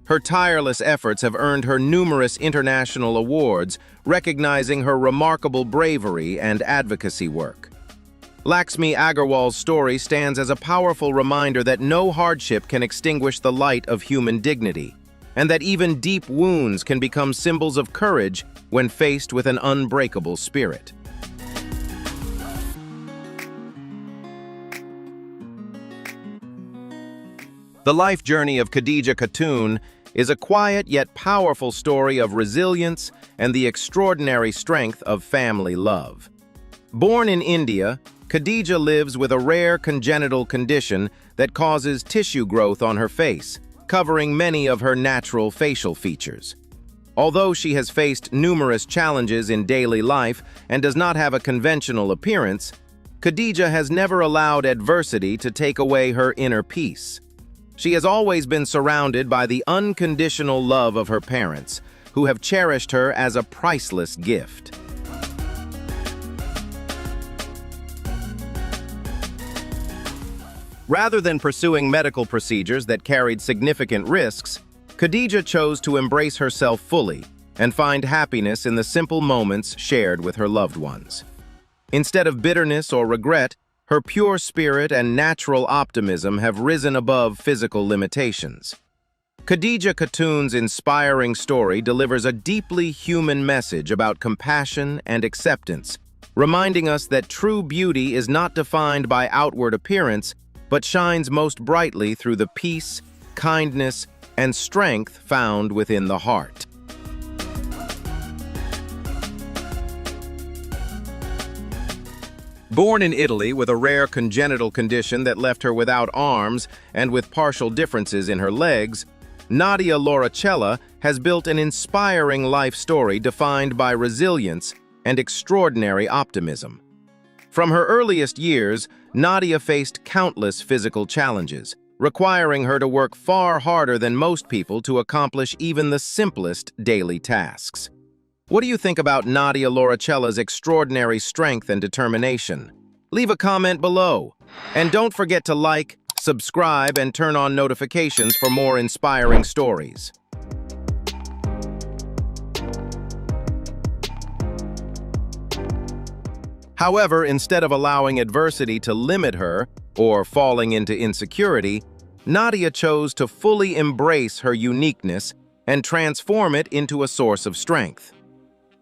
Her tireless efforts have earned her numerous international awards, recognizing her remarkable bravery and advocacy work. Lakshmi Agarwal's story stands as a powerful reminder that no hardship can extinguish the light of human dignity, and that even deep wounds can become symbols of courage when faced with an unbreakable spirit. The life journey of Khadija Khatun is a quiet yet powerful story of resilience and the extraordinary strength of family love. Born in India, Khadija lives with a rare congenital condition that causes tissue growth on her face, covering many of her natural facial features. Although she has faced numerous challenges in daily life and does not have a conventional appearance, Khadija has never allowed adversity to take away her inner peace. She has always been surrounded by the unconditional love of her parents, who have cherished her as a priceless gift. Rather than pursuing medical procedures that carried significant risks, Khadija chose to embrace herself fully and find happiness in the simple moments shared with her loved ones. Instead of bitterness or regret, her pure spirit and natural optimism have risen above physical limitations. Khadija Khatun's inspiring story delivers a deeply human message about compassion and acceptance, reminding us that true beauty is not defined by outward appearance, but shines most brightly through the peace, kindness, and strength found within the heart. Born in Italy with a rare congenital condition that left her without arms and with partial differences in her legs, Nadia Lauricella has built an inspiring life story defined by resilience and extraordinary optimism. From her earliest years, Nadia faced countless physical challenges, requiring her to work far harder than most people to accomplish even the simplest daily tasks. What do you think about Nadia Lauricella's extraordinary strength and determination? Leave a comment below. And don't forget to like, subscribe, and turn on notifications for more inspiring stories. However, instead of allowing adversity to limit her or falling into insecurity, Nadia chose to fully embrace her uniqueness and transform it into a source of strength.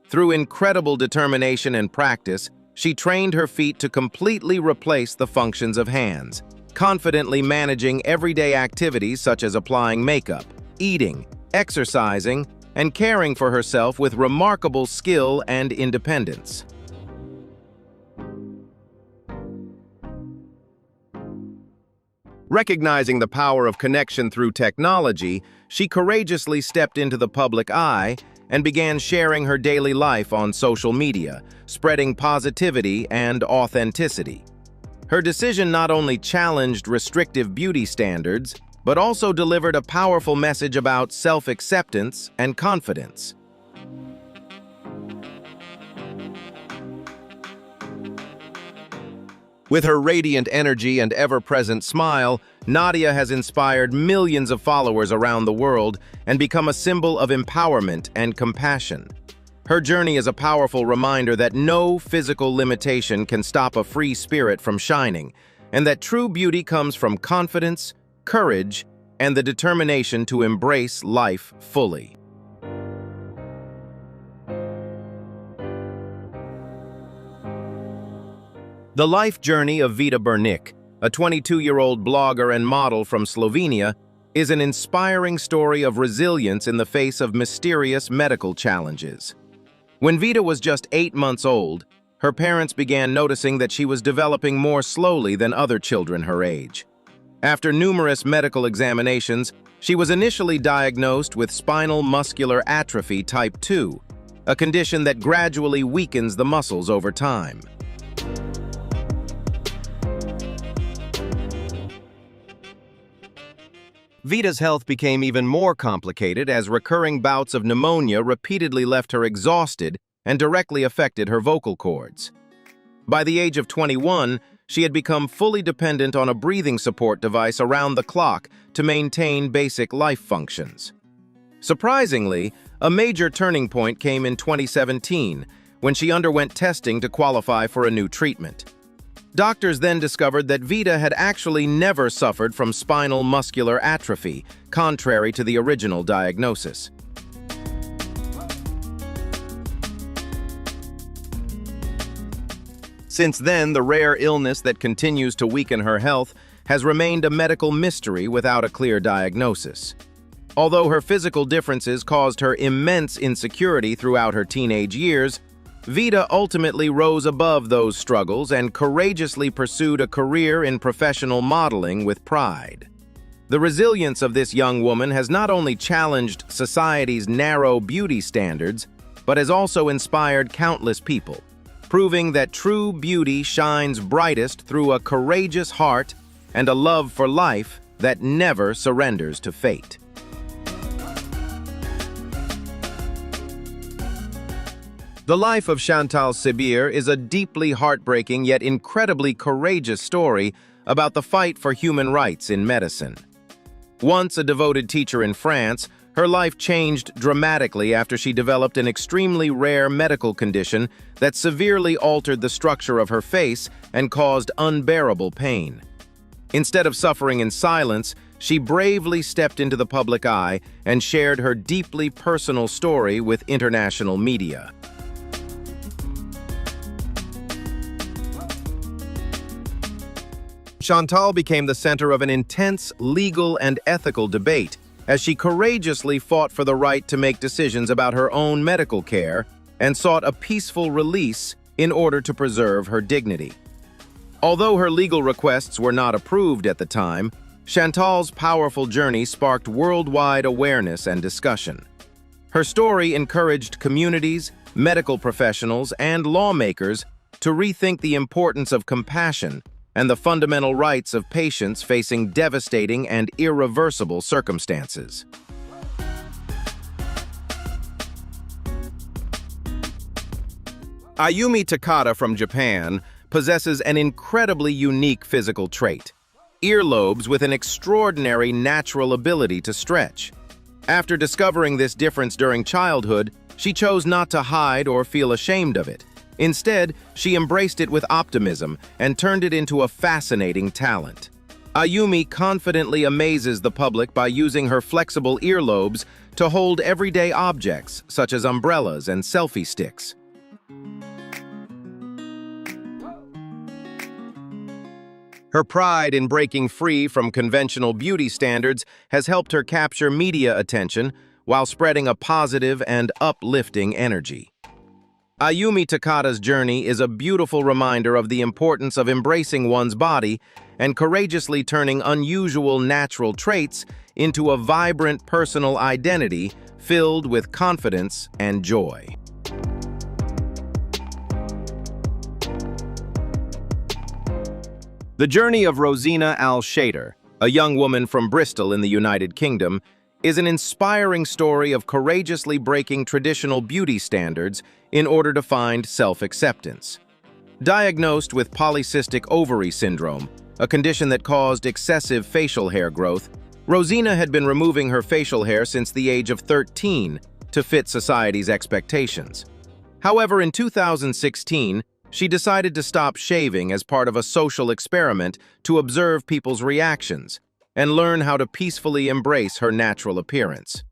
Through incredible determination and practice, she trained her feet to completely replace the functions of hands, confidently managing everyday activities such as applying makeup, eating, exercising, and caring for herself with remarkable skill and independence. Recognizing the power of connection through technology, she courageously stepped into the public eye and began sharing her daily life on social media, spreading positivity and authenticity. Her decision not only challenged restrictive beauty standards, but also delivered a powerful message about self-acceptance and confidence. With her radiant energy and ever-present smile, Nadia has inspired millions of followers around the world and become a symbol of empowerment and compassion. Her journey is a powerful reminder that no physical limitation can stop a free spirit from shining, and that true beauty comes from confidence, courage, and the determination to embrace life fully. The life journey of Vida Bernic, a 22-year-old blogger and model from Slovenia, is an inspiring story of resilience in the face of mysterious medical challenges. When Vida was just 8 months old, her parents began noticing that she was developing more slowly than other children her age. After numerous medical examinations, she was initially diagnosed with spinal muscular atrophy type 2, a condition that gradually weakens the muscles over time. Vida's health became even more complicated as recurring bouts of pneumonia repeatedly left her exhausted and directly affected her vocal cords. By the age of 21, she had become fully dependent on a breathing support device around the clock to maintain basic life functions. Surprisingly, a major turning point came in 2017 when she underwent testing to qualify for a new treatment. Doctors then discovered that Vida had actually never suffered from spinal muscular atrophy, contrary to the original diagnosis. Since then, the rare illness that continues to weaken her health has remained a medical mystery without a clear diagnosis. Although her physical differences caused her immense insecurity throughout her teenage years, Vida ultimately rose above those struggles and courageously pursued a career in professional modeling with pride. The resilience of this young woman has not only challenged society's narrow beauty standards, but has also inspired countless people, proving that true beauty shines brightest through a courageous heart and a love for life that never surrenders to fate. The life of Chantal Sibir is a deeply heartbreaking yet incredibly courageous story about the fight for human rights in medicine. Once a devoted teacher in France, her life changed dramatically after she developed an extremely rare medical condition that severely altered the structure of her face and caused unbearable pain. Instead of suffering in silence, she bravely stepped into the public eye and shared her deeply personal story with international media. Chantal became the center of an intense legal and ethical debate as she courageously fought for the right to make decisions about her own medical care and sought a peaceful release in order to preserve her dignity. Although her legal requests were not approved at the time, Chantal's powerful journey sparked worldwide awareness and discussion. Her story encouraged communities, medical professionals, and lawmakers to rethink the importance of compassion and the fundamental rights of patients facing devastating and irreversible circumstances. Ayumi Takada from Japan possesses an incredibly unique physical trait: earlobes with an extraordinary natural ability to stretch. After discovering this difference during childhood, she chose not to hide or feel ashamed of it. Instead, she embraced it with optimism and turned it into a fascinating talent. Ayumi confidently amazes the public by using her flexible earlobes to hold everyday objects, such as umbrellas and selfie sticks. Her pride in breaking free from conventional beauty standards has helped her capture media attention while spreading a positive and uplifting energy. Ayumi Takada's journey is a beautiful reminder of the importance of embracing one's body and courageously turning unusual natural traits into a vibrant personal identity filled with confidence and joy. The journey of Rosina Al-Shader, a young woman from Bristol in the United Kingdom, is an inspiring story of courageously breaking traditional beauty standards in order to find self-acceptance. Diagnosed with polycystic ovary syndrome, a condition that caused excessive facial hair growth, Rosina had been removing her facial hair since the age of 13 to fit society's expectations. However, in 2016, she decided to stop shaving as part of a social experiment to observe people's reactions and learn how to peacefully embrace her natural appearance.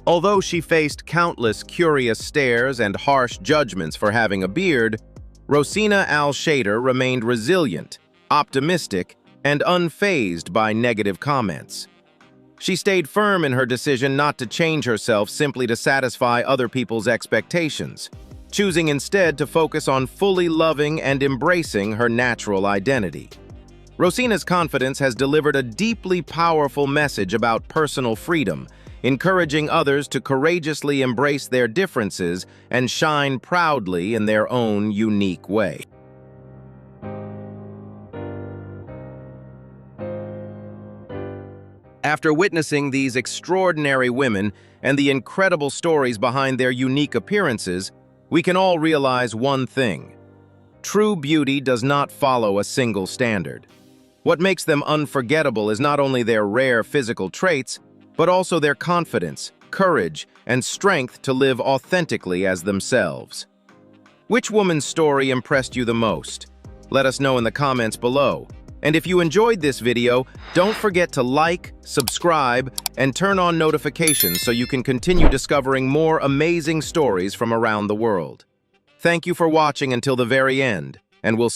Although she faced countless curious stares and harsh judgments for having a beard, Rosina Al-Shader remained resilient, optimistic, and unfazed by negative comments. She stayed firm in her decision not to change herself simply to satisfy other people's expectations, choosing instead to focus on fully loving and embracing her natural identity. Rosina's confidence has delivered a deeply powerful message about personal freedom, encouraging others to courageously embrace their differences and shine proudly in their own unique way. After witnessing these extraordinary women and the incredible stories behind their unique appearances, we can all realize one thing: true beauty does not follow a single standard. What makes them unforgettable is not only their rare physical traits, but also their confidence, courage, and strength to live authentically as themselves. Which woman's story impressed you the most? Let us know in the comments below. And if you enjoyed this video, don't forget to like, subscribe, and turn on notifications so you can continue discovering more amazing stories from around the world. Thank you for watching until the very end, and we'll see